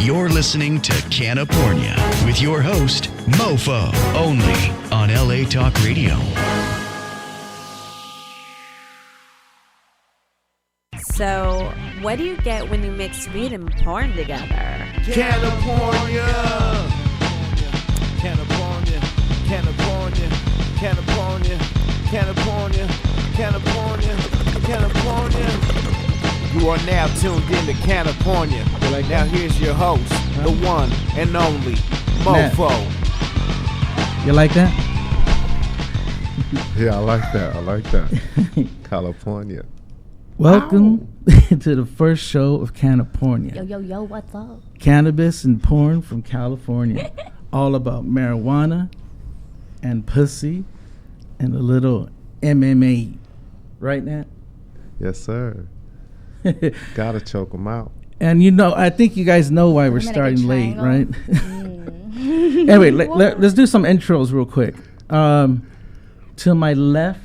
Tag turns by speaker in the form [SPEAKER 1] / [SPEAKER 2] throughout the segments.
[SPEAKER 1] You're listening to CannaPornia with your host, Mofo, only on LA Talk Radio.
[SPEAKER 2] So, what do you get when you mix weed and porn together?
[SPEAKER 3] CannaPornia, CannaPornia, CannaPornia, CannaPornia, CannaPornia, CannaPornia, CannaPornia. You are now tuned in to CannaPornia.
[SPEAKER 4] Like
[SPEAKER 3] now here's your host, the one and only Mofo.
[SPEAKER 4] You like that?
[SPEAKER 5] Yeah, I like that. I like that. California.
[SPEAKER 4] Welcome to the first show of CannaPornia.
[SPEAKER 6] Yo, what's up?
[SPEAKER 4] Cannabis and porn from California. All about marijuana and pussy and a little MMA. Right, Nat?
[SPEAKER 5] Yes, sir. Gotta choke them out.
[SPEAKER 4] And you know, I think you guys know why we're starting late, right? Anyway, let's do some intros real quick. To my left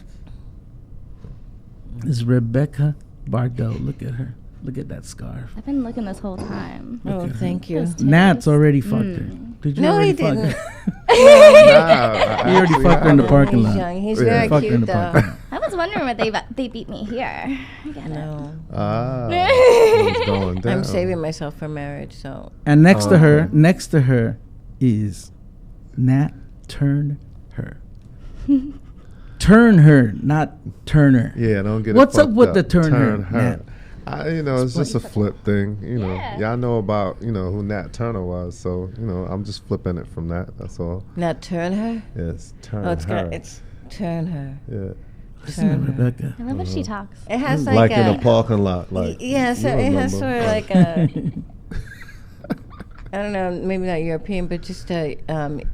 [SPEAKER 4] is Rebecca Bardot. Look at her. Look at that scarf.
[SPEAKER 6] I've been looking this whole time.
[SPEAKER 4] Look at her.
[SPEAKER 7] Thank you.
[SPEAKER 4] Nat's already fucked her. Did you
[SPEAKER 7] No,
[SPEAKER 4] already
[SPEAKER 7] he
[SPEAKER 4] fuck
[SPEAKER 7] didn't.
[SPEAKER 4] her? He already fucked her in the parking lot.
[SPEAKER 7] He's young. He's
[SPEAKER 4] Yeah.
[SPEAKER 7] very
[SPEAKER 4] Fucked her in
[SPEAKER 7] cute,
[SPEAKER 4] the
[SPEAKER 7] though.
[SPEAKER 4] parking lot.
[SPEAKER 6] I was wondering why they beat me here. I get it.
[SPEAKER 7] No.
[SPEAKER 5] It's going down.
[SPEAKER 7] I'm saving myself for marriage, so.
[SPEAKER 4] And next to her is Nat Turner. Turn her, not Turner.
[SPEAKER 5] Yeah, don't get
[SPEAKER 4] What's
[SPEAKER 5] it
[SPEAKER 4] up
[SPEAKER 5] fucked
[SPEAKER 4] with the turn her,
[SPEAKER 5] her. It's just a flip thing.
[SPEAKER 6] Yeah.
[SPEAKER 5] Y'all know about, who Nat Turner was. So, I'm just flipping it from that. That's all.
[SPEAKER 7] Not turn her?
[SPEAKER 5] Yes, turn
[SPEAKER 7] Oh, it's
[SPEAKER 5] her.
[SPEAKER 7] it's turn her.
[SPEAKER 5] Yeah.
[SPEAKER 4] Listen to Rebecca.
[SPEAKER 6] I love when she talks.
[SPEAKER 7] It has
[SPEAKER 5] Like
[SPEAKER 7] like
[SPEAKER 5] in
[SPEAKER 7] a.
[SPEAKER 5] a parking lot.
[SPEAKER 7] Yeah, so it has sort of like a. I don't know, maybe not European, but just a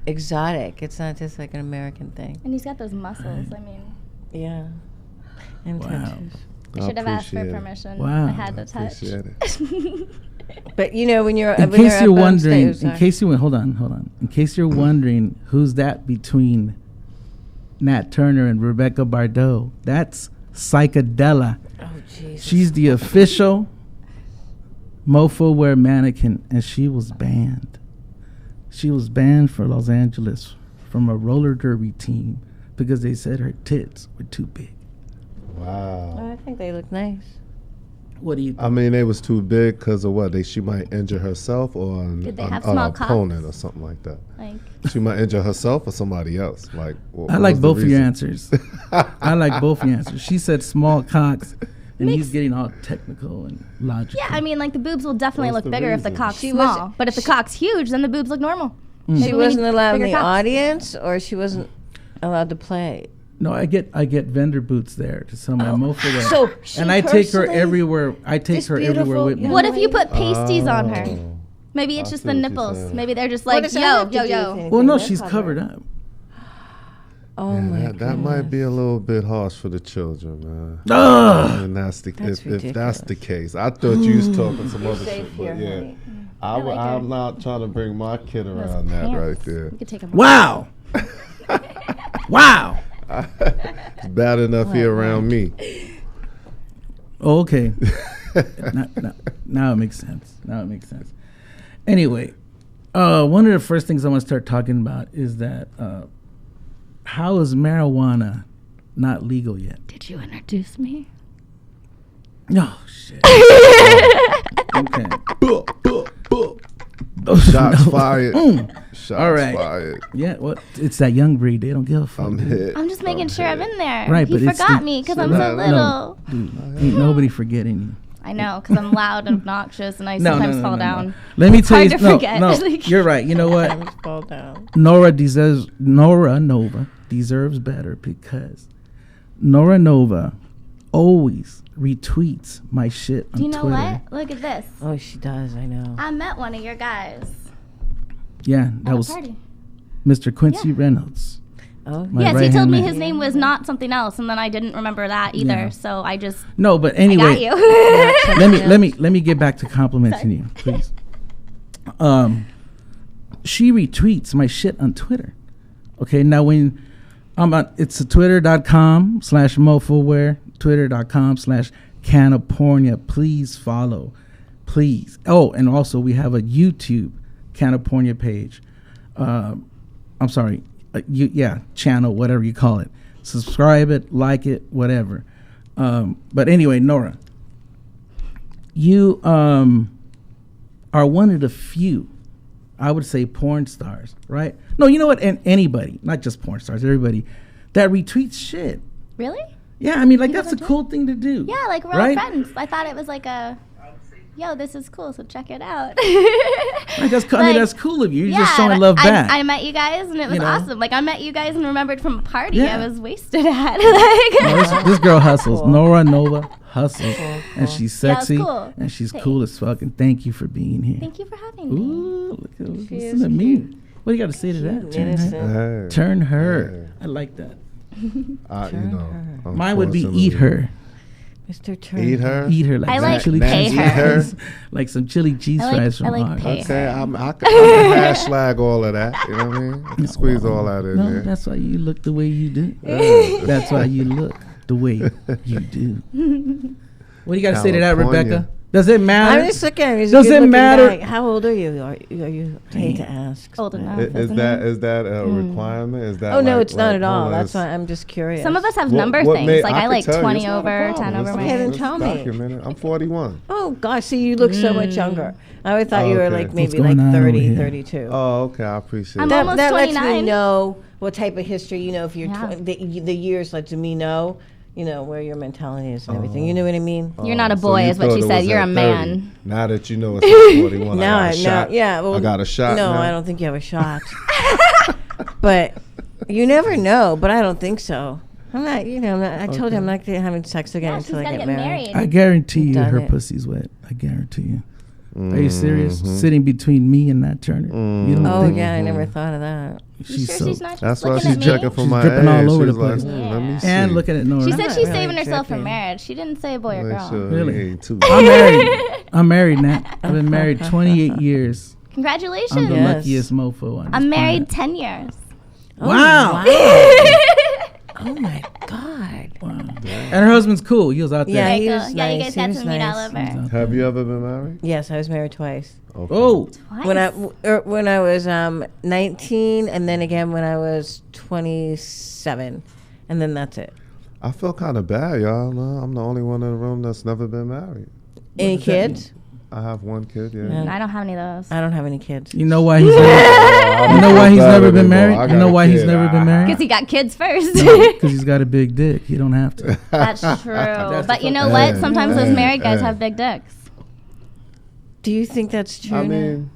[SPEAKER 7] exotic. It's not just like an American thing.
[SPEAKER 6] And he's got those muscles. I mean,
[SPEAKER 7] Yeah. And
[SPEAKER 4] Wow.
[SPEAKER 7] tattoos.
[SPEAKER 6] I should have asked for
[SPEAKER 5] appreciate it.
[SPEAKER 6] permission.
[SPEAKER 4] Wow.
[SPEAKER 6] I had to touch.
[SPEAKER 5] Appreciate it.
[SPEAKER 7] But when you're
[SPEAKER 4] In
[SPEAKER 7] when
[SPEAKER 4] case you're
[SPEAKER 7] up on
[SPEAKER 4] wondering,
[SPEAKER 7] stage,
[SPEAKER 4] hold on. In case you're wondering who's that between Nat Turner and Rebecca Bardot, that's Psychedella.
[SPEAKER 7] oh Jesus.
[SPEAKER 4] She's the official Mofo Wear mannequin, and she was banned. She was banned for Los Angeles from a roller derby team because they said her tits were too big.
[SPEAKER 5] Wow.
[SPEAKER 7] Oh, I think they look nice.
[SPEAKER 4] What do you think?
[SPEAKER 5] I mean, they was too big because of what? She might injure herself or an
[SPEAKER 6] Did they have small cocks?
[SPEAKER 5] opponent or something like that.
[SPEAKER 6] Like,
[SPEAKER 5] She might injure herself or somebody else. Like,
[SPEAKER 4] I like both of your answers. I like both your answers. She said small cocks, and he's getting all technical and logical.
[SPEAKER 6] yeah, I mean, like the boobs will definitely
[SPEAKER 5] What's
[SPEAKER 6] look
[SPEAKER 5] the
[SPEAKER 6] bigger if the
[SPEAKER 5] reason?
[SPEAKER 6] cock's
[SPEAKER 7] She was-
[SPEAKER 6] small. But if the cock's huge, then the boobs look normal.
[SPEAKER 7] She
[SPEAKER 6] Maybe we
[SPEAKER 7] wasn't
[SPEAKER 6] need
[SPEAKER 7] allowed in
[SPEAKER 6] bigger
[SPEAKER 7] the
[SPEAKER 6] cocks.
[SPEAKER 7] audience, or she wasn't allowed to play.
[SPEAKER 4] No, I get vendor boots there to sell my Mofo there.
[SPEAKER 7] So she
[SPEAKER 4] and I take her
[SPEAKER 7] personally-
[SPEAKER 4] everywhere. I take
[SPEAKER 7] this
[SPEAKER 4] her everywhere
[SPEAKER 7] beautiful
[SPEAKER 4] with me.
[SPEAKER 7] young
[SPEAKER 6] What if you put pasties on her?
[SPEAKER 5] Oh.
[SPEAKER 6] Maybe it's
[SPEAKER 5] I
[SPEAKER 6] just
[SPEAKER 5] see
[SPEAKER 6] the
[SPEAKER 5] what you're
[SPEAKER 6] nipples.
[SPEAKER 5] saying.
[SPEAKER 6] Maybe they're just
[SPEAKER 7] What
[SPEAKER 6] like,
[SPEAKER 7] does that
[SPEAKER 6] yo,
[SPEAKER 7] have to
[SPEAKER 6] yo,
[SPEAKER 7] do
[SPEAKER 6] yo.
[SPEAKER 7] with anything?
[SPEAKER 4] Well, no,
[SPEAKER 7] They're
[SPEAKER 4] she's covered up.
[SPEAKER 7] Oh my
[SPEAKER 5] Yeah, that might be a little bit harsh for the children, man.
[SPEAKER 4] Ugh.
[SPEAKER 5] And that's the
[SPEAKER 7] That's
[SPEAKER 5] if that's the
[SPEAKER 7] ridiculous.
[SPEAKER 5] case. I thought you was talking some other
[SPEAKER 7] safe
[SPEAKER 5] shit,
[SPEAKER 7] here,
[SPEAKER 5] but yeah,
[SPEAKER 7] honey.
[SPEAKER 6] like her.
[SPEAKER 5] I'm not trying to bring my kid around that
[SPEAKER 6] pants.
[SPEAKER 5] right there.
[SPEAKER 6] You could take them
[SPEAKER 4] Wow. Wow.
[SPEAKER 5] It's bad enough here around me.
[SPEAKER 4] Oh, okay. Now it makes sense. Anyway, one of the first things I want to start talking about is that how is marijuana not legal yet?
[SPEAKER 6] Did you introduce me?
[SPEAKER 4] Oh, shit. Okay.
[SPEAKER 5] Shots fired. Shots
[SPEAKER 4] All right.
[SPEAKER 5] fired.
[SPEAKER 4] Yeah, well, it's that young breed. They don't give a fuck.
[SPEAKER 5] I'm
[SPEAKER 4] dude.
[SPEAKER 5] hit.
[SPEAKER 6] I'm just making sure I'm in there.
[SPEAKER 4] Right,
[SPEAKER 6] He
[SPEAKER 4] but it's
[SPEAKER 6] forgot
[SPEAKER 4] the-
[SPEAKER 6] me because
[SPEAKER 5] so
[SPEAKER 6] I'm
[SPEAKER 5] no,
[SPEAKER 6] so
[SPEAKER 5] no.
[SPEAKER 6] little.
[SPEAKER 4] Dude, ain't nobody forgetting you.
[SPEAKER 6] I know, because I'm loud and obnoxious and I
[SPEAKER 4] No,
[SPEAKER 6] sometimes
[SPEAKER 4] no, no,
[SPEAKER 6] fall
[SPEAKER 4] no,
[SPEAKER 6] down.
[SPEAKER 4] no. Let me tell
[SPEAKER 6] hard
[SPEAKER 4] you.
[SPEAKER 6] to
[SPEAKER 4] No,
[SPEAKER 6] forget.
[SPEAKER 4] no,
[SPEAKER 6] Like-
[SPEAKER 4] you're right. You know what?
[SPEAKER 7] I fall down.
[SPEAKER 4] Nora Nova deserves better because Nora Nova always retweets my shit on
[SPEAKER 6] Do you know
[SPEAKER 4] Twitter.
[SPEAKER 6] what? Look at this.
[SPEAKER 7] Oh, she does. I know.
[SPEAKER 6] I met one of your guys
[SPEAKER 4] Yeah,
[SPEAKER 6] at
[SPEAKER 4] that
[SPEAKER 6] a
[SPEAKER 4] was
[SPEAKER 6] party.
[SPEAKER 4] Mr. Quincy Reynolds.
[SPEAKER 7] Oh,
[SPEAKER 4] My
[SPEAKER 6] Yes, he
[SPEAKER 4] right-hand
[SPEAKER 6] told me
[SPEAKER 4] man.
[SPEAKER 6] his name was not something else, and then I didn't remember that either.
[SPEAKER 4] Yeah.
[SPEAKER 6] So I just
[SPEAKER 4] No, but
[SPEAKER 6] I
[SPEAKER 4] anyway,
[SPEAKER 6] got you.
[SPEAKER 4] let me get back to complimenting you, please. She retweets my shit on Twitter. Okay, now when I'm on, it's twitter.com/mofoware, twitter.com/CannaPornia. Please follow, please. Oh, and also we have a YouTube CannaPornia page. I'm sorry, channel, whatever you call it. Subscribe it, like it, whatever. But anyway, Nora, you are one of the few, I would say, porn stars, right? No, you know what? And anybody, not just porn stars, everybody that retweets shit.
[SPEAKER 6] Really?
[SPEAKER 4] Yeah, I mean, like,
[SPEAKER 6] People
[SPEAKER 4] that's a
[SPEAKER 6] that do
[SPEAKER 4] cool thing to do.
[SPEAKER 6] Yeah, like we're all
[SPEAKER 4] right?
[SPEAKER 6] friends. I thought it was like a, yo, this is cool, so check it out.
[SPEAKER 4] Like, that's cool. I mean, that's cool of you. You're just showing
[SPEAKER 6] and
[SPEAKER 4] love back.
[SPEAKER 6] I met you guys, and it was
[SPEAKER 4] You know?
[SPEAKER 6] awesome. Like, I met you guys and remembered from a party
[SPEAKER 4] Yeah.
[SPEAKER 6] I was wasted at.
[SPEAKER 4] This girl hustles. Nora Nova hustles. And she's sexy.
[SPEAKER 6] cool.
[SPEAKER 4] And she's
[SPEAKER 6] Thanks.
[SPEAKER 4] cool as fuck. And thank you for being here.
[SPEAKER 6] Thank you for having me.
[SPEAKER 4] Ooh, look at
[SPEAKER 7] She
[SPEAKER 4] listen
[SPEAKER 7] is
[SPEAKER 4] to me. What do you got to say to that? Turn her.
[SPEAKER 7] Innocent.
[SPEAKER 5] Hey.
[SPEAKER 4] Turn her.
[SPEAKER 5] Hey.
[SPEAKER 4] I like that.
[SPEAKER 5] Mine
[SPEAKER 4] Mine would be eat her.
[SPEAKER 7] Mr. Turner.
[SPEAKER 5] Eat her.
[SPEAKER 4] Eat her like
[SPEAKER 6] I
[SPEAKER 4] some
[SPEAKER 6] like
[SPEAKER 4] chili
[SPEAKER 6] pay
[SPEAKER 4] cheese
[SPEAKER 6] her.
[SPEAKER 4] fries. Like some chili cheese
[SPEAKER 6] I like-
[SPEAKER 4] fries from
[SPEAKER 6] I like
[SPEAKER 4] Arby's.
[SPEAKER 6] pay
[SPEAKER 5] Okay, I can hashtag all of that. You know what I mean? I can squeeze all that in
[SPEAKER 4] No,
[SPEAKER 5] there.
[SPEAKER 4] that's why you look the way you do.
[SPEAKER 5] Yeah.
[SPEAKER 4] That's why you look the way you do. What do you got to say to that,
[SPEAKER 5] California.
[SPEAKER 4] Rebecca? Does it matter?
[SPEAKER 7] I'm just looking. He's a
[SPEAKER 4] Does it
[SPEAKER 7] good-looking
[SPEAKER 4] matter?
[SPEAKER 7] guy. How old are you? Are you? I hate to ask.
[SPEAKER 6] Old enough.
[SPEAKER 5] Is that a requirement? Is that
[SPEAKER 7] Oh no,
[SPEAKER 5] like-
[SPEAKER 7] it's not
[SPEAKER 5] like,
[SPEAKER 7] at all.
[SPEAKER 5] hold on,
[SPEAKER 7] That's
[SPEAKER 5] it's-
[SPEAKER 7] why I'm just curious.
[SPEAKER 6] Some of us have
[SPEAKER 5] What-
[SPEAKER 6] number
[SPEAKER 5] what
[SPEAKER 6] things.
[SPEAKER 5] made-
[SPEAKER 6] Like I
[SPEAKER 5] could
[SPEAKER 6] like
[SPEAKER 5] tell you,
[SPEAKER 6] 20
[SPEAKER 5] it's not a
[SPEAKER 6] over,
[SPEAKER 5] problem.
[SPEAKER 6] 10 over
[SPEAKER 5] It's
[SPEAKER 6] my
[SPEAKER 7] Okay, then
[SPEAKER 6] age.
[SPEAKER 7] tell me.
[SPEAKER 5] documented. I'm 41.
[SPEAKER 7] Oh gosh, see, you look so much younger. I always thought you were
[SPEAKER 5] Okay.
[SPEAKER 7] like
[SPEAKER 5] What's
[SPEAKER 7] maybe
[SPEAKER 4] going
[SPEAKER 7] like
[SPEAKER 4] on
[SPEAKER 7] 30,
[SPEAKER 4] over here?
[SPEAKER 7] 32.
[SPEAKER 5] Oh, okay. I appreciate
[SPEAKER 6] I'm
[SPEAKER 5] that.
[SPEAKER 6] almost
[SPEAKER 7] that lets me
[SPEAKER 6] 29.
[SPEAKER 7] know what type of history, if you're
[SPEAKER 6] Yeah.
[SPEAKER 7] the years lets me know, where your mentality is and everything. You know what I mean?
[SPEAKER 6] You're not a
[SPEAKER 5] So
[SPEAKER 6] boy,
[SPEAKER 5] you
[SPEAKER 6] is what
[SPEAKER 5] thought
[SPEAKER 6] she
[SPEAKER 5] it
[SPEAKER 6] said.
[SPEAKER 5] was
[SPEAKER 6] You're
[SPEAKER 5] at
[SPEAKER 6] a
[SPEAKER 5] 30.
[SPEAKER 6] man.
[SPEAKER 5] Now that you know it's at 41,
[SPEAKER 7] Now,
[SPEAKER 5] I got a shot.
[SPEAKER 7] yeah, well,
[SPEAKER 5] I got a shot.
[SPEAKER 7] No,
[SPEAKER 5] now.
[SPEAKER 7] I don't think you have a shot. But you never know. But I don't think so. I'm not. I told you I'm not having sex again
[SPEAKER 6] Yeah, she's
[SPEAKER 7] until I
[SPEAKER 6] gotta
[SPEAKER 7] get
[SPEAKER 6] get
[SPEAKER 7] married.
[SPEAKER 6] married.
[SPEAKER 4] I guarantee you
[SPEAKER 7] Done
[SPEAKER 4] her
[SPEAKER 7] it.
[SPEAKER 4] pussy's wet. I guarantee you. Are you serious? Sitting between me and Nat Turner. You don't
[SPEAKER 7] Oh
[SPEAKER 4] think
[SPEAKER 7] yeah, I never thought of that.
[SPEAKER 6] You
[SPEAKER 4] she's
[SPEAKER 6] sure
[SPEAKER 4] so
[SPEAKER 6] she's not just
[SPEAKER 5] That's why
[SPEAKER 6] looking
[SPEAKER 5] she's
[SPEAKER 6] at me?
[SPEAKER 5] checking for
[SPEAKER 4] She's
[SPEAKER 5] my
[SPEAKER 4] dripping all
[SPEAKER 5] age.
[SPEAKER 4] over the
[SPEAKER 5] She's like,
[SPEAKER 4] place.
[SPEAKER 5] let me see.
[SPEAKER 4] and looking at Nora.
[SPEAKER 6] She
[SPEAKER 7] I'm
[SPEAKER 6] said
[SPEAKER 7] not
[SPEAKER 6] she's
[SPEAKER 7] really
[SPEAKER 6] saving herself for
[SPEAKER 7] tripping.
[SPEAKER 6] marriage. She didn't say boy or
[SPEAKER 5] Make
[SPEAKER 6] girl.
[SPEAKER 5] sure
[SPEAKER 4] Really?
[SPEAKER 5] he ain't too
[SPEAKER 4] I'm married. I'm married, Nat. I've been married 28 years.
[SPEAKER 6] Congratulations.
[SPEAKER 4] I'm the
[SPEAKER 7] Yes.
[SPEAKER 4] luckiest mofo on this
[SPEAKER 6] I'm married
[SPEAKER 4] planet.
[SPEAKER 6] 10 years.
[SPEAKER 4] Wow.
[SPEAKER 7] Oh my god.
[SPEAKER 4] And her husband's cool. He was out there.
[SPEAKER 7] Yeah,
[SPEAKER 6] Very
[SPEAKER 7] he
[SPEAKER 6] cool.
[SPEAKER 7] was
[SPEAKER 6] Yeah, you
[SPEAKER 7] nice.
[SPEAKER 6] guys
[SPEAKER 7] He
[SPEAKER 6] got
[SPEAKER 7] was
[SPEAKER 6] to meet
[SPEAKER 7] nice.
[SPEAKER 6] all over.
[SPEAKER 5] Have you ever been married?
[SPEAKER 7] Yes, I was married twice.
[SPEAKER 5] Okay.
[SPEAKER 4] Oh,
[SPEAKER 7] When I was 19, and then again when I was 27, and then that's it.
[SPEAKER 5] I feel kind of bad, y'all. No, I'm the only one in the room that's never been married.
[SPEAKER 7] Any
[SPEAKER 4] does that
[SPEAKER 7] kids?
[SPEAKER 5] I have one kid, yeah.
[SPEAKER 7] Yeah.
[SPEAKER 6] I don't have any of those.
[SPEAKER 7] I don't have any kids.
[SPEAKER 4] you know why he's never, you know why he's never been married? You know why he's never been
[SPEAKER 6] Because
[SPEAKER 4] married?
[SPEAKER 6] he got kids first.
[SPEAKER 4] Because he's got a big dick. He don't have to.
[SPEAKER 6] That's true.
[SPEAKER 4] That's
[SPEAKER 6] But
[SPEAKER 4] the
[SPEAKER 6] you know
[SPEAKER 5] fuck-
[SPEAKER 6] what?
[SPEAKER 5] Hey,
[SPEAKER 6] Sometimes those
[SPEAKER 5] hey,
[SPEAKER 6] married guys
[SPEAKER 5] hey.
[SPEAKER 6] have big dicks.
[SPEAKER 7] Do you think that's true?
[SPEAKER 5] I
[SPEAKER 7] now?
[SPEAKER 5] mean,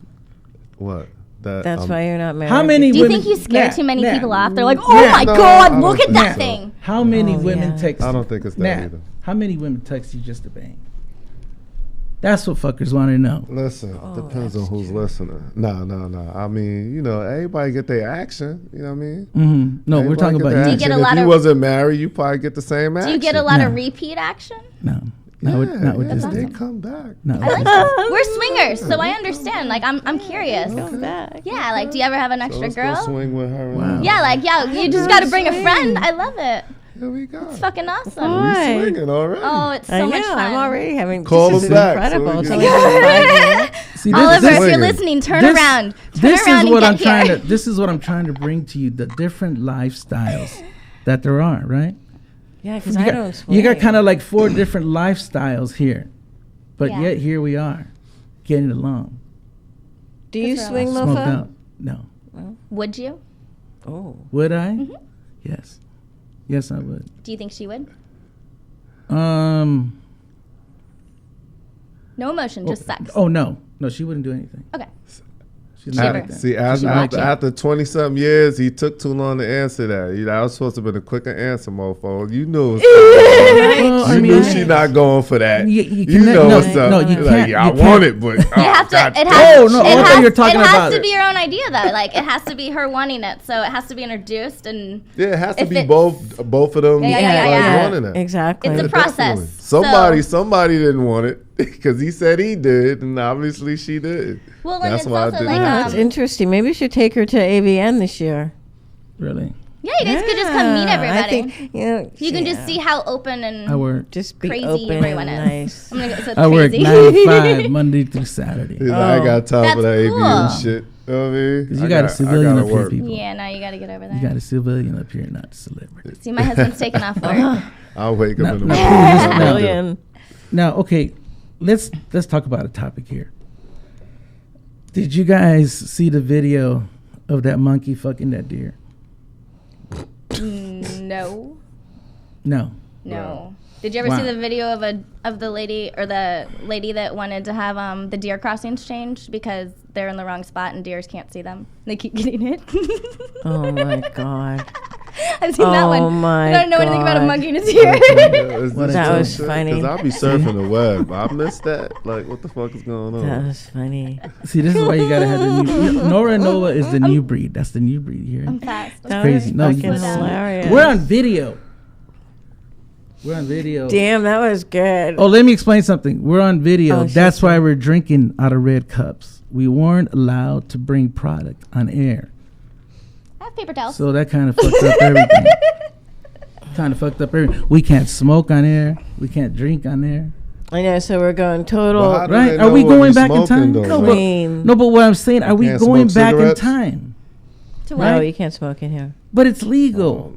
[SPEAKER 5] what?
[SPEAKER 7] That's why you're not married.
[SPEAKER 4] How many
[SPEAKER 6] Do you
[SPEAKER 4] women?
[SPEAKER 6] think you scare
[SPEAKER 4] Nat,
[SPEAKER 6] too many
[SPEAKER 4] Nat,
[SPEAKER 6] people off? They're like, oh
[SPEAKER 4] Nat,
[SPEAKER 6] my
[SPEAKER 5] no, I
[SPEAKER 6] God,
[SPEAKER 5] don't
[SPEAKER 6] look at
[SPEAKER 5] think
[SPEAKER 6] that
[SPEAKER 5] so.
[SPEAKER 6] thing.
[SPEAKER 4] How many
[SPEAKER 7] Oh,
[SPEAKER 4] women
[SPEAKER 7] yeah.
[SPEAKER 4] text?
[SPEAKER 5] I don't think it's that
[SPEAKER 4] Nat,
[SPEAKER 5] either.
[SPEAKER 4] how many women text you just to bang? That's what fuckers want to know.
[SPEAKER 5] Listen, depends on who's listening. No. I mean, everybody get their action. You know what I mean?
[SPEAKER 4] Mm-hmm. No, we're
[SPEAKER 5] Everybody
[SPEAKER 4] talking
[SPEAKER 5] get
[SPEAKER 4] about
[SPEAKER 5] their
[SPEAKER 4] you.
[SPEAKER 6] you get a
[SPEAKER 5] action.
[SPEAKER 6] lot
[SPEAKER 5] If you
[SPEAKER 6] of-
[SPEAKER 5] wasn't married, you probably get the same action.
[SPEAKER 6] Do you get a lot of
[SPEAKER 4] No.
[SPEAKER 6] repeat action?
[SPEAKER 4] No, not with this
[SPEAKER 5] they
[SPEAKER 4] dick.
[SPEAKER 5] come back.
[SPEAKER 4] No,
[SPEAKER 6] I like that. We're swingers, so I understand. Like, I'm curious.
[SPEAKER 7] Come back.
[SPEAKER 6] Yeah, like, do you ever have an
[SPEAKER 5] So
[SPEAKER 6] extra
[SPEAKER 5] let's go
[SPEAKER 6] girl?
[SPEAKER 5] swing with her.
[SPEAKER 4] Wow.
[SPEAKER 5] And
[SPEAKER 6] Yeah, like, yeah, you just got to bring a friend. I love it.
[SPEAKER 5] here we go.
[SPEAKER 6] It's fucking awesome.
[SPEAKER 7] Why?
[SPEAKER 5] We swinging already.
[SPEAKER 6] Oh, it's
[SPEAKER 7] I
[SPEAKER 6] so
[SPEAKER 7] know.
[SPEAKER 6] much fun.
[SPEAKER 7] I'm already having.
[SPEAKER 5] Call
[SPEAKER 7] this
[SPEAKER 5] us
[SPEAKER 7] is
[SPEAKER 5] back,
[SPEAKER 7] incredible.
[SPEAKER 5] so
[SPEAKER 7] It's
[SPEAKER 5] we
[SPEAKER 7] only
[SPEAKER 5] can-
[SPEAKER 7] been 5 years.
[SPEAKER 4] See,
[SPEAKER 6] Oliver, if you're
[SPEAKER 5] swinging.
[SPEAKER 6] listening, turn
[SPEAKER 4] this-
[SPEAKER 6] around. Turn
[SPEAKER 4] This
[SPEAKER 6] around
[SPEAKER 4] is
[SPEAKER 6] and
[SPEAKER 4] what
[SPEAKER 6] get
[SPEAKER 4] I'm trying
[SPEAKER 6] here.
[SPEAKER 4] to. This is what I'm trying to bring to you: the different lifestyles that there are. Right?
[SPEAKER 7] Yeah, because
[SPEAKER 4] You
[SPEAKER 7] I
[SPEAKER 4] got,
[SPEAKER 7] don't swing.
[SPEAKER 4] you got kind of like 4 different lifestyles here, but
[SPEAKER 6] Yeah.
[SPEAKER 4] yet here we are, getting along.
[SPEAKER 7] Do you
[SPEAKER 6] That's
[SPEAKER 7] swing,
[SPEAKER 4] Smoked
[SPEAKER 7] Mofa?
[SPEAKER 4] out? No.
[SPEAKER 6] Would you?
[SPEAKER 7] Oh.
[SPEAKER 4] Would I?
[SPEAKER 6] Mm-hmm.
[SPEAKER 4] Yes. Yes, I would.
[SPEAKER 6] Do you think she would?
[SPEAKER 4] Um.
[SPEAKER 6] No emotion, just sex.
[SPEAKER 4] Oh no, she wouldn't do anything.
[SPEAKER 6] Okay.
[SPEAKER 4] She's not like that.
[SPEAKER 5] See,
[SPEAKER 4] She's not like that.
[SPEAKER 5] after 20-something years, he took too long to answer that. That was supposed to have been a quicker answer, mofo. You knew it was You knew she not going for that. You know what's up.
[SPEAKER 4] No, you can't.
[SPEAKER 5] Like, I want it, but...
[SPEAKER 8] It has to. It has to be her own idea, though. Like, it has to be her wanting it, so it has to be introduced, and
[SPEAKER 5] yeah, it has to be both of them wanting it.
[SPEAKER 7] Exactly.
[SPEAKER 8] it's a process.
[SPEAKER 5] Somebody didn't want it because he said he did, and obviously she did.
[SPEAKER 8] Well, and
[SPEAKER 5] That's
[SPEAKER 8] it's
[SPEAKER 5] why
[SPEAKER 8] also
[SPEAKER 5] I did
[SPEAKER 8] like
[SPEAKER 7] That's interesting. Maybe we should take her to AVN this year.
[SPEAKER 4] Really?
[SPEAKER 8] yeah, you guys could just come meet everybody.
[SPEAKER 7] I think,
[SPEAKER 8] you can just see how open and
[SPEAKER 4] I work.
[SPEAKER 7] just be
[SPEAKER 8] crazy
[SPEAKER 7] open
[SPEAKER 8] everyone
[SPEAKER 7] and
[SPEAKER 8] is.
[SPEAKER 7] nice.
[SPEAKER 8] I'm gonna go, so it's
[SPEAKER 4] I work
[SPEAKER 8] crazy.
[SPEAKER 4] 9 to 5 Monday through Saturday.
[SPEAKER 5] He's like, I ain't got time for that
[SPEAKER 8] That's
[SPEAKER 5] AVN
[SPEAKER 8] cool.
[SPEAKER 5] shit. You know what I mean?
[SPEAKER 4] 'Cause you got a civilian up here, people.
[SPEAKER 8] Yeah, no, you got to get over there.
[SPEAKER 4] You got a civilian up here, not a celebrity.
[SPEAKER 8] See, my husband's taking off work.
[SPEAKER 5] I'll wake up in the
[SPEAKER 4] No,
[SPEAKER 5] morning.
[SPEAKER 7] Civilian.
[SPEAKER 4] Now, okay, let's talk about a topic here. Did you guys see the video of that monkey fucking that deer?
[SPEAKER 8] No.
[SPEAKER 4] No.
[SPEAKER 8] No. Did you ever
[SPEAKER 4] Wow.
[SPEAKER 8] see the video of the lady that wanted to have the deer crossings changed because they're in the wrong spot and deers can't see them? They keep getting hit.
[SPEAKER 7] Oh my God.
[SPEAKER 8] I've seen that one.
[SPEAKER 7] Oh my
[SPEAKER 8] I don't know anything about a
[SPEAKER 7] God.
[SPEAKER 8] monkey and a deer.
[SPEAKER 7] That was funny.
[SPEAKER 5] Because I'll be surfing the web. I missed that. Like, what the fuck is going on?
[SPEAKER 7] That was funny.
[SPEAKER 4] See, this is why you gotta have the new. Nora and Nola is the new breed. That's the new breed here.
[SPEAKER 8] I'm fast.
[SPEAKER 7] That
[SPEAKER 4] crazy.
[SPEAKER 7] was
[SPEAKER 4] No, you
[SPEAKER 7] fucking
[SPEAKER 4] can-
[SPEAKER 7] hilarious.
[SPEAKER 4] We're on video. We're on video.
[SPEAKER 7] Damn, that was good.
[SPEAKER 4] Oh, let me explain something. We're on video.
[SPEAKER 7] Oh,
[SPEAKER 4] That's
[SPEAKER 7] shit.
[SPEAKER 4] why we're drinking out of red cups. We weren't allowed to bring product on air.
[SPEAKER 8] I have paper towels.
[SPEAKER 4] So that kind of fucked up everything. We can't smoke on air. We can't drink on air.
[SPEAKER 7] I know, so we're going
[SPEAKER 5] But how
[SPEAKER 7] total
[SPEAKER 5] do
[SPEAKER 4] Right?
[SPEAKER 5] they
[SPEAKER 4] Are
[SPEAKER 5] know
[SPEAKER 4] we
[SPEAKER 5] what
[SPEAKER 4] going
[SPEAKER 5] we
[SPEAKER 4] back in
[SPEAKER 5] smoking,
[SPEAKER 4] time?
[SPEAKER 5] though?
[SPEAKER 7] clean.
[SPEAKER 4] No, but what I'm saying, are we
[SPEAKER 5] Can't
[SPEAKER 4] going
[SPEAKER 5] smoke
[SPEAKER 4] back
[SPEAKER 5] cigarettes?
[SPEAKER 4] in time?
[SPEAKER 8] To
[SPEAKER 7] No,
[SPEAKER 8] what?
[SPEAKER 7] you can't smoke in here.
[SPEAKER 4] But it's legal.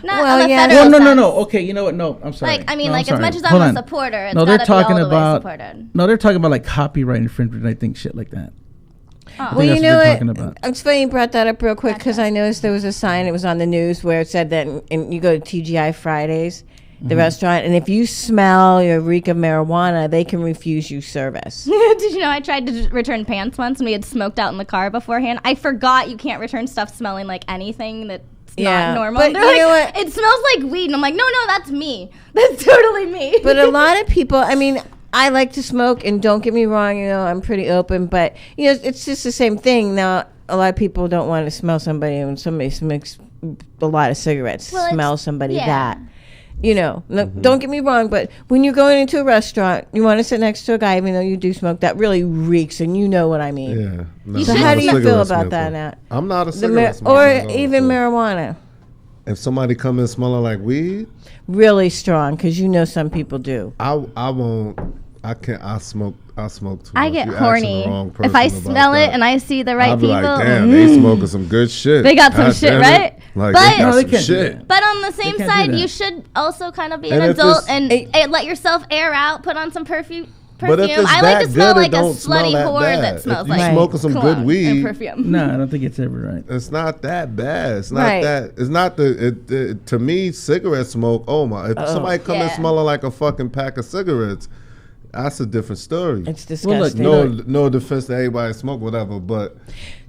[SPEAKER 8] Not
[SPEAKER 7] Well,
[SPEAKER 8] on the
[SPEAKER 7] yeah.
[SPEAKER 8] federal
[SPEAKER 4] No,
[SPEAKER 8] sense.
[SPEAKER 4] Okay, you know what? No, I'm sorry.
[SPEAKER 8] Like, I mean,
[SPEAKER 4] No,
[SPEAKER 8] like,
[SPEAKER 4] I'm
[SPEAKER 8] as
[SPEAKER 4] sorry.
[SPEAKER 8] much as I'm
[SPEAKER 4] Hold
[SPEAKER 8] a
[SPEAKER 4] on.
[SPEAKER 8] supporter, it's
[SPEAKER 4] No, they're
[SPEAKER 8] gotta
[SPEAKER 4] talking
[SPEAKER 8] be all the way
[SPEAKER 4] about.
[SPEAKER 8] supported.
[SPEAKER 4] No, they're talking about like copyright infringement. I think shit like that. I
[SPEAKER 8] Oh.
[SPEAKER 7] Well,
[SPEAKER 4] think
[SPEAKER 7] you
[SPEAKER 4] that's
[SPEAKER 7] know
[SPEAKER 4] what they're
[SPEAKER 7] what?
[SPEAKER 4] talking about.
[SPEAKER 7] It's funny you brought that up real quick because I noticed there was a sign. It was on the news where it said that, and you go to TGI Fridays, the restaurant, and if you smell or reek of marijuana, they can refuse you service.
[SPEAKER 8] Did you know I tried to return pants once and we had smoked out in the car beforehand? I forgot you can't return stuff smelling like anything that's not normal.
[SPEAKER 7] But
[SPEAKER 8] They're
[SPEAKER 7] you
[SPEAKER 8] like,
[SPEAKER 7] know what?
[SPEAKER 8] it smells like weed. And I'm like, no, that's me. That's totally me.
[SPEAKER 7] But a lot of people, I mean, I like to smoke, and don't get me wrong, you know, I'm pretty open, but, you know, it's just the same thing. Now, a lot of people don't want to smell somebody when somebody smokes a lot of cigarettes,
[SPEAKER 8] Well,
[SPEAKER 7] smell somebody
[SPEAKER 8] yeah.
[SPEAKER 7] that. You know, no, don't get me wrong, but when you're going into a restaurant, you want to sit next to a guy, even though you do smoke, that really reeks, and you know what I mean.
[SPEAKER 5] Yeah. No,
[SPEAKER 8] So
[SPEAKER 5] I'm
[SPEAKER 7] how
[SPEAKER 5] not
[SPEAKER 7] do
[SPEAKER 5] a
[SPEAKER 7] you feel
[SPEAKER 5] cigarette
[SPEAKER 7] about that
[SPEAKER 5] smoker.
[SPEAKER 7] now?
[SPEAKER 5] I'm not a
[SPEAKER 7] The
[SPEAKER 5] cigarette smoker.
[SPEAKER 7] or
[SPEAKER 5] at all,
[SPEAKER 7] even
[SPEAKER 5] so
[SPEAKER 7] marijuana,
[SPEAKER 5] if somebody come in smelling like weed,
[SPEAKER 7] really strong, because you know some people do.
[SPEAKER 5] I won't. I can't. I smoke too much.
[SPEAKER 8] I get
[SPEAKER 5] You asking the
[SPEAKER 8] horny.
[SPEAKER 5] wrong
[SPEAKER 8] If I
[SPEAKER 5] person about
[SPEAKER 8] smell it
[SPEAKER 5] that.
[SPEAKER 8] and I see the right
[SPEAKER 5] I'll be
[SPEAKER 8] people.
[SPEAKER 5] like, damn, they smoking some good shit.
[SPEAKER 8] They got some
[SPEAKER 5] God
[SPEAKER 8] shit,
[SPEAKER 5] damn it.
[SPEAKER 8] right?
[SPEAKER 5] Like,
[SPEAKER 8] But-
[SPEAKER 5] they got
[SPEAKER 4] No, they
[SPEAKER 5] some
[SPEAKER 4] can't do
[SPEAKER 5] shit.
[SPEAKER 4] that.
[SPEAKER 8] But on the same
[SPEAKER 4] can't do
[SPEAKER 8] side,
[SPEAKER 4] that.
[SPEAKER 8] you should also kind of be
[SPEAKER 5] And
[SPEAKER 8] an
[SPEAKER 5] if
[SPEAKER 8] adult
[SPEAKER 5] it's-
[SPEAKER 8] and let yourself air out, put on some perfume.
[SPEAKER 5] But if it's
[SPEAKER 8] I
[SPEAKER 5] that
[SPEAKER 8] like to smell
[SPEAKER 5] good, it
[SPEAKER 8] like a
[SPEAKER 5] don't smell
[SPEAKER 8] slutty
[SPEAKER 5] that
[SPEAKER 8] whore
[SPEAKER 5] bad.
[SPEAKER 8] that
[SPEAKER 5] If
[SPEAKER 8] smells
[SPEAKER 5] you
[SPEAKER 8] like
[SPEAKER 5] smoking some good
[SPEAKER 8] cologne
[SPEAKER 5] weed-
[SPEAKER 8] and perfume.
[SPEAKER 4] No, I don't think it's ever right.
[SPEAKER 5] It's not that bad. It's not
[SPEAKER 7] Right.
[SPEAKER 5] that. It's not to me, cigarette smoke. Oh my! If somebody come in
[SPEAKER 8] Yeah.
[SPEAKER 5] smelling like a fucking pack of cigarettes, that's a different story.
[SPEAKER 7] It's
[SPEAKER 4] Well, look,
[SPEAKER 7] disgusting.
[SPEAKER 5] No defense to anybody smoke whatever, but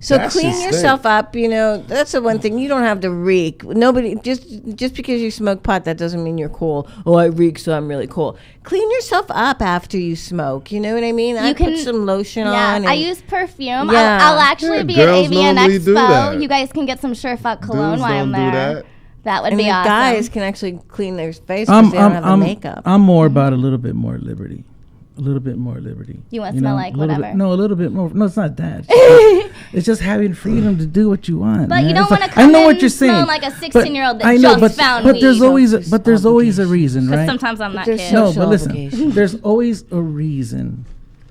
[SPEAKER 7] So
[SPEAKER 5] that
[SPEAKER 7] clean
[SPEAKER 5] shit stink.
[SPEAKER 7] yourself up. You know, that's the one thing. You don't have to reek. Nobody just because you smoke pot, that doesn't mean you're cool. Oh, I reek, so I'm really cool. Clean yourself up after you smoke. You know what I mean? I put
[SPEAKER 8] can-
[SPEAKER 7] some lotion
[SPEAKER 8] Yeah,
[SPEAKER 7] on.
[SPEAKER 8] I
[SPEAKER 7] and-
[SPEAKER 8] use perfume.
[SPEAKER 7] Yeah.
[SPEAKER 8] I'll actually
[SPEAKER 5] Yeah,
[SPEAKER 8] be at
[SPEAKER 5] girls
[SPEAKER 8] AVN
[SPEAKER 5] normally do
[SPEAKER 8] Expo.
[SPEAKER 5] that.
[SPEAKER 8] You guys can get some Surefuck cologne
[SPEAKER 5] Dudes
[SPEAKER 8] while I'm
[SPEAKER 5] don't do
[SPEAKER 8] there.
[SPEAKER 5] that.
[SPEAKER 8] That would
[SPEAKER 7] and
[SPEAKER 8] be
[SPEAKER 7] the
[SPEAKER 8] awesome.
[SPEAKER 7] guys can actually clean their face because they don't have the makeup.
[SPEAKER 4] I'm more about a little bit more liberty. A little bit more liberty.
[SPEAKER 8] You want to smell like
[SPEAKER 4] a little
[SPEAKER 8] whatever.
[SPEAKER 4] No, a little bit more. No, it's not that. It's just having freedom to do what you want.
[SPEAKER 8] But you
[SPEAKER 4] man.
[SPEAKER 8] don't
[SPEAKER 4] It's
[SPEAKER 8] wanna
[SPEAKER 4] like-
[SPEAKER 8] come
[SPEAKER 4] I know
[SPEAKER 8] in
[SPEAKER 4] what you're saying.
[SPEAKER 8] smelling like a 16-year-old that
[SPEAKER 4] I know,
[SPEAKER 8] just found
[SPEAKER 4] but there's
[SPEAKER 8] weed.
[SPEAKER 4] always
[SPEAKER 7] It's
[SPEAKER 4] but there's always a reason,
[SPEAKER 8] Because
[SPEAKER 4] right?
[SPEAKER 8] sometimes I'm that
[SPEAKER 7] there's
[SPEAKER 8] kid.
[SPEAKER 4] No,
[SPEAKER 7] social
[SPEAKER 4] but listen,
[SPEAKER 7] obligation.
[SPEAKER 4] there's always a reason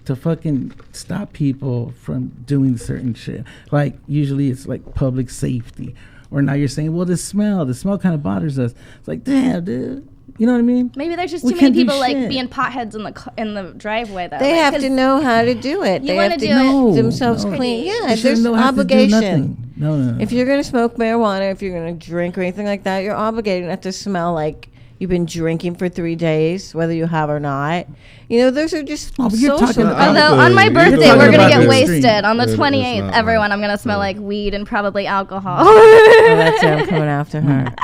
[SPEAKER 4] to fucking stop people from doing certain shit. Like usually it's like public safety. Or now you're saying, well, the smell kind of bothers us. It's like, damn, dude. You know what I mean?
[SPEAKER 8] Maybe there's just
[SPEAKER 4] We
[SPEAKER 8] too many
[SPEAKER 4] can't do
[SPEAKER 8] people like
[SPEAKER 4] shit.
[SPEAKER 8] being potheads in the driveway though.
[SPEAKER 7] They
[SPEAKER 8] Like,
[SPEAKER 7] have
[SPEAKER 8] 'cause
[SPEAKER 7] to know how to do it.
[SPEAKER 8] You
[SPEAKER 7] They
[SPEAKER 8] wanna
[SPEAKER 7] have to
[SPEAKER 8] do it.
[SPEAKER 7] keep themselves
[SPEAKER 4] No.
[SPEAKER 7] clean.
[SPEAKER 4] You
[SPEAKER 7] Yeah,
[SPEAKER 4] shouldn't
[SPEAKER 7] there's
[SPEAKER 4] know how to do
[SPEAKER 7] obligation.
[SPEAKER 4] nothing. No.
[SPEAKER 7] If you're going to smoke marijuana, if you're going to drink or anything like that, you're obligated not to smell like You've been drinking for 3 days, whether you have or not. You know, those are just
[SPEAKER 4] but you're
[SPEAKER 7] social.
[SPEAKER 4] talking about-
[SPEAKER 8] Although on my
[SPEAKER 5] You're
[SPEAKER 8] birthday
[SPEAKER 5] talking
[SPEAKER 8] we're gonna
[SPEAKER 5] about
[SPEAKER 8] get
[SPEAKER 5] the
[SPEAKER 8] wasted
[SPEAKER 4] extreme.
[SPEAKER 8] on the
[SPEAKER 5] It's
[SPEAKER 8] 28th.
[SPEAKER 5] not
[SPEAKER 8] Everyone,
[SPEAKER 5] right.
[SPEAKER 8] I'm gonna smell like weed and probably alcohol.
[SPEAKER 7] Oh, that's it. I'm coming after her.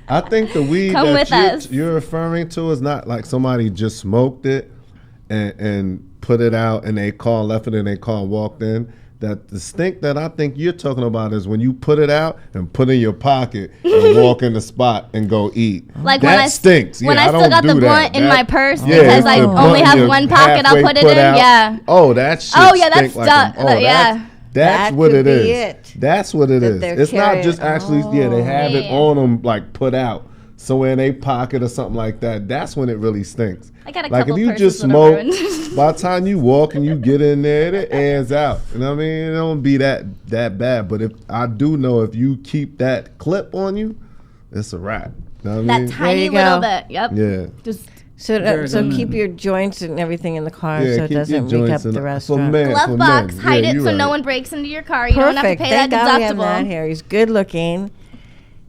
[SPEAKER 5] I think the weed
[SPEAKER 8] Come with
[SPEAKER 5] that
[SPEAKER 8] us.
[SPEAKER 5] you're referring to is not like somebody just smoked it and put it out and they left it in their car and walked in. That the stink that I think you're talking about is when you put it out and put it in your pocket and walk in the spot and go eat.
[SPEAKER 8] Like
[SPEAKER 5] that
[SPEAKER 8] when I
[SPEAKER 5] stinks.
[SPEAKER 8] when
[SPEAKER 5] Yeah,
[SPEAKER 8] I still
[SPEAKER 5] don't
[SPEAKER 8] got the
[SPEAKER 5] do
[SPEAKER 8] blunt
[SPEAKER 5] that.
[SPEAKER 8] in my purse
[SPEAKER 5] Yeah,
[SPEAKER 8] because
[SPEAKER 5] it's
[SPEAKER 8] I
[SPEAKER 5] the
[SPEAKER 8] only
[SPEAKER 5] blunt
[SPEAKER 8] have
[SPEAKER 5] you're
[SPEAKER 8] one pocket, I'll
[SPEAKER 5] halfway
[SPEAKER 8] put it in.
[SPEAKER 5] out.
[SPEAKER 8] Yeah.
[SPEAKER 5] Oh, that shit.
[SPEAKER 8] Oh, yeah,
[SPEAKER 5] stink
[SPEAKER 8] that's
[SPEAKER 5] like
[SPEAKER 8] stuck. Yeah.
[SPEAKER 5] That's
[SPEAKER 7] That
[SPEAKER 5] what
[SPEAKER 7] could
[SPEAKER 5] it is.
[SPEAKER 7] be it.
[SPEAKER 5] That's what it
[SPEAKER 7] That
[SPEAKER 5] is.
[SPEAKER 7] they're
[SPEAKER 5] It's not
[SPEAKER 7] carrying-
[SPEAKER 5] just actually. Yeah, they have it
[SPEAKER 8] Yeah.
[SPEAKER 5] on them like put out. So in a pocket or something like that, that's when it really stinks.
[SPEAKER 8] I got a
[SPEAKER 5] Like if
[SPEAKER 8] couple
[SPEAKER 5] you
[SPEAKER 8] purses
[SPEAKER 5] just
[SPEAKER 8] that are
[SPEAKER 5] smoke,
[SPEAKER 8] ruined.
[SPEAKER 5] by the time you walk and you get in there, it airs out. You know what I mean? It don't be that bad. But if I do know if you keep that clip on you, it's a wrap. You know what I
[SPEAKER 8] That
[SPEAKER 5] mean?
[SPEAKER 8] tiny
[SPEAKER 7] you
[SPEAKER 8] little
[SPEAKER 7] go.
[SPEAKER 8] bit. Yep.
[SPEAKER 5] Yeah.
[SPEAKER 8] Just
[SPEAKER 7] So keep your joints and everything in the car
[SPEAKER 5] Yeah,
[SPEAKER 7] so it
[SPEAKER 5] keep your
[SPEAKER 7] doesn't reek
[SPEAKER 5] joints
[SPEAKER 7] up
[SPEAKER 5] in
[SPEAKER 7] the
[SPEAKER 5] for
[SPEAKER 7] restaurant.
[SPEAKER 5] men, for
[SPEAKER 8] glove box,
[SPEAKER 5] men.
[SPEAKER 8] hide
[SPEAKER 5] Yeah,
[SPEAKER 8] it
[SPEAKER 5] you're
[SPEAKER 8] so no
[SPEAKER 5] right.
[SPEAKER 8] one breaks into your car. You don't have to
[SPEAKER 7] Perfect.
[SPEAKER 8] pay
[SPEAKER 7] Thank
[SPEAKER 8] that
[SPEAKER 7] God we have Matt
[SPEAKER 8] deductible.
[SPEAKER 7] here. He's good looking.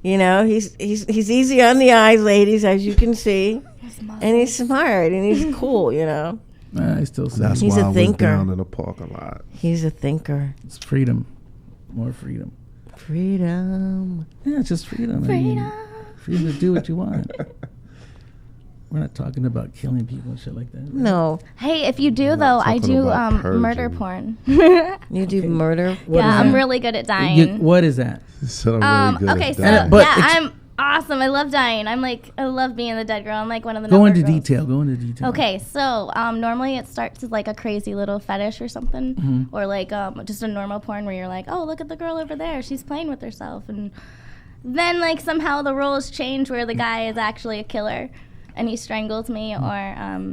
[SPEAKER 7] You know, he's easy on the eyes, ladies, as you can see. And he's smart and he's cool, you know.
[SPEAKER 4] I still say
[SPEAKER 5] That's
[SPEAKER 7] He's
[SPEAKER 5] why
[SPEAKER 7] a
[SPEAKER 5] I was
[SPEAKER 7] thinker.
[SPEAKER 5] down in the parking lot.
[SPEAKER 7] He's a thinker.
[SPEAKER 4] it's freedom, more freedom.
[SPEAKER 7] Freedom.
[SPEAKER 4] Yeah, it's just freedom. Freedom to do what you want. We're not talking about killing people and shit like that. Right?
[SPEAKER 7] No,
[SPEAKER 8] Hey, if you do
[SPEAKER 5] not
[SPEAKER 8] though, I
[SPEAKER 5] talking
[SPEAKER 8] do
[SPEAKER 5] about
[SPEAKER 8] murder
[SPEAKER 5] purging.
[SPEAKER 8] porn.
[SPEAKER 7] you do murder.
[SPEAKER 4] What
[SPEAKER 8] yeah,
[SPEAKER 4] is
[SPEAKER 8] I'm
[SPEAKER 4] that?
[SPEAKER 8] really good at dying.
[SPEAKER 4] What is that?
[SPEAKER 5] So I'm really good
[SPEAKER 8] Okay,
[SPEAKER 5] at
[SPEAKER 8] so
[SPEAKER 5] that.
[SPEAKER 4] But
[SPEAKER 8] yeah,
[SPEAKER 4] ex-
[SPEAKER 8] I'm awesome. I love dying. I love being the dead girl. I'm like one of the
[SPEAKER 4] Go
[SPEAKER 8] number
[SPEAKER 4] into
[SPEAKER 8] girls.
[SPEAKER 4] detail. Go into detail.
[SPEAKER 8] Okay, so normally it starts with like a crazy little fetish or something,
[SPEAKER 4] Mm-hmm.
[SPEAKER 8] or like just a normal porn where you're like, oh, look at the girl over there, she's playing with herself, and then like somehow the roles change where the guy is actually a killer, and he strangles me, or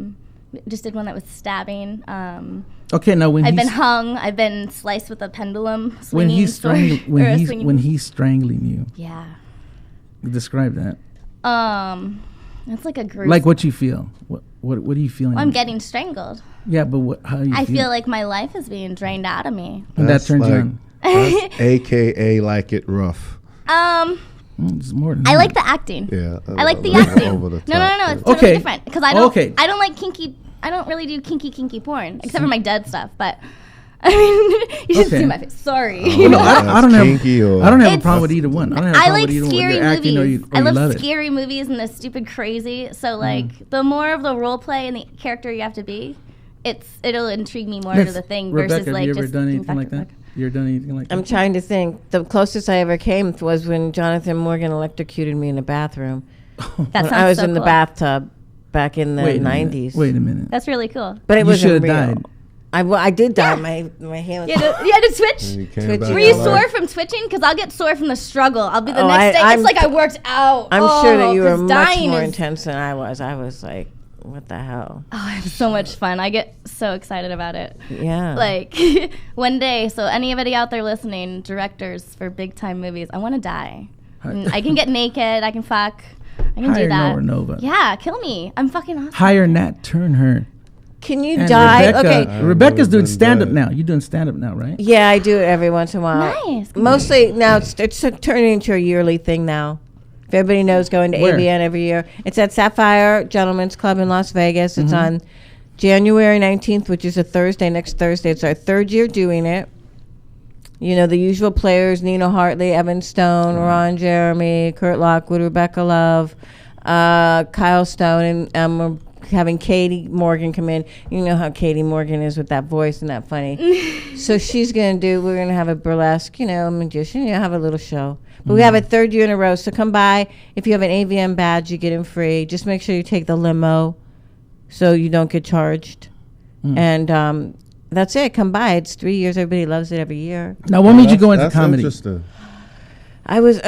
[SPEAKER 8] just did one that was stabbing.
[SPEAKER 4] Okay, now when
[SPEAKER 8] I've been
[SPEAKER 4] he's
[SPEAKER 8] hung. I've been sliced with a pendulum.
[SPEAKER 4] when
[SPEAKER 8] Swinging
[SPEAKER 4] he's
[SPEAKER 8] sword,
[SPEAKER 4] strangling
[SPEAKER 8] or a swinging-
[SPEAKER 4] when he's strangling you,
[SPEAKER 8] yeah.
[SPEAKER 4] describe that.
[SPEAKER 8] It's like a gruesome.
[SPEAKER 4] Like what you feel. What are you feeling?
[SPEAKER 8] I'm getting strangled.
[SPEAKER 4] Yeah, but how do you
[SPEAKER 8] I
[SPEAKER 4] feel?
[SPEAKER 8] feel like my life is being drained out of me.
[SPEAKER 4] And that
[SPEAKER 5] That's
[SPEAKER 4] turns you
[SPEAKER 5] like-
[SPEAKER 4] on.
[SPEAKER 5] That's AKA like it rough.
[SPEAKER 4] It's more than
[SPEAKER 8] I
[SPEAKER 4] that.
[SPEAKER 8] like the acting.
[SPEAKER 5] Yeah.
[SPEAKER 8] I like the
[SPEAKER 5] a little
[SPEAKER 8] acting.
[SPEAKER 5] over the
[SPEAKER 8] No,
[SPEAKER 5] top,
[SPEAKER 8] it's
[SPEAKER 5] yeah.
[SPEAKER 8] totally
[SPEAKER 4] Okay.
[SPEAKER 8] different because I don't.
[SPEAKER 4] Okay.
[SPEAKER 8] I don't like kinky. I don't really do kinky porn except for my dead stuff. But I mean, you should
[SPEAKER 4] Okay.
[SPEAKER 8] see my face. Sorry.
[SPEAKER 4] Well, no, I don't
[SPEAKER 5] kinky
[SPEAKER 4] have.
[SPEAKER 5] or-
[SPEAKER 4] I don't have a
[SPEAKER 8] It's-
[SPEAKER 4] problem with either one. I don't have a
[SPEAKER 8] I
[SPEAKER 4] problem
[SPEAKER 8] like
[SPEAKER 4] with either one.
[SPEAKER 8] scary
[SPEAKER 4] You're acting
[SPEAKER 8] movies.
[SPEAKER 4] or
[SPEAKER 8] I
[SPEAKER 4] you love
[SPEAKER 8] love
[SPEAKER 4] it.
[SPEAKER 8] scary movies and the stupid crazy. So like, the more of the role play and the character you have to be, it'll intrigue me more to
[SPEAKER 4] Let's-
[SPEAKER 8] the thing
[SPEAKER 4] Rebecca,
[SPEAKER 8] versus like
[SPEAKER 4] have you ever
[SPEAKER 8] just
[SPEAKER 4] done
[SPEAKER 8] being
[SPEAKER 4] anything like that?
[SPEAKER 8] back.
[SPEAKER 4] You ever done anything like that?
[SPEAKER 7] I'm trying to think. The closest I ever came was when Jonathan Morgan electrocuted me in the bathroom.
[SPEAKER 8] That
[SPEAKER 7] When
[SPEAKER 8] sounds
[SPEAKER 7] I was
[SPEAKER 8] so
[SPEAKER 7] in the
[SPEAKER 8] cool.
[SPEAKER 7] bathtub back in the
[SPEAKER 4] Wait a minute.
[SPEAKER 7] 90s.
[SPEAKER 4] Wait a minute.
[SPEAKER 8] That's really cool.
[SPEAKER 7] But it
[SPEAKER 4] You
[SPEAKER 7] wasn't
[SPEAKER 4] should've
[SPEAKER 7] real.
[SPEAKER 4] died.
[SPEAKER 7] I did die. My hand was.
[SPEAKER 8] You had to switch.
[SPEAKER 5] You came
[SPEAKER 7] Twitchy.
[SPEAKER 5] back
[SPEAKER 8] Were you
[SPEAKER 5] alive.
[SPEAKER 8] sore from twitching? Because I'll get sore from the struggle. I'll be the
[SPEAKER 7] Oh,
[SPEAKER 8] next day.
[SPEAKER 7] I'm-
[SPEAKER 8] It's like I worked out.
[SPEAKER 7] I'm sure that you were
[SPEAKER 8] 'cause
[SPEAKER 7] much
[SPEAKER 8] dying
[SPEAKER 7] more
[SPEAKER 8] is-
[SPEAKER 7] intense than I was. I was like, what the hell?
[SPEAKER 8] Oh, it was so much fun. I get so excited about it.
[SPEAKER 7] Yeah.
[SPEAKER 8] Like one day, so anybody out there listening, directors for big time movies, I want to die. And I can get naked. I can fuck. I can
[SPEAKER 4] Hire
[SPEAKER 8] do that.
[SPEAKER 4] Nora Nova.
[SPEAKER 8] Yeah, kill me. I'm fucking awesome.
[SPEAKER 4] Hire Nat Turner.
[SPEAKER 7] Can you
[SPEAKER 4] And
[SPEAKER 7] die?
[SPEAKER 4] Rebecca,
[SPEAKER 7] Okay.
[SPEAKER 4] Rebecca's
[SPEAKER 5] I've
[SPEAKER 4] doing
[SPEAKER 5] been
[SPEAKER 4] stand up
[SPEAKER 5] dead.
[SPEAKER 4] now. You're doing stand up now, right?
[SPEAKER 7] Yeah, I do it every once in a while.
[SPEAKER 8] Nice.
[SPEAKER 7] Mostly now it's turning into a yearly thing now. If everybody knows, going to
[SPEAKER 4] Where?
[SPEAKER 7] ABN every year. It's at Sapphire Gentlemen's Club in Las Vegas. It's
[SPEAKER 4] Mm-hmm.
[SPEAKER 7] on January 19th, which is a Thursday, next Thursday. It's our third year doing it. You know, the usual players, Nina Hartley, Evan Stone, Ron Jeremy, Kurt Lockwood, Rebecca Love, Kyle Stone, and we're having Katie Morgan come in. You know how Katie Morgan is with that voice and that funny. So we're going to have a burlesque, magician, have a little show. But we have a third year in a row. So come by. If you have an AVM badge, you get in free. Just make sure you take the limo so you don't get charged. And that's it. Come by. It's 3 years. Everybody loves it every year.
[SPEAKER 4] Now, what made you
[SPEAKER 5] That's-
[SPEAKER 4] go into
[SPEAKER 5] that's
[SPEAKER 4] comedy?
[SPEAKER 5] Interesting.
[SPEAKER 7] I was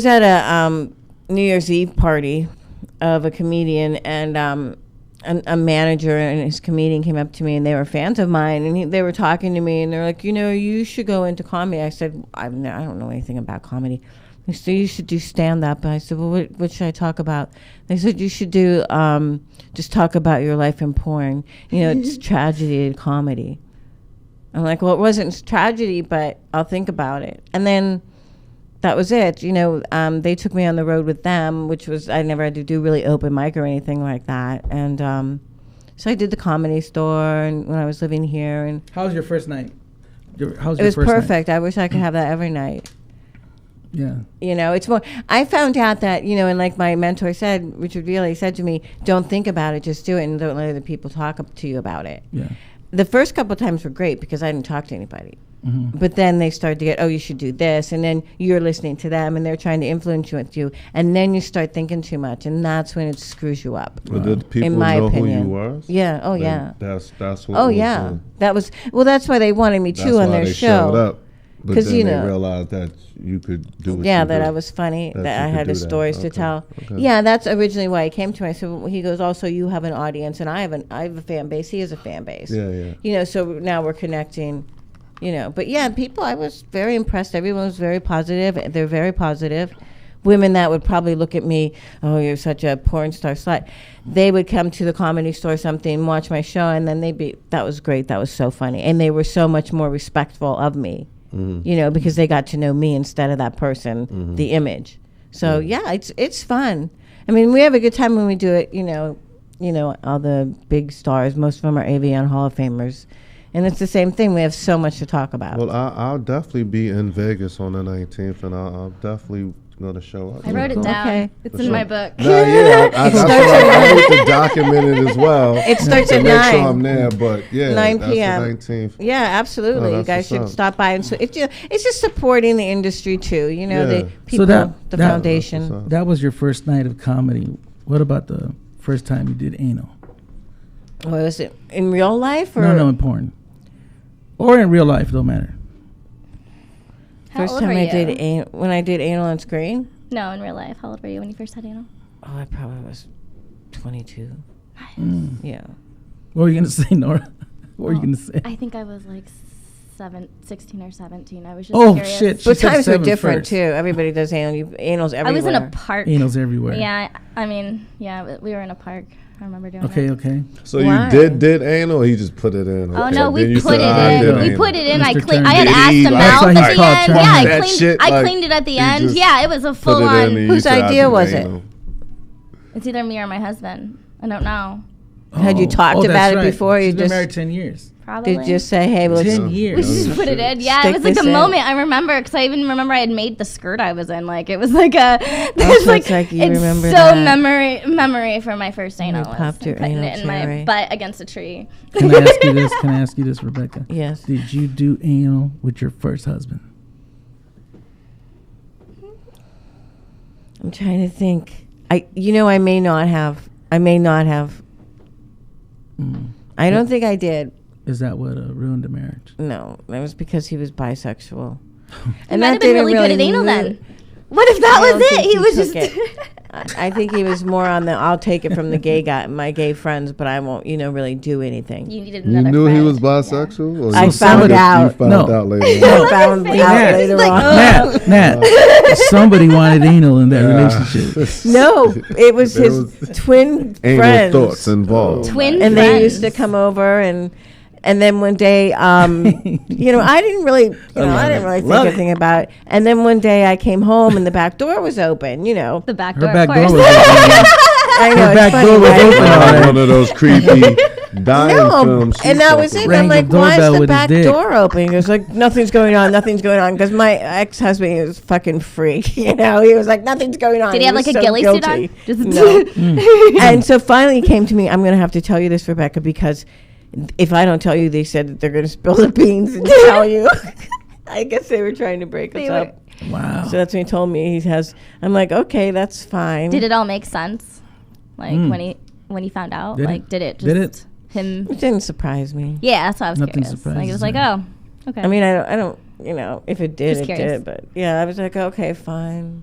[SPEAKER 7] at a New Year's Eve party of a comedian, and a manager and his comedian came up to me, and they were fans of mine, and they were talking to me, and they're like, you should go into comedy. I said, I don't know anything about comedy. They said, you should do stand-up. And I said, well, what should I talk about? They said, you should do just talk about your life in porn. It's tragedy and comedy. I'm like, well, it wasn't tragedy, but I'll think about it. And then that was it. You know, they took me on the road with them, which was, I never had to do really open mic or anything like that. And so I did the Comedy Store and when I was living here. And
[SPEAKER 4] How was your first night?
[SPEAKER 7] it was perfect. I wish I could have that every night.
[SPEAKER 4] Yeah.
[SPEAKER 7] You know, it's more, I found out that, you know, and like my mentor said, Richard Veely said to me, don't think about it, just do it and don't let other people talk to you about it.
[SPEAKER 4] Yeah.
[SPEAKER 7] The first couple of times were great because I didn't talk to anybody.
[SPEAKER 4] Mm-hmm.
[SPEAKER 7] But then they started to get, oh, you should do this. And then you're listening to them and they're trying to influence you with you. And then you start thinking too much. And that's when it screws you up.
[SPEAKER 5] But did people
[SPEAKER 7] in my
[SPEAKER 5] know
[SPEAKER 7] opinion.
[SPEAKER 5] who you were?
[SPEAKER 7] Yeah. Oh,
[SPEAKER 5] Then
[SPEAKER 7] yeah.
[SPEAKER 5] That's what.
[SPEAKER 7] Oh,
[SPEAKER 5] was,
[SPEAKER 7] yeah. That was, well, that's why they wanted me
[SPEAKER 5] That's
[SPEAKER 7] too on
[SPEAKER 5] why
[SPEAKER 7] their
[SPEAKER 5] they
[SPEAKER 7] show.
[SPEAKER 5] showed up. But
[SPEAKER 7] 'Cause,
[SPEAKER 5] then
[SPEAKER 7] you
[SPEAKER 5] they
[SPEAKER 7] know-
[SPEAKER 5] realized that you could do what
[SPEAKER 7] Yeah,
[SPEAKER 5] you
[SPEAKER 7] that
[SPEAKER 5] do.
[SPEAKER 7] I was funny,
[SPEAKER 5] That
[SPEAKER 7] that
[SPEAKER 5] you
[SPEAKER 7] I
[SPEAKER 5] could
[SPEAKER 7] had
[SPEAKER 5] do
[SPEAKER 7] the
[SPEAKER 5] that.
[SPEAKER 7] stories to
[SPEAKER 5] Okay,
[SPEAKER 7] tell.
[SPEAKER 5] okay.
[SPEAKER 7] Yeah, that's originally why he came to me. So he goes, also, you have an audience, and I have a fan base. He has a fan base.
[SPEAKER 5] Yeah, yeah.
[SPEAKER 7] You know, so now we're connecting, you know. But yeah, people, I was very impressed. Everyone was very positive. They're very positive. Women that would probably look at me, oh, you're such a porn star slut. They would come to the Comedy Store or something, watch my show, and then they'd be, that was great. That was so funny. And they were so much more respectful of me. You know, because they got to know me instead of that person, the image. So yeah, it's fun. I mean, we have a good time when we do it. You know, all the big stars. Most of them are AVN Hall of Famers, and it's the same thing. We have so much to talk about.
[SPEAKER 5] Well, I'll definitely be in Vegas on the 19th, and I'll definitely going to show up.
[SPEAKER 8] I wrote it down.
[SPEAKER 7] Okay.
[SPEAKER 8] It's
[SPEAKER 5] For
[SPEAKER 8] in
[SPEAKER 5] sure.
[SPEAKER 8] my book.
[SPEAKER 5] No, yeah, I need to document it as well.
[SPEAKER 7] It starts
[SPEAKER 5] to
[SPEAKER 7] at
[SPEAKER 5] make
[SPEAKER 7] 9.
[SPEAKER 5] sure I'm there, but yeah,
[SPEAKER 7] 9
[SPEAKER 5] that's
[SPEAKER 7] p.m.
[SPEAKER 5] the 19th.
[SPEAKER 7] Yeah, absolutely.
[SPEAKER 5] Oh,
[SPEAKER 7] You
[SPEAKER 5] that's
[SPEAKER 7] guys
[SPEAKER 5] what's
[SPEAKER 7] should
[SPEAKER 5] up.
[SPEAKER 7] stop by, and so it's just supporting the industry too. You know,
[SPEAKER 5] Yeah.
[SPEAKER 7] the people,
[SPEAKER 4] that-
[SPEAKER 7] the
[SPEAKER 4] that-
[SPEAKER 7] foundation.
[SPEAKER 5] That's what's up.
[SPEAKER 4] That was your first night of comedy. What about the first time you did anal?
[SPEAKER 7] What was it in real life or
[SPEAKER 4] No, in porn. Or in real life, don't matter.
[SPEAKER 8] How
[SPEAKER 7] first
[SPEAKER 8] old
[SPEAKER 7] time
[SPEAKER 8] were
[SPEAKER 7] I
[SPEAKER 8] you?
[SPEAKER 7] did when I did anal on screen?
[SPEAKER 8] No, in real life. How old were you when you first had anal?
[SPEAKER 7] Oh, I probably was 22. Yeah.
[SPEAKER 4] What were you going to say, Nora? What were you going to say?
[SPEAKER 8] I think I was like 16 or 17. I was just
[SPEAKER 4] Oh,
[SPEAKER 8] curious.
[SPEAKER 4] shit. She
[SPEAKER 7] But
[SPEAKER 4] said
[SPEAKER 7] times are
[SPEAKER 4] 7
[SPEAKER 7] different
[SPEAKER 4] first.
[SPEAKER 7] too. Everybody does anal. Anal's everywhere.
[SPEAKER 8] I was in a park.
[SPEAKER 4] Anal's everywhere.
[SPEAKER 8] Yeah, I mean, yeah, we were in a park. I remember doing
[SPEAKER 4] Okay,
[SPEAKER 8] it.
[SPEAKER 4] okay.
[SPEAKER 5] So
[SPEAKER 7] Why?
[SPEAKER 5] you did anal, or you just put it in?
[SPEAKER 8] Oh
[SPEAKER 5] Okay,
[SPEAKER 8] no,
[SPEAKER 5] then
[SPEAKER 8] we
[SPEAKER 5] you
[SPEAKER 8] put
[SPEAKER 5] said, "I
[SPEAKER 8] it
[SPEAKER 5] did
[SPEAKER 8] in. We
[SPEAKER 5] anal."
[SPEAKER 8] put it in. I
[SPEAKER 4] Mr.
[SPEAKER 8] cleaned. I had
[SPEAKER 5] Turnbull.
[SPEAKER 8] asked
[SPEAKER 5] Did
[SPEAKER 8] the
[SPEAKER 5] he,
[SPEAKER 8] mouth
[SPEAKER 4] That's
[SPEAKER 8] at
[SPEAKER 4] why
[SPEAKER 8] the
[SPEAKER 4] he's called
[SPEAKER 8] end.
[SPEAKER 4] Turnbull.
[SPEAKER 8] Yeah, I
[SPEAKER 5] That
[SPEAKER 8] cleaned.
[SPEAKER 5] shit,
[SPEAKER 8] I
[SPEAKER 5] like,
[SPEAKER 8] cleaned it at the
[SPEAKER 5] he
[SPEAKER 8] end.
[SPEAKER 5] just
[SPEAKER 8] Yeah, it was a
[SPEAKER 5] Put
[SPEAKER 8] full
[SPEAKER 5] it in,
[SPEAKER 8] on.
[SPEAKER 5] and you
[SPEAKER 7] Whose
[SPEAKER 5] said, "I
[SPEAKER 7] idea
[SPEAKER 5] did
[SPEAKER 7] was it?
[SPEAKER 5] anal."
[SPEAKER 8] It's either me or my husband. I don't know.
[SPEAKER 7] Had you talked
[SPEAKER 4] that's
[SPEAKER 7] about it
[SPEAKER 4] right.
[SPEAKER 7] before?
[SPEAKER 4] She's
[SPEAKER 7] You
[SPEAKER 4] been
[SPEAKER 7] just
[SPEAKER 4] married 10 years.
[SPEAKER 8] Probably.
[SPEAKER 7] did you just say, "Hey, let's
[SPEAKER 4] 10
[SPEAKER 8] We
[SPEAKER 4] years.
[SPEAKER 8] just put it in. Yeah,
[SPEAKER 7] Stick
[SPEAKER 8] it was like a
[SPEAKER 7] this in.
[SPEAKER 8] moment. I remember because I even remember I had made the skirt I was in. Like it was like a.
[SPEAKER 7] Also,
[SPEAKER 8] There's
[SPEAKER 7] it's like you
[SPEAKER 8] it's
[SPEAKER 7] remember
[SPEAKER 8] so
[SPEAKER 7] that.
[SPEAKER 8] memory for my first anal.
[SPEAKER 7] You
[SPEAKER 8] was
[SPEAKER 7] popped your
[SPEAKER 8] putting
[SPEAKER 7] anal
[SPEAKER 8] it in my
[SPEAKER 7] cherry.
[SPEAKER 8] butt against a tree.
[SPEAKER 4] Can I ask you this? Can I ask you this, Rebecca?
[SPEAKER 7] Yes.
[SPEAKER 4] Did you do anal with your first husband?
[SPEAKER 7] I'm trying to think. I may not have. I may not have. I don't think I did.
[SPEAKER 4] Is that what ruined the marriage?
[SPEAKER 7] No, that was because he was bisexual.
[SPEAKER 8] He might have been really good at anal then. What if
[SPEAKER 7] I
[SPEAKER 8] that
[SPEAKER 7] don't
[SPEAKER 8] was
[SPEAKER 7] think
[SPEAKER 8] it? He was
[SPEAKER 7] took
[SPEAKER 8] just.
[SPEAKER 7] it. I think he was more on the I'll take it from the gay guy, my gay friends, but I won't, really do anything.
[SPEAKER 8] You needed
[SPEAKER 5] You
[SPEAKER 8] another
[SPEAKER 5] knew he
[SPEAKER 8] friend.
[SPEAKER 5] was bisexual? Or
[SPEAKER 7] I
[SPEAKER 5] you
[SPEAKER 7] found out.
[SPEAKER 5] You found
[SPEAKER 4] No.
[SPEAKER 5] out later on?
[SPEAKER 7] I found out
[SPEAKER 4] Nat,
[SPEAKER 7] later
[SPEAKER 8] like,
[SPEAKER 7] on.
[SPEAKER 4] Nat, somebody wanted anal in that relationship.
[SPEAKER 7] No, it was
[SPEAKER 5] There
[SPEAKER 7] his
[SPEAKER 5] was
[SPEAKER 7] twin
[SPEAKER 5] Anal
[SPEAKER 7] friends.
[SPEAKER 5] thoughts involved.
[SPEAKER 8] Twin
[SPEAKER 7] And they used to
[SPEAKER 8] friends.
[SPEAKER 7] come over and then one day, I didn't really, I didn't really think
[SPEAKER 4] Love it.
[SPEAKER 7] anything about it. And then one day I came home and the back door was open,
[SPEAKER 8] The back
[SPEAKER 4] Her
[SPEAKER 8] door,
[SPEAKER 4] back
[SPEAKER 8] of
[SPEAKER 4] door
[SPEAKER 8] course.
[SPEAKER 4] was open.
[SPEAKER 7] I know,
[SPEAKER 4] Her
[SPEAKER 7] it's
[SPEAKER 4] back
[SPEAKER 7] funny,
[SPEAKER 4] door was
[SPEAKER 7] right?
[SPEAKER 4] open.
[SPEAKER 5] Like one of those creepy dying
[SPEAKER 7] No,
[SPEAKER 5] films.
[SPEAKER 7] and that was it.
[SPEAKER 4] Rang
[SPEAKER 7] I'm
[SPEAKER 4] the
[SPEAKER 7] like, why is
[SPEAKER 4] doorbell
[SPEAKER 7] the
[SPEAKER 4] with his
[SPEAKER 7] back
[SPEAKER 4] dick.
[SPEAKER 7] door open? He was like, nothing's going on, because my ex-husband, he was fucking freak, he was like, nothing's going on.
[SPEAKER 8] Did he have like
[SPEAKER 7] was
[SPEAKER 8] a
[SPEAKER 7] so
[SPEAKER 8] ghillie suit
[SPEAKER 7] guilty.
[SPEAKER 8] on? Just
[SPEAKER 7] No. And so finally he came to me, I'm going to have to tell you this, Rebecca, because if I don't tell you, they said that they're going to spill the beans and tell you. I guess they were trying to break us up.
[SPEAKER 4] Wow.
[SPEAKER 7] So that's when he told me I'm like, okay, that's fine.
[SPEAKER 8] Did it all make sense? Like when he found out?
[SPEAKER 4] Did
[SPEAKER 8] Like
[SPEAKER 4] it?
[SPEAKER 8] did it just
[SPEAKER 4] Did it?
[SPEAKER 8] him?
[SPEAKER 7] It didn't surprise me.
[SPEAKER 8] Yeah, that's why I was
[SPEAKER 4] Nothing
[SPEAKER 8] curious. Like it
[SPEAKER 4] surprises
[SPEAKER 8] was like,
[SPEAKER 4] me.
[SPEAKER 8] oh, okay.
[SPEAKER 7] I mean, I don't, if it did,
[SPEAKER 8] Just
[SPEAKER 7] it
[SPEAKER 8] curious.
[SPEAKER 7] did. But yeah, I was like, okay, fine.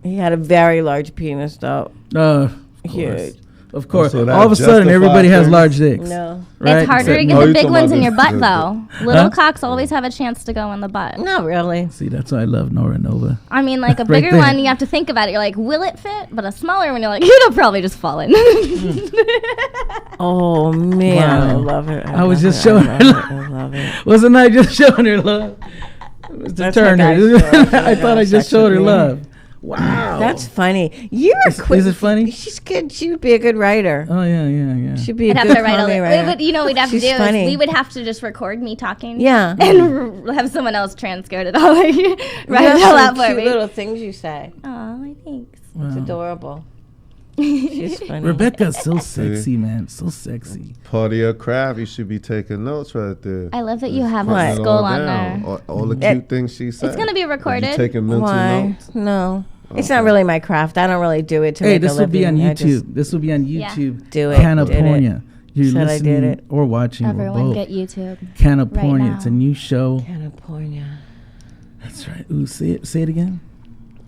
[SPEAKER 7] He had a very large penis, though.
[SPEAKER 4] Of course.
[SPEAKER 7] Huge.
[SPEAKER 4] Of course.
[SPEAKER 5] So that
[SPEAKER 4] All of a sudden,
[SPEAKER 5] justifies
[SPEAKER 4] everybody has
[SPEAKER 5] things?
[SPEAKER 4] large dicks.
[SPEAKER 7] No.
[SPEAKER 4] Right?
[SPEAKER 8] It's harder to
[SPEAKER 4] Except-
[SPEAKER 8] get
[SPEAKER 5] Oh,
[SPEAKER 8] the
[SPEAKER 5] you're
[SPEAKER 8] big
[SPEAKER 5] talking
[SPEAKER 8] ones
[SPEAKER 5] about
[SPEAKER 8] in your butt,
[SPEAKER 5] the-
[SPEAKER 8] though. Little
[SPEAKER 4] Huh?
[SPEAKER 8] cocks always have a chance to go in the butt.
[SPEAKER 7] Not really.
[SPEAKER 4] See, that's why I love Nora Nova.
[SPEAKER 8] I mean, like a
[SPEAKER 4] Right
[SPEAKER 8] bigger
[SPEAKER 4] there.
[SPEAKER 8] one, you have to think about it. You're like, will it fit? But a smaller one, you're like, it'll probably just fall in.
[SPEAKER 7] Oh, man. I
[SPEAKER 4] Wow.
[SPEAKER 7] love it.
[SPEAKER 4] I was
[SPEAKER 7] love
[SPEAKER 4] just
[SPEAKER 7] it.
[SPEAKER 4] showing
[SPEAKER 7] I
[SPEAKER 4] her
[SPEAKER 7] love
[SPEAKER 4] love.
[SPEAKER 7] it. I love it.
[SPEAKER 4] Wasn't I just showing her love? Mr. Turner. I thought I just showed her love. Wow.
[SPEAKER 7] That's funny. You're a quick.
[SPEAKER 4] Is it funny?
[SPEAKER 7] She's good. She would be a good writer.
[SPEAKER 4] Oh, yeah.
[SPEAKER 7] She'd be a
[SPEAKER 8] I'd have
[SPEAKER 7] good
[SPEAKER 8] to write
[SPEAKER 7] comedy writer.
[SPEAKER 8] you know what we'd have
[SPEAKER 7] She's
[SPEAKER 8] to do
[SPEAKER 7] funny.
[SPEAKER 8] is we would have to just record me talking.
[SPEAKER 7] Yeah.
[SPEAKER 8] And have someone else transcode it all. Write
[SPEAKER 7] You
[SPEAKER 8] it
[SPEAKER 7] have
[SPEAKER 8] all
[SPEAKER 7] some
[SPEAKER 8] out for
[SPEAKER 7] cute
[SPEAKER 8] me.
[SPEAKER 7] little things you say.
[SPEAKER 8] Aw, thanks.
[SPEAKER 7] It's adorable. She's funny.
[SPEAKER 4] Rebecca's so sexy, man. So sexy.
[SPEAKER 5] Part of your craft, you should be taking notes right there.
[SPEAKER 8] I love that you
[SPEAKER 5] Just
[SPEAKER 8] have
[SPEAKER 5] putting
[SPEAKER 8] a
[SPEAKER 5] it
[SPEAKER 8] skull
[SPEAKER 5] all
[SPEAKER 8] on
[SPEAKER 5] down.
[SPEAKER 8] there.
[SPEAKER 5] All the cute things she said.
[SPEAKER 8] It's going to be
[SPEAKER 5] Are
[SPEAKER 8] recorded.
[SPEAKER 5] you taking mental
[SPEAKER 7] Why?
[SPEAKER 5] notes?
[SPEAKER 7] No. It's not really my craft. I don't really do it to
[SPEAKER 4] Hey,
[SPEAKER 7] make a
[SPEAKER 4] this will be on
[SPEAKER 7] living. I just
[SPEAKER 4] YouTube. This will be on
[SPEAKER 8] Yeah.
[SPEAKER 4] YouTube.
[SPEAKER 7] Do it.
[SPEAKER 4] CannaPornia. You're
[SPEAKER 7] Said I did
[SPEAKER 4] listening
[SPEAKER 7] it.
[SPEAKER 4] or watching or
[SPEAKER 8] Everyone
[SPEAKER 4] both.
[SPEAKER 8] get YouTube.
[SPEAKER 4] CannaPornia.
[SPEAKER 8] right
[SPEAKER 4] It's a
[SPEAKER 8] now.
[SPEAKER 4] new show.
[SPEAKER 7] CannaPornia.
[SPEAKER 4] That's right. Ooh, say it again.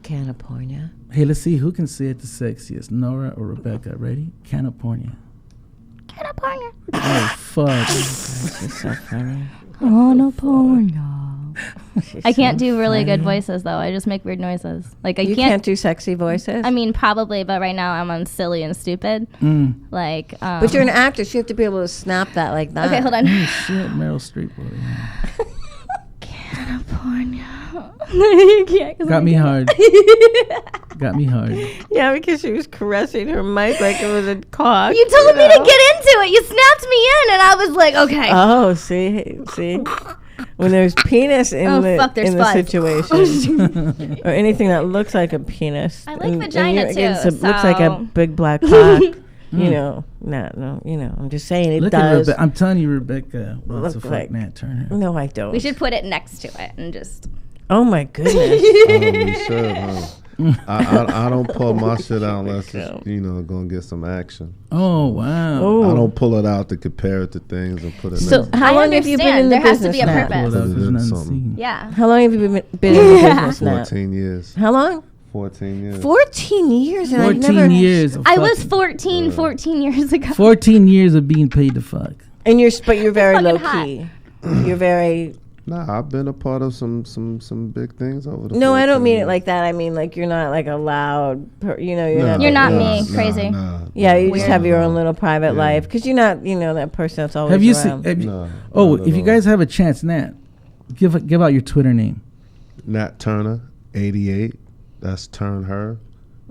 [SPEAKER 7] CannaPornia.
[SPEAKER 4] Hey, let's see who can say it the sexiest, Nora or Rebecca. Ready? CannaPornia.
[SPEAKER 8] CannaPornia.
[SPEAKER 4] Oh, fuck.
[SPEAKER 7] She's so funny. She's
[SPEAKER 8] I can't
[SPEAKER 7] so
[SPEAKER 8] do really good
[SPEAKER 7] funny.
[SPEAKER 8] voices though. I just make weird noises. Like I
[SPEAKER 7] You can't do sexy voices?
[SPEAKER 8] I mean, probably, but right now I'm on silly and stupid. Like,
[SPEAKER 7] but you're an actress. You have to be able to snap that like that.
[SPEAKER 8] okay. Hold on.
[SPEAKER 4] Shit, Meryl Streep. Well, yeah.
[SPEAKER 8] CannaPornia. You can't, 'cause
[SPEAKER 4] Got
[SPEAKER 8] I'm
[SPEAKER 4] me
[SPEAKER 8] like-
[SPEAKER 4] hard. Got me hard.
[SPEAKER 7] Yeah, because she was caressing her mic like it was a cock.
[SPEAKER 8] You told me to get into it. You snapped me in, and I was like, okay.
[SPEAKER 7] Oh, see. When there's penis in
[SPEAKER 8] Oh,
[SPEAKER 7] the
[SPEAKER 8] fuck, there's
[SPEAKER 7] in the
[SPEAKER 8] fun.
[SPEAKER 7] situation, or anything that looks like a penis.
[SPEAKER 8] I like vagina, too,
[SPEAKER 7] Looks like a
[SPEAKER 8] so-
[SPEAKER 7] big black cock. You know, no. You know, I'm just saying it
[SPEAKER 4] Look at
[SPEAKER 7] does.
[SPEAKER 4] Rebecca. I'm telling you, Rebecca wants to
[SPEAKER 7] Look
[SPEAKER 4] fuck
[SPEAKER 7] like-
[SPEAKER 4] Nat Turner.
[SPEAKER 7] No, I don't.
[SPEAKER 8] We should put it next to it and just.
[SPEAKER 7] Oh my goodness.
[SPEAKER 5] Oh, we should, huh? I don't pull my shit out unless it's, gonna get some action.
[SPEAKER 4] Oh, wow.
[SPEAKER 7] Oh.
[SPEAKER 5] I don't pull it out to compare it to things and put it
[SPEAKER 7] So
[SPEAKER 5] in.
[SPEAKER 7] how
[SPEAKER 8] I
[SPEAKER 7] long have you been in
[SPEAKER 8] understand.
[SPEAKER 7] the
[SPEAKER 8] There has to
[SPEAKER 7] business
[SPEAKER 8] be a
[SPEAKER 7] now?
[SPEAKER 8] purpose.
[SPEAKER 4] Well, there's
[SPEAKER 5] Put it in
[SPEAKER 4] nothing
[SPEAKER 5] something.
[SPEAKER 4] seen.
[SPEAKER 8] Yeah.
[SPEAKER 7] How long have you been in the business now?
[SPEAKER 5] 14 years.
[SPEAKER 7] How long?
[SPEAKER 5] 14 years.
[SPEAKER 7] 14 years. And I've
[SPEAKER 4] 14
[SPEAKER 7] never,
[SPEAKER 4] years. Of
[SPEAKER 8] I was
[SPEAKER 4] fucking-
[SPEAKER 8] 14 years ago.
[SPEAKER 4] 14 years of being paid to fuck.
[SPEAKER 7] And but you're very
[SPEAKER 8] Fucking
[SPEAKER 7] low
[SPEAKER 8] hot.
[SPEAKER 7] key. You're very.
[SPEAKER 5] Nah, I've been a part of some big things over the.
[SPEAKER 7] No, I don't
[SPEAKER 5] 14
[SPEAKER 7] mean it
[SPEAKER 5] years.
[SPEAKER 7] like that. I mean like you're not like a loud. You're
[SPEAKER 8] You're not
[SPEAKER 7] like-
[SPEAKER 8] me, crazy.
[SPEAKER 7] Yeah, you just
[SPEAKER 8] Weird.
[SPEAKER 7] have your own little private
[SPEAKER 5] Yeah.
[SPEAKER 7] life because you're not, that person that's always
[SPEAKER 4] Have you
[SPEAKER 7] around.
[SPEAKER 4] seen?
[SPEAKER 5] No,
[SPEAKER 4] Oh,
[SPEAKER 5] not at
[SPEAKER 4] if you
[SPEAKER 5] all.
[SPEAKER 4] guys have a chance, Nat, give out your Twitter name.
[SPEAKER 5] Nat Turner, 88. That's Turn Her.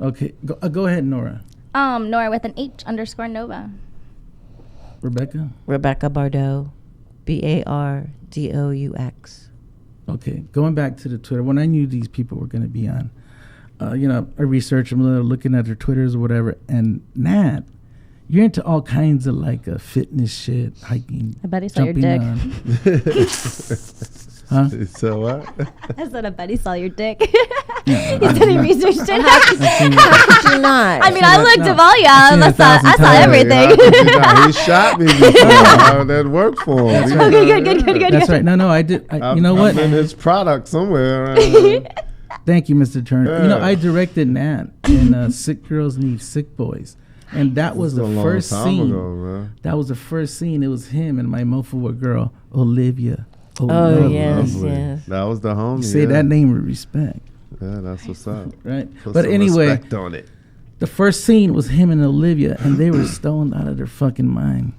[SPEAKER 4] Okay, go ahead, Nora.
[SPEAKER 8] Nora with an H_Nova.
[SPEAKER 4] Rebecca.
[SPEAKER 7] Rebecca Bardot, BARDOUX.
[SPEAKER 4] Okay, going back to the Twitter. When I knew these people were going to be on, I researched them, looking at their Twitters or whatever. And Nat, you're into all kinds of like fitness shit, hiking.
[SPEAKER 8] I bet he saw your
[SPEAKER 4] jumping
[SPEAKER 8] dick.
[SPEAKER 4] Huh?
[SPEAKER 5] So what?
[SPEAKER 8] I said, I bet he saw your dick. He said he researched it.
[SPEAKER 7] How could you not?
[SPEAKER 8] I mean, I looked
[SPEAKER 4] no.
[SPEAKER 8] at all y'all.
[SPEAKER 4] I've seen it
[SPEAKER 8] I saw
[SPEAKER 4] 1,000 times.
[SPEAKER 8] everything.
[SPEAKER 5] He shot me before. That worked for him.
[SPEAKER 8] Okay, good.
[SPEAKER 4] That's right. No, I did. You know what?
[SPEAKER 5] I'm in his product somewhere.
[SPEAKER 4] Thank you, Mr. Turner.
[SPEAKER 5] Yeah.
[SPEAKER 4] I directed Nat in Sick Girls Need Sick Boys. And that was the
[SPEAKER 5] a long
[SPEAKER 4] first
[SPEAKER 5] time
[SPEAKER 4] scene.
[SPEAKER 5] ago, man.
[SPEAKER 4] That was the first scene. It was him and my mofo girl, Olivia.
[SPEAKER 7] Oh,
[SPEAKER 4] Lovely.
[SPEAKER 7] yes,
[SPEAKER 5] Lovely.
[SPEAKER 7] yes.
[SPEAKER 5] That was the homie.
[SPEAKER 4] You say
[SPEAKER 5] yeah.
[SPEAKER 4] that name with respect,
[SPEAKER 5] Yeah, that's what's up.
[SPEAKER 4] right?
[SPEAKER 5] Put
[SPEAKER 4] But
[SPEAKER 5] some
[SPEAKER 4] anyway,
[SPEAKER 5] respect on it.
[SPEAKER 4] the first scene was him and Olivia, and they were stoned out of their fucking mind.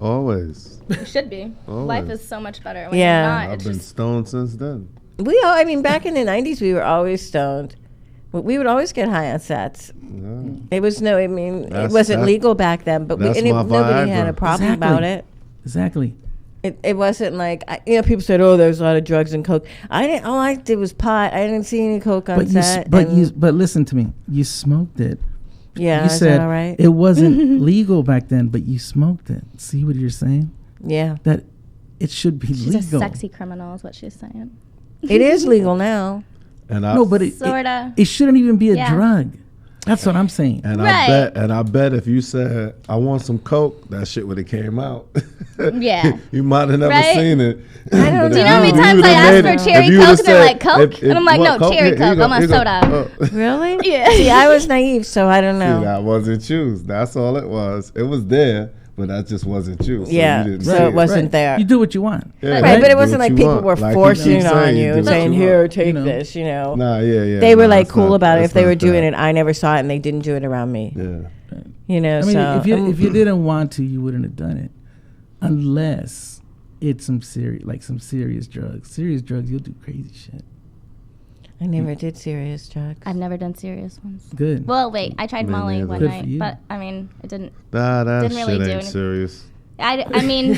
[SPEAKER 5] Always.
[SPEAKER 8] You should be.
[SPEAKER 5] Always.
[SPEAKER 8] Life is so much better when
[SPEAKER 7] Yeah.
[SPEAKER 8] you're not.
[SPEAKER 5] I've
[SPEAKER 8] It's
[SPEAKER 5] been
[SPEAKER 8] just
[SPEAKER 5] stoned since then.
[SPEAKER 7] Back in the 90s, we were always stoned. We would always get high on sets.
[SPEAKER 5] Yeah.
[SPEAKER 7] It was it
[SPEAKER 5] That's-
[SPEAKER 7] wasn't
[SPEAKER 5] that-
[SPEAKER 7] legal back then, but
[SPEAKER 5] that's my
[SPEAKER 7] nobody had a
[SPEAKER 5] Viagra.
[SPEAKER 7] problem
[SPEAKER 4] Exactly.
[SPEAKER 7] about it.
[SPEAKER 4] Exactly.
[SPEAKER 7] It wasn't like people said, "Oh, there's a lot of drugs and coke." I didn't. All I did was pot. I didn't see any coke on set.
[SPEAKER 4] But listen to me. You smoked it.
[SPEAKER 7] Yeah,
[SPEAKER 4] You
[SPEAKER 7] is
[SPEAKER 4] said
[SPEAKER 7] that all right?
[SPEAKER 4] it wasn't legal back then, but you smoked it. See what you're saying?
[SPEAKER 7] Yeah,
[SPEAKER 4] That it should be
[SPEAKER 8] she's
[SPEAKER 4] legal.
[SPEAKER 8] a sexy criminal is what she's saying.
[SPEAKER 7] it is legal now.
[SPEAKER 5] And I
[SPEAKER 4] No, but it
[SPEAKER 8] Sorta.
[SPEAKER 4] shouldn't even be a
[SPEAKER 8] Yeah.
[SPEAKER 4] drug. That's what I'm saying.
[SPEAKER 5] and
[SPEAKER 8] Right.
[SPEAKER 5] I bet if you said I want some coke, that shit would have came out.
[SPEAKER 8] Yeah.
[SPEAKER 5] You might have never
[SPEAKER 8] Right?
[SPEAKER 5] seen it.
[SPEAKER 7] I don't
[SPEAKER 5] But
[SPEAKER 7] know.
[SPEAKER 5] if
[SPEAKER 8] Do you know how many
[SPEAKER 5] if
[SPEAKER 8] times
[SPEAKER 5] would've
[SPEAKER 8] I asked
[SPEAKER 5] made
[SPEAKER 8] for
[SPEAKER 5] it-
[SPEAKER 8] cherry
[SPEAKER 5] if you
[SPEAKER 8] Coke
[SPEAKER 5] would've
[SPEAKER 8] and they're
[SPEAKER 5] said-
[SPEAKER 8] like, Coke? And I'm like,
[SPEAKER 5] what,
[SPEAKER 8] no,
[SPEAKER 5] Coke?
[SPEAKER 8] cherry
[SPEAKER 5] Here you
[SPEAKER 8] Coke.
[SPEAKER 5] go,
[SPEAKER 8] I'm on
[SPEAKER 5] here you go.
[SPEAKER 8] soda.
[SPEAKER 5] Oh.
[SPEAKER 7] Really?
[SPEAKER 8] Yeah.
[SPEAKER 7] See, I was naive, so I don't know.
[SPEAKER 5] See, that wasn't you. That's all it was. It was there, but that just wasn't you. So
[SPEAKER 7] Yeah,
[SPEAKER 5] you didn't
[SPEAKER 7] so
[SPEAKER 5] see
[SPEAKER 7] it wasn't there.
[SPEAKER 4] You do what you want.
[SPEAKER 5] Yeah,
[SPEAKER 7] Right, but it
[SPEAKER 5] do
[SPEAKER 7] wasn't
[SPEAKER 5] what
[SPEAKER 7] like
[SPEAKER 5] you
[SPEAKER 7] people
[SPEAKER 5] want.
[SPEAKER 7] were
[SPEAKER 5] Like
[SPEAKER 7] forcing
[SPEAKER 5] keep
[SPEAKER 7] it on
[SPEAKER 5] saying,
[SPEAKER 7] you
[SPEAKER 5] do
[SPEAKER 7] and
[SPEAKER 5] what
[SPEAKER 7] saying,
[SPEAKER 5] you
[SPEAKER 7] "Here,
[SPEAKER 5] want.
[SPEAKER 7] take
[SPEAKER 4] You know.
[SPEAKER 7] this."
[SPEAKER 5] Nah, yeah.
[SPEAKER 7] They were
[SPEAKER 5] nah,
[SPEAKER 7] like
[SPEAKER 5] that's
[SPEAKER 7] cool
[SPEAKER 5] not-
[SPEAKER 7] about it
[SPEAKER 5] that's
[SPEAKER 7] if they
[SPEAKER 5] not
[SPEAKER 7] were doing
[SPEAKER 5] that.
[SPEAKER 7] it. I never saw it, and they didn't do it around me.
[SPEAKER 5] Yeah.
[SPEAKER 4] I mean,
[SPEAKER 7] So
[SPEAKER 4] if you didn't want to, you wouldn't have done it, unless it's some serious drugs. Serious drugs, you'll do crazy shit.
[SPEAKER 7] I never did serious drugs.
[SPEAKER 8] I've never done serious ones.
[SPEAKER 4] Good.
[SPEAKER 8] Well, wait, I tried
[SPEAKER 5] Me
[SPEAKER 8] Molly
[SPEAKER 5] neither.
[SPEAKER 8] one
[SPEAKER 4] Good for
[SPEAKER 8] night,
[SPEAKER 4] you.
[SPEAKER 8] but I mean, it didn't.
[SPEAKER 5] That
[SPEAKER 8] Didn't really
[SPEAKER 5] shit
[SPEAKER 8] do
[SPEAKER 5] ain't
[SPEAKER 8] anything.
[SPEAKER 5] serious.
[SPEAKER 8] I mean,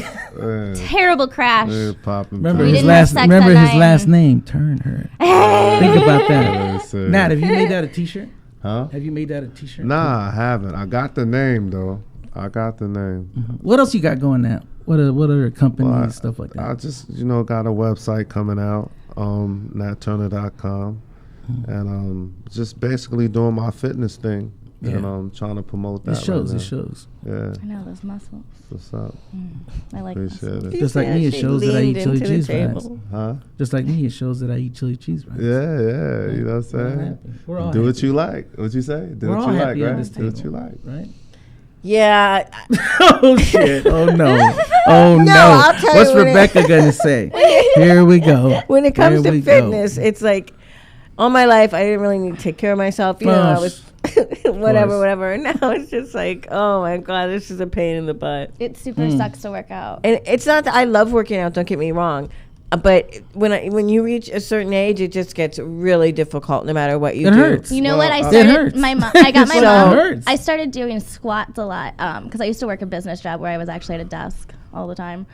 [SPEAKER 8] terrible crash.
[SPEAKER 5] Popping.
[SPEAKER 4] Remember
[SPEAKER 8] We
[SPEAKER 4] his
[SPEAKER 8] didn't have
[SPEAKER 4] last.
[SPEAKER 8] sex
[SPEAKER 4] Remember
[SPEAKER 8] that
[SPEAKER 4] his
[SPEAKER 8] night.
[SPEAKER 4] last name. Turner. Think about that.
[SPEAKER 5] Serious.
[SPEAKER 4] Nat, have you made that a T-shirt?
[SPEAKER 5] Huh?
[SPEAKER 4] Have you made that a T-shirt?
[SPEAKER 5] Nah, I haven't. I got the name though. I got the name.
[SPEAKER 4] What else you got going now? What other companies,
[SPEAKER 5] Well,
[SPEAKER 4] stuff like that?
[SPEAKER 5] I just got a website coming out, natturner.com, and just basically doing my fitness thing, and
[SPEAKER 4] Yeah.
[SPEAKER 5] trying to promote that.
[SPEAKER 4] It shows.
[SPEAKER 5] right
[SPEAKER 4] It
[SPEAKER 5] now.
[SPEAKER 4] shows.
[SPEAKER 5] Yeah,
[SPEAKER 8] I know those muscles.
[SPEAKER 5] what's up?
[SPEAKER 8] I like
[SPEAKER 5] Appreciate
[SPEAKER 8] muscles.
[SPEAKER 5] it.
[SPEAKER 4] Just like me, it
[SPEAKER 7] She
[SPEAKER 4] shows that I eat
[SPEAKER 7] leaned
[SPEAKER 4] chili
[SPEAKER 7] into the
[SPEAKER 4] cheese fries.
[SPEAKER 7] table.
[SPEAKER 5] Huh?
[SPEAKER 4] Just like me, it shows that I eat chili cheese fries.
[SPEAKER 5] Yeah, you know what I'm
[SPEAKER 4] We're all
[SPEAKER 5] saying?
[SPEAKER 4] happy. We're all
[SPEAKER 5] Do what
[SPEAKER 4] happy.
[SPEAKER 5] you like. What you say? Do
[SPEAKER 4] We're
[SPEAKER 5] what
[SPEAKER 4] all
[SPEAKER 5] you
[SPEAKER 4] happy
[SPEAKER 5] like,
[SPEAKER 4] at
[SPEAKER 5] right?
[SPEAKER 4] this
[SPEAKER 5] Do what
[SPEAKER 4] table,
[SPEAKER 5] you like.
[SPEAKER 4] right?
[SPEAKER 7] Yeah.
[SPEAKER 4] Oh shit! Oh no! Oh no!
[SPEAKER 7] I'll tell
[SPEAKER 4] What's
[SPEAKER 7] you when
[SPEAKER 4] Rebecca gonna say? Here we go.
[SPEAKER 7] When it comes
[SPEAKER 4] Here
[SPEAKER 7] to
[SPEAKER 4] we go.
[SPEAKER 7] fitness, it's like all my life I didn't really need to take care of myself. You know, I was whatever. And now it's just like, oh my God, this is a pain in the butt.
[SPEAKER 8] It super sucks to work out.
[SPEAKER 7] And it's not that I love working out, don't get me wrong. But when you reach a certain age, it just gets really difficult no matter what you
[SPEAKER 4] It
[SPEAKER 7] do.
[SPEAKER 4] hurts.
[SPEAKER 8] You know
[SPEAKER 5] Well,
[SPEAKER 8] what? I
[SPEAKER 5] it
[SPEAKER 8] started
[SPEAKER 4] hurts.
[SPEAKER 8] my mom. I got my
[SPEAKER 4] So
[SPEAKER 8] mom.
[SPEAKER 4] it hurts.
[SPEAKER 8] I started doing squats a lot because I used to work a business job where I was actually at a desk all the time.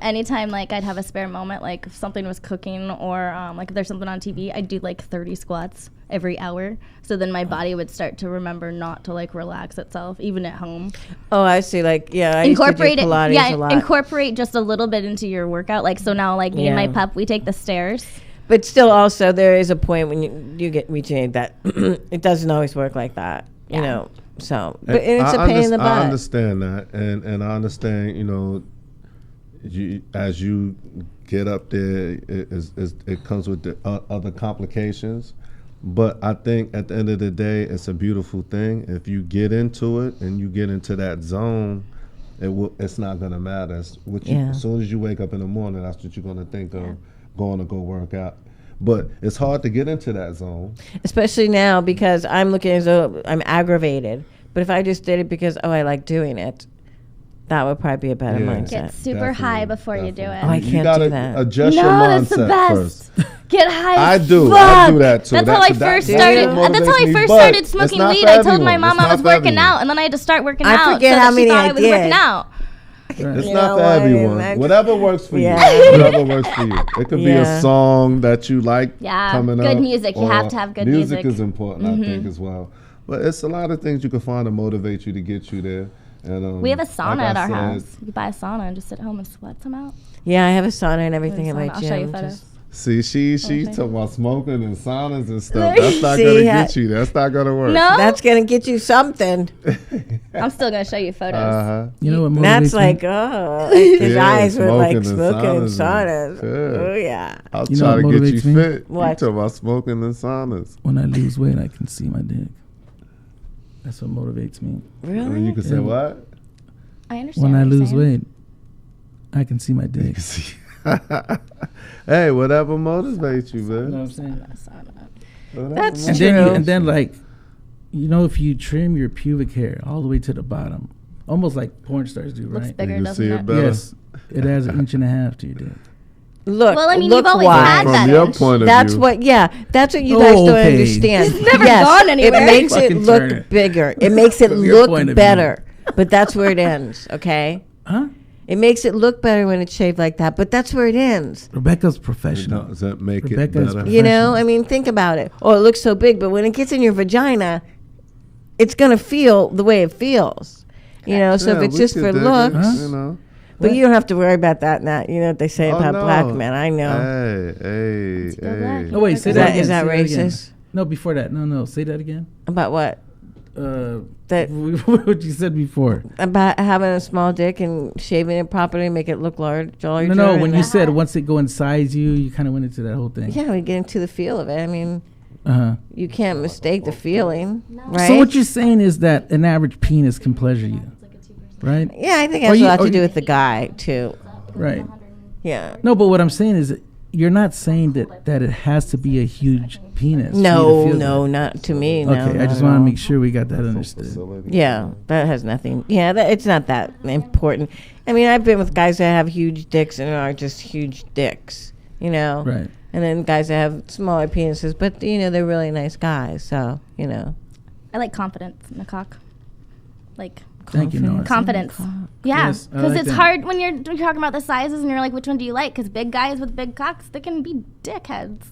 [SPEAKER 8] Anytime like I'd have a spare moment, like if something was cooking or like if there's something on TV, I'd do like 30 squats every hour. So then my body would start to remember not to like relax itself, even at home.
[SPEAKER 7] Oh, I see. Like, yeah, I used to do
[SPEAKER 8] Incorporate it.
[SPEAKER 7] Pilates
[SPEAKER 8] Yeah,
[SPEAKER 7] a lot.
[SPEAKER 8] incorporate just a little bit into your workout. Like so now, like me and my
[SPEAKER 7] Yeah.
[SPEAKER 8] pup, we take the stairs.
[SPEAKER 7] But still, also, there is a point when you get reaching that it doesn't always work like that, you know. So, but it's a pain in the butt.
[SPEAKER 5] I understand that, and I understand, as you get up there, it comes with the other complications. But I think at the end of the day, it's a beautiful thing. If you get into it and you get into that zone, it's not gonna matter. As soon as you wake up in the morning, that's what you're gonna think of, going to go work out. But it's hard to get into that zone.
[SPEAKER 7] Especially now because I'm looking as though I'm aggravated. But if I just did it because, I like doing it, that would probably be a better
[SPEAKER 5] Yeah.
[SPEAKER 7] mindset.
[SPEAKER 8] Get super high before you do it.
[SPEAKER 7] Oh, I
[SPEAKER 5] You
[SPEAKER 7] can't
[SPEAKER 5] gotta
[SPEAKER 7] do that.
[SPEAKER 5] adjust your
[SPEAKER 8] No,
[SPEAKER 5] mindset
[SPEAKER 8] that's the best.
[SPEAKER 5] first.
[SPEAKER 8] Get high.
[SPEAKER 5] I
[SPEAKER 8] as
[SPEAKER 5] do.
[SPEAKER 8] Fuck.
[SPEAKER 5] I do that too.
[SPEAKER 8] That's how I first
[SPEAKER 7] what
[SPEAKER 8] started. That's how
[SPEAKER 5] motivates
[SPEAKER 8] I
[SPEAKER 5] me,
[SPEAKER 8] first
[SPEAKER 5] but
[SPEAKER 8] started
[SPEAKER 5] it's
[SPEAKER 8] smoking
[SPEAKER 5] not
[SPEAKER 8] weed.
[SPEAKER 5] for
[SPEAKER 8] I told my
[SPEAKER 5] everyone.
[SPEAKER 8] mom
[SPEAKER 5] It's
[SPEAKER 8] I was
[SPEAKER 5] not for
[SPEAKER 8] working
[SPEAKER 5] everyone.
[SPEAKER 8] out, and then I had to start working
[SPEAKER 7] I
[SPEAKER 8] out.
[SPEAKER 7] forget
[SPEAKER 8] so
[SPEAKER 7] how
[SPEAKER 8] that
[SPEAKER 7] many
[SPEAKER 8] she thought
[SPEAKER 7] I
[SPEAKER 8] I was
[SPEAKER 7] did.
[SPEAKER 8] working out.
[SPEAKER 5] It's
[SPEAKER 7] You
[SPEAKER 5] not
[SPEAKER 7] know
[SPEAKER 5] for
[SPEAKER 7] what?
[SPEAKER 5] everyone.
[SPEAKER 7] And
[SPEAKER 5] Whatever works for
[SPEAKER 7] Yeah.
[SPEAKER 5] you. Whatever works for you. It could be
[SPEAKER 7] Yeah.
[SPEAKER 5] a song that you like
[SPEAKER 8] Yeah,
[SPEAKER 5] coming
[SPEAKER 8] good
[SPEAKER 5] up.
[SPEAKER 8] music. You
[SPEAKER 5] or
[SPEAKER 8] have to have good
[SPEAKER 5] music.
[SPEAKER 8] music.
[SPEAKER 5] Is important, I think, as well. But it's a lot of things you can find to motivate you to get you there. And
[SPEAKER 8] We have a sauna
[SPEAKER 5] like
[SPEAKER 8] at
[SPEAKER 5] I
[SPEAKER 8] our
[SPEAKER 5] said,
[SPEAKER 8] house. You can buy a sauna and just sit at home and sweat some out.
[SPEAKER 7] Yeah, I have a sauna and everything in my
[SPEAKER 8] I'll show you
[SPEAKER 7] gym.
[SPEAKER 8] photos.
[SPEAKER 5] See, she's
[SPEAKER 8] Okay.
[SPEAKER 5] talking about smoking and saunas and stuff. That's not
[SPEAKER 7] See,
[SPEAKER 5] gonna
[SPEAKER 7] yeah.
[SPEAKER 5] get you. That's not gonna work.
[SPEAKER 8] No,
[SPEAKER 7] That's going to get you something.
[SPEAKER 8] I'm still gonna show you photos.
[SPEAKER 4] You know what motivates
[SPEAKER 7] That's
[SPEAKER 4] me?
[SPEAKER 7] like, his
[SPEAKER 5] Yeah,
[SPEAKER 7] eyes were like
[SPEAKER 5] smoking
[SPEAKER 7] smoking
[SPEAKER 5] and
[SPEAKER 7] in
[SPEAKER 5] saunas.
[SPEAKER 7] saunas.
[SPEAKER 5] Yeah.
[SPEAKER 7] Oh, yeah.
[SPEAKER 5] I'll
[SPEAKER 4] You know
[SPEAKER 5] try to
[SPEAKER 4] what
[SPEAKER 5] get you
[SPEAKER 4] motivates me?
[SPEAKER 5] fit.
[SPEAKER 7] What?
[SPEAKER 5] You talking about smoking and saunas.
[SPEAKER 4] When I lose weight, I can see my dick. That's what motivates me.
[SPEAKER 5] I mean,
[SPEAKER 7] Really?
[SPEAKER 5] you can say what?
[SPEAKER 8] I understand.
[SPEAKER 4] When I
[SPEAKER 8] what you're
[SPEAKER 4] lose
[SPEAKER 8] saying.
[SPEAKER 4] weight, I can see my dick.
[SPEAKER 5] Hey, whatever motivates you,
[SPEAKER 4] You know what
[SPEAKER 5] man.
[SPEAKER 4] I'm saying?
[SPEAKER 5] Whatever
[SPEAKER 7] That's
[SPEAKER 4] And
[SPEAKER 5] motivates
[SPEAKER 4] then,
[SPEAKER 7] True.
[SPEAKER 4] and then, like, if you trim your pubic hair all the way to the bottom, almost like porn stars do,
[SPEAKER 8] Looks
[SPEAKER 4] right?
[SPEAKER 8] bigger,
[SPEAKER 5] You can
[SPEAKER 8] doesn't
[SPEAKER 5] see it
[SPEAKER 8] it?
[SPEAKER 5] better.
[SPEAKER 4] Yes, it adds an inch and a half to your dick.
[SPEAKER 7] Look,
[SPEAKER 8] Well, I mean,
[SPEAKER 7] look
[SPEAKER 8] you've always
[SPEAKER 7] why.
[SPEAKER 8] had
[SPEAKER 5] From
[SPEAKER 8] that
[SPEAKER 5] your
[SPEAKER 8] inch.
[SPEAKER 5] point of
[SPEAKER 7] That's
[SPEAKER 5] view.
[SPEAKER 7] what, that's what you
[SPEAKER 4] Oh,
[SPEAKER 7] guys don't
[SPEAKER 4] okay.
[SPEAKER 7] understand.
[SPEAKER 8] It's never gone anywhere.
[SPEAKER 7] It makes it
[SPEAKER 4] Fucking
[SPEAKER 7] look
[SPEAKER 4] Turner.
[SPEAKER 7] bigger. It makes it
[SPEAKER 4] From your point
[SPEAKER 7] look
[SPEAKER 4] of
[SPEAKER 7] better. But that's where it ends, okay?
[SPEAKER 4] Huh?
[SPEAKER 7] It makes it look better when it's shaved like that, but that's where it ends.
[SPEAKER 4] Rebecca's professional.
[SPEAKER 5] Does that make
[SPEAKER 4] Rebecca's
[SPEAKER 5] it better?
[SPEAKER 7] You know,
[SPEAKER 4] Professional.
[SPEAKER 7] I mean, think about it. Oh, it looks so big, but when it gets in your vagina, it's going to feel the way it feels. You know, so
[SPEAKER 5] Yeah,
[SPEAKER 7] if it's
[SPEAKER 5] we
[SPEAKER 7] just
[SPEAKER 5] could
[SPEAKER 7] for
[SPEAKER 5] dig it,
[SPEAKER 7] looks,
[SPEAKER 4] Huh?
[SPEAKER 5] You know.
[SPEAKER 7] but you don't have to worry about that now. You know what they say
[SPEAKER 5] Oh,
[SPEAKER 7] about
[SPEAKER 5] no.
[SPEAKER 7] black men. I know.
[SPEAKER 5] Hey,
[SPEAKER 8] good luck.
[SPEAKER 4] Oh, wait, say
[SPEAKER 7] Is
[SPEAKER 4] that
[SPEAKER 7] that,
[SPEAKER 4] again.
[SPEAKER 7] is that
[SPEAKER 4] say again.
[SPEAKER 7] racist?
[SPEAKER 4] No, before that. No, say that again.
[SPEAKER 7] About what? That
[SPEAKER 4] What you said before.
[SPEAKER 7] about having a small dick and shaving it properly, make it look larger.
[SPEAKER 4] No, when
[SPEAKER 7] and
[SPEAKER 4] you
[SPEAKER 7] that-
[SPEAKER 4] said once it go inside you kind of went into that whole thing.
[SPEAKER 7] yeah, we get into the feel of it. I mean,
[SPEAKER 4] Uh-huh.
[SPEAKER 7] you can't mistake the feeling, right?
[SPEAKER 4] So what you're saying is that an average penis can pleasure you, right?
[SPEAKER 7] yeah, I think it
[SPEAKER 4] Or
[SPEAKER 7] has a
[SPEAKER 4] you-
[SPEAKER 7] lot
[SPEAKER 4] or
[SPEAKER 7] to do
[SPEAKER 4] you-
[SPEAKER 7] with the guy too.
[SPEAKER 4] Right.
[SPEAKER 7] Yeah.
[SPEAKER 4] No, but what I'm saying is, you're not saying that it has to be a huge penis. for you to
[SPEAKER 7] No,
[SPEAKER 4] feel
[SPEAKER 7] no,
[SPEAKER 4] that.
[SPEAKER 7] not to me. No,
[SPEAKER 4] Okay, I
[SPEAKER 7] not
[SPEAKER 4] just
[SPEAKER 7] at
[SPEAKER 4] want to
[SPEAKER 7] all.
[SPEAKER 4] make sure we got that understood.
[SPEAKER 5] Facility.
[SPEAKER 7] Yeah, that has nothing. Yeah, it's not that important. I mean, I've been with guys that have huge dicks and are just huge dicks, you know.
[SPEAKER 4] Right.
[SPEAKER 7] And then guys that have smaller penises, but you know they're really nice guys. So you know,
[SPEAKER 8] I like confidence in the cock. Like
[SPEAKER 4] Thank you, Nora.
[SPEAKER 8] confidence. Yeah,
[SPEAKER 4] Yes, I
[SPEAKER 8] because
[SPEAKER 4] like
[SPEAKER 8] it's
[SPEAKER 4] that.
[SPEAKER 8] hard when you're talking about the sizes and you're like, which one do you like? Because big guys with big cocks, they can be dickheads.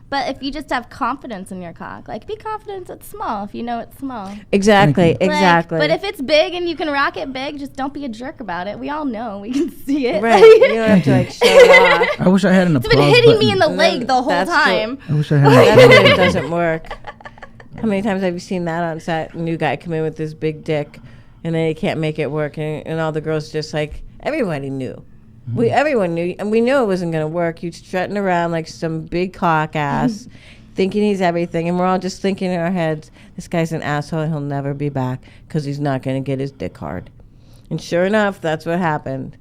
[SPEAKER 8] But if you just have confidence in your cock, like be confident it's small if you know it's small.
[SPEAKER 7] exactly,
[SPEAKER 4] Thank you.
[SPEAKER 8] Like,
[SPEAKER 7] exactly.
[SPEAKER 8] but if it's big and you can rock it big, just don't be a jerk about it. We all know. We can see it.
[SPEAKER 7] right, you don't have to like show it off.
[SPEAKER 4] I wish I had an
[SPEAKER 8] It's
[SPEAKER 4] applause
[SPEAKER 8] been hitting
[SPEAKER 4] button.
[SPEAKER 8] me in the leg the whole
[SPEAKER 7] That's true.
[SPEAKER 8] time.
[SPEAKER 4] I wish I had an
[SPEAKER 7] That's
[SPEAKER 4] applause
[SPEAKER 7] when it
[SPEAKER 4] button.
[SPEAKER 7] doesn't work. How many times have you seen that on set? New guy come in with this big dick, and then he can't make it work, and all the girls just like everybody knew. Everyone knew, and we knew it wasn't gonna work. You're strutting around like some big cock ass, thinking he's everything, and we're all just thinking in our heads, this guy's an asshole, and he'll never be back because he's not gonna get his dick hard. And sure enough, that's what happened.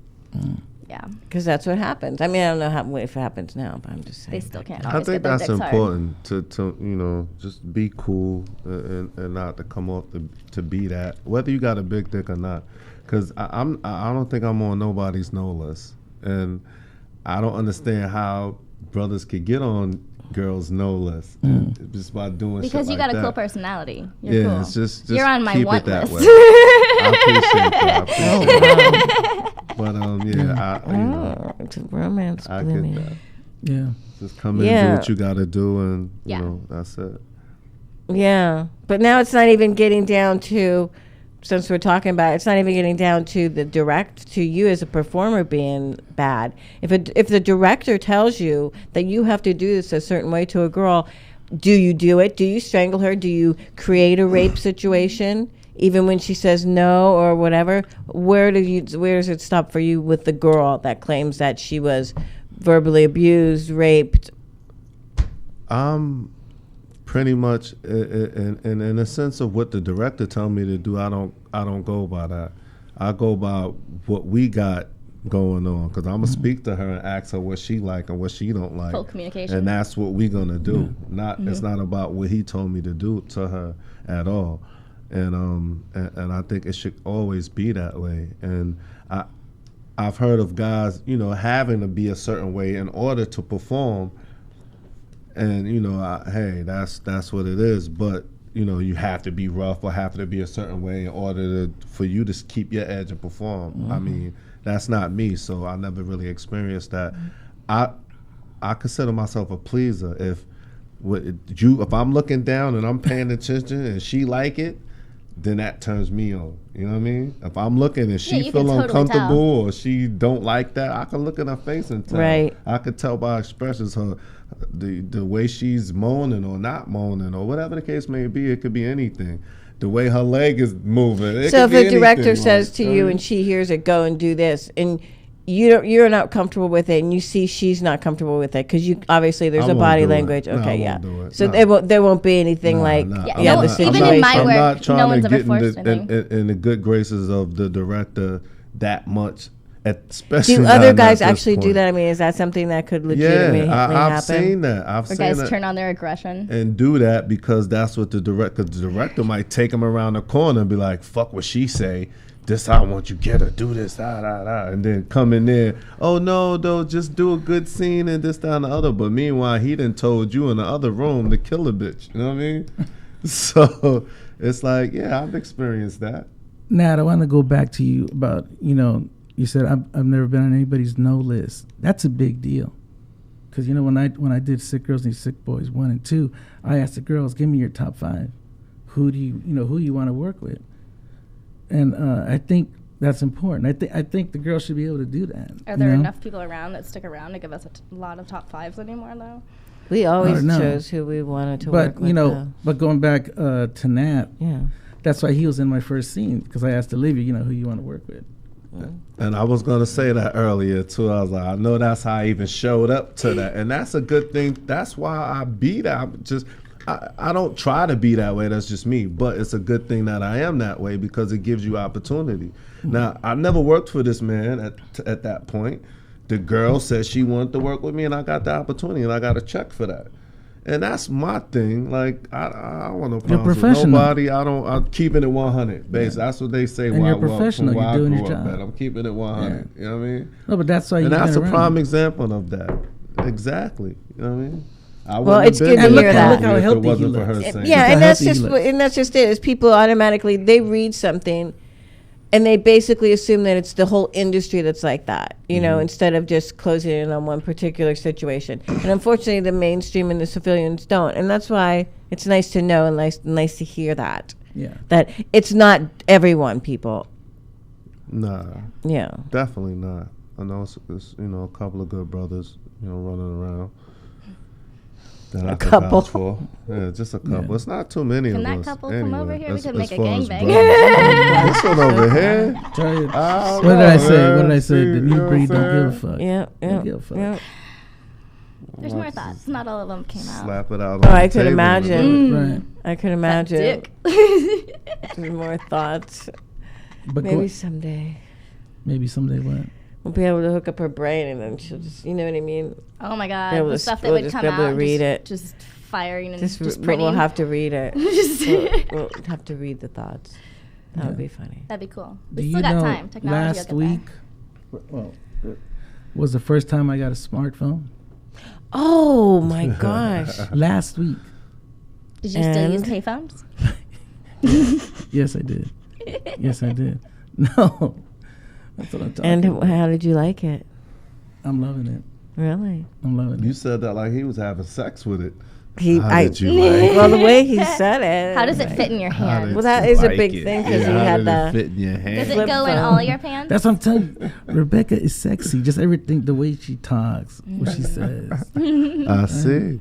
[SPEAKER 8] Yeah,
[SPEAKER 7] Because that's what happens. I mean, I don't know if it happens now, but I'm just
[SPEAKER 8] they
[SPEAKER 7] saying.
[SPEAKER 8] still can't
[SPEAKER 5] I
[SPEAKER 8] always
[SPEAKER 5] think
[SPEAKER 8] get their
[SPEAKER 5] that's
[SPEAKER 8] dicks hard.
[SPEAKER 5] important to you know, just be cool and not to come off to be that, whether you got a big dick or not. Because I don't think I'm on nobody's no list, and I don't understand how brothers could get on girls' no list just by doing shit
[SPEAKER 8] Because you
[SPEAKER 5] like
[SPEAKER 8] got a cool
[SPEAKER 5] that.
[SPEAKER 8] personality. You're
[SPEAKER 5] Yeah,
[SPEAKER 8] cool.
[SPEAKER 5] it's just
[SPEAKER 8] You're on my
[SPEAKER 5] keep
[SPEAKER 8] want
[SPEAKER 5] it that
[SPEAKER 8] list.
[SPEAKER 5] way. I appreciate that. But yeah, you know,
[SPEAKER 7] Oh, it's a romance
[SPEAKER 5] I
[SPEAKER 7] blooming.
[SPEAKER 5] could
[SPEAKER 4] Yeah.
[SPEAKER 5] just come in and
[SPEAKER 7] Yeah.
[SPEAKER 5] do what you got to do, and
[SPEAKER 8] Yeah.
[SPEAKER 5] you know, that's it.
[SPEAKER 7] Yeah, but now it's not even getting down to, since we're talking about it, it's not even getting down to the direct, to you as a performer being bad. If the director tells you that you have to do this a certain way to a girl, do you do it? Do you strangle her? Do you create a rape situation? Even when she says no or whatever, where does it stop for you with the girl that claims that she was verbally abused, raped?
[SPEAKER 5] Pretty much in a sense of what the director tell me to do, I don't go by that. I go by what we got going on, because I'm gonna speak to her and ask her what she like and what she don't like.
[SPEAKER 8] Full communication.
[SPEAKER 5] And that's what we gonna do. It's not about what he told me to do to her at all. And I think it should always be that way. And I've heard of guys, you know, having to be a certain way in order to perform. And you know, hey, that's what it is. But you know, you have to be rough or have to be a certain way in order for you to keep your edge and perform. I mean, that's not me, so I never really experienced that. I consider myself a pleaser. If I'm looking down and I'm paying attention and she like it, then that turns me on. You know what I mean? If I'm looking and she
[SPEAKER 8] you
[SPEAKER 5] feel
[SPEAKER 8] can totally
[SPEAKER 5] uncomfortable
[SPEAKER 8] tell.
[SPEAKER 5] or she don't like that, I can look in her face and tell.
[SPEAKER 7] Right.
[SPEAKER 5] I could tell by expressions the way she's moaning or not moaning or whatever the case may be. It could be anything. The way her leg is moving. It
[SPEAKER 7] So
[SPEAKER 5] could
[SPEAKER 7] if
[SPEAKER 5] be
[SPEAKER 7] a director
[SPEAKER 5] anything,
[SPEAKER 7] says
[SPEAKER 5] like,
[SPEAKER 7] to you and she hears it, go and do this, and you're not comfortable with it, and you see she's not comfortable with it, because you obviously there's
[SPEAKER 5] I
[SPEAKER 7] a
[SPEAKER 5] won't
[SPEAKER 7] body
[SPEAKER 5] do it.
[SPEAKER 7] language.
[SPEAKER 5] No, I
[SPEAKER 7] Okay,
[SPEAKER 5] won't
[SPEAKER 7] yeah.
[SPEAKER 5] do it.
[SPEAKER 7] So
[SPEAKER 5] No.
[SPEAKER 7] there won't be anything like
[SPEAKER 5] Nah,
[SPEAKER 8] Yeah,
[SPEAKER 5] I'm
[SPEAKER 8] no,
[SPEAKER 5] not-
[SPEAKER 7] the situation.
[SPEAKER 8] even in my
[SPEAKER 5] I'm
[SPEAKER 8] work,
[SPEAKER 5] not trying
[SPEAKER 8] no
[SPEAKER 5] to
[SPEAKER 8] one's ever
[SPEAKER 5] get in
[SPEAKER 8] forced
[SPEAKER 5] the,
[SPEAKER 8] anything.
[SPEAKER 5] in the good graces of the director that much, especially
[SPEAKER 7] Do
[SPEAKER 5] not
[SPEAKER 7] other
[SPEAKER 5] at
[SPEAKER 7] guys
[SPEAKER 5] this
[SPEAKER 7] actually do
[SPEAKER 5] point.
[SPEAKER 7] that? I mean, is that something that could legitimately
[SPEAKER 5] Yeah, I've
[SPEAKER 7] happen?
[SPEAKER 5] seen that. I've
[SPEAKER 8] Or
[SPEAKER 5] seen
[SPEAKER 8] guys
[SPEAKER 5] that.
[SPEAKER 8] turn on their aggression.
[SPEAKER 5] And do that because that's what the director might take him around the corner and be like, fuck what she say. This I want you get her, do this, and then come in there. Oh no, though, just do a good scene and this, that, and the other. But meanwhile, he done told you in the other room to kill a bitch. You know what I mean? So it's like, yeah, I've experienced that.
[SPEAKER 4] Nat, I want to go back to you about, you know, you said I've never been on anybody's no list. That's a big deal. Because, you know, when I did Sick Girls Need Sick Boys 1 and 2, I asked the girls, give me your top 5. Who you want to work with? And I think that's important. I think the girl should be able to do that.
[SPEAKER 8] Are there
[SPEAKER 4] you know?
[SPEAKER 8] enough people around that stick around to give us a lot of top 5s anymore, though?
[SPEAKER 7] We always
[SPEAKER 4] No.
[SPEAKER 7] chose who we wanted to work
[SPEAKER 4] But,
[SPEAKER 7] with.
[SPEAKER 4] you know,
[SPEAKER 7] though.
[SPEAKER 4] but going back to Nat,
[SPEAKER 7] Yeah.
[SPEAKER 4] that's why he was in my first scene, because I asked Olivia, you know, who you want to work with.
[SPEAKER 5] And I was going to say that earlier, too. I was like, I know that's how I even showed up to that. And that's a good thing. That's why I be that. I don't try to be that way. That's just me. But it's a good thing that I am that way because it gives you opportunity. Now, I never worked for this man at that point. The girl said she wanted to work with me, and I got the opportunity, and I got a check for that. And that's my thing. Like, I don't want no problems with
[SPEAKER 4] professional.
[SPEAKER 5] nobody. I'm keeping it 100. Basically, that's what they say.
[SPEAKER 4] And you're professional. You're doing your job.
[SPEAKER 5] I'm keeping it 100. You know what I mean?
[SPEAKER 4] No, but that's why
[SPEAKER 5] And
[SPEAKER 4] you've
[SPEAKER 5] that's a
[SPEAKER 4] been
[SPEAKER 5] prime
[SPEAKER 4] around.
[SPEAKER 5] example of that. Exactly. You know what I mean? I
[SPEAKER 7] Well,
[SPEAKER 5] wouldn't
[SPEAKER 7] it's
[SPEAKER 5] have
[SPEAKER 7] good
[SPEAKER 5] been
[SPEAKER 7] to
[SPEAKER 5] there
[SPEAKER 7] hear
[SPEAKER 5] if
[SPEAKER 7] that.
[SPEAKER 4] Look how
[SPEAKER 5] it
[SPEAKER 4] healthy
[SPEAKER 5] wasn't
[SPEAKER 4] he
[SPEAKER 5] for her
[SPEAKER 4] looks.
[SPEAKER 5] saying
[SPEAKER 7] Yeah,
[SPEAKER 5] that.
[SPEAKER 7] and that's
[SPEAKER 4] healthy
[SPEAKER 7] just
[SPEAKER 4] he
[SPEAKER 7] and that's just it. Is people automatically they read something, and they basically assume that it's the whole industry that's like that. You know, instead of just closing in on one particular situation. And unfortunately, the mainstream and the civilians don't. And that's why it's nice to know and nice to hear that.
[SPEAKER 4] Yeah.
[SPEAKER 7] That it's not everyone, people.
[SPEAKER 5] Nah,
[SPEAKER 7] Yeah.
[SPEAKER 5] definitely not. I know it's a couple of good brothers, running around. That I can
[SPEAKER 7] couple.
[SPEAKER 5] vouch for. Yeah, just a couple. It's not too many
[SPEAKER 8] Can
[SPEAKER 5] of
[SPEAKER 8] that
[SPEAKER 5] us.
[SPEAKER 8] couple
[SPEAKER 5] anyway,
[SPEAKER 8] come over here? We
[SPEAKER 5] as-
[SPEAKER 8] could
[SPEAKER 5] as
[SPEAKER 8] make a
[SPEAKER 5] far as
[SPEAKER 8] gangbang.
[SPEAKER 5] brothers. This one over here.
[SPEAKER 4] Tell you.
[SPEAKER 5] I
[SPEAKER 4] What did I say?
[SPEAKER 5] man.
[SPEAKER 4] What did I say?
[SPEAKER 5] See,
[SPEAKER 4] The
[SPEAKER 5] you
[SPEAKER 4] new
[SPEAKER 5] know
[SPEAKER 4] breed
[SPEAKER 5] what I'm
[SPEAKER 4] don't give a
[SPEAKER 5] saying?
[SPEAKER 4] fuck.
[SPEAKER 7] Yeah.
[SPEAKER 4] Don't
[SPEAKER 7] Yeah.
[SPEAKER 4] give a fuck.
[SPEAKER 7] Yeah.
[SPEAKER 8] There's more thoughts. Not all of them came out.
[SPEAKER 5] Slap it out.
[SPEAKER 7] Oh,
[SPEAKER 5] on
[SPEAKER 7] I
[SPEAKER 5] the
[SPEAKER 7] could
[SPEAKER 5] table.
[SPEAKER 7] imagine.
[SPEAKER 4] Right.
[SPEAKER 7] I could imagine.
[SPEAKER 8] Dick.
[SPEAKER 7] There's more thoughts.
[SPEAKER 4] But
[SPEAKER 7] Maybe someday
[SPEAKER 4] maybe someday what?
[SPEAKER 7] we'll be able to hook up her brain, and then she'll just, you know what I mean?
[SPEAKER 8] Oh my
[SPEAKER 7] Be
[SPEAKER 8] god,
[SPEAKER 7] able
[SPEAKER 8] the
[SPEAKER 7] to
[SPEAKER 8] stuff that
[SPEAKER 7] we'll
[SPEAKER 8] would
[SPEAKER 7] just
[SPEAKER 8] come
[SPEAKER 7] be able to
[SPEAKER 8] out.
[SPEAKER 7] read
[SPEAKER 8] just,
[SPEAKER 7] it.
[SPEAKER 8] just firing and
[SPEAKER 7] Just,
[SPEAKER 8] just
[SPEAKER 7] but
[SPEAKER 8] printing.
[SPEAKER 7] we'll have to read it.
[SPEAKER 8] Just-
[SPEAKER 7] we'll have to read the thoughts. That would be funny.
[SPEAKER 8] That'd be cool.
[SPEAKER 4] Do
[SPEAKER 8] We
[SPEAKER 4] you
[SPEAKER 8] still got
[SPEAKER 4] know
[SPEAKER 8] time. Technology
[SPEAKER 4] last
[SPEAKER 8] will get
[SPEAKER 4] week was the first time I got a smartphone?
[SPEAKER 7] Oh my gosh!
[SPEAKER 4] Last week.
[SPEAKER 8] Did you still use
[SPEAKER 7] And?
[SPEAKER 8] payphones?
[SPEAKER 4] Yes, I did. Yes, I did. No. That's what I'm talking
[SPEAKER 7] And
[SPEAKER 4] about.
[SPEAKER 7] how did you like it?
[SPEAKER 4] I'm loving it.
[SPEAKER 7] Really?
[SPEAKER 4] I'm loving
[SPEAKER 5] You
[SPEAKER 4] it.
[SPEAKER 5] said that like he was having sex with it.
[SPEAKER 7] He,
[SPEAKER 5] How did you like it?
[SPEAKER 7] well, the way he said it.
[SPEAKER 8] How does it fit in your
[SPEAKER 5] How
[SPEAKER 8] hand?
[SPEAKER 5] did
[SPEAKER 7] Well, that
[SPEAKER 5] you
[SPEAKER 7] is a
[SPEAKER 5] like
[SPEAKER 7] big
[SPEAKER 5] it?
[SPEAKER 7] thing, 'cause
[SPEAKER 5] Yeah,
[SPEAKER 7] you
[SPEAKER 5] how
[SPEAKER 7] had
[SPEAKER 5] did
[SPEAKER 7] the
[SPEAKER 5] it fit in your hand?
[SPEAKER 8] Does it
[SPEAKER 7] Flip
[SPEAKER 8] go in
[SPEAKER 7] phone.
[SPEAKER 8] all your pants?
[SPEAKER 4] That's what I'm telling you. Rebecca is sexy. Just everything, the way she talks, what she says.
[SPEAKER 5] I see.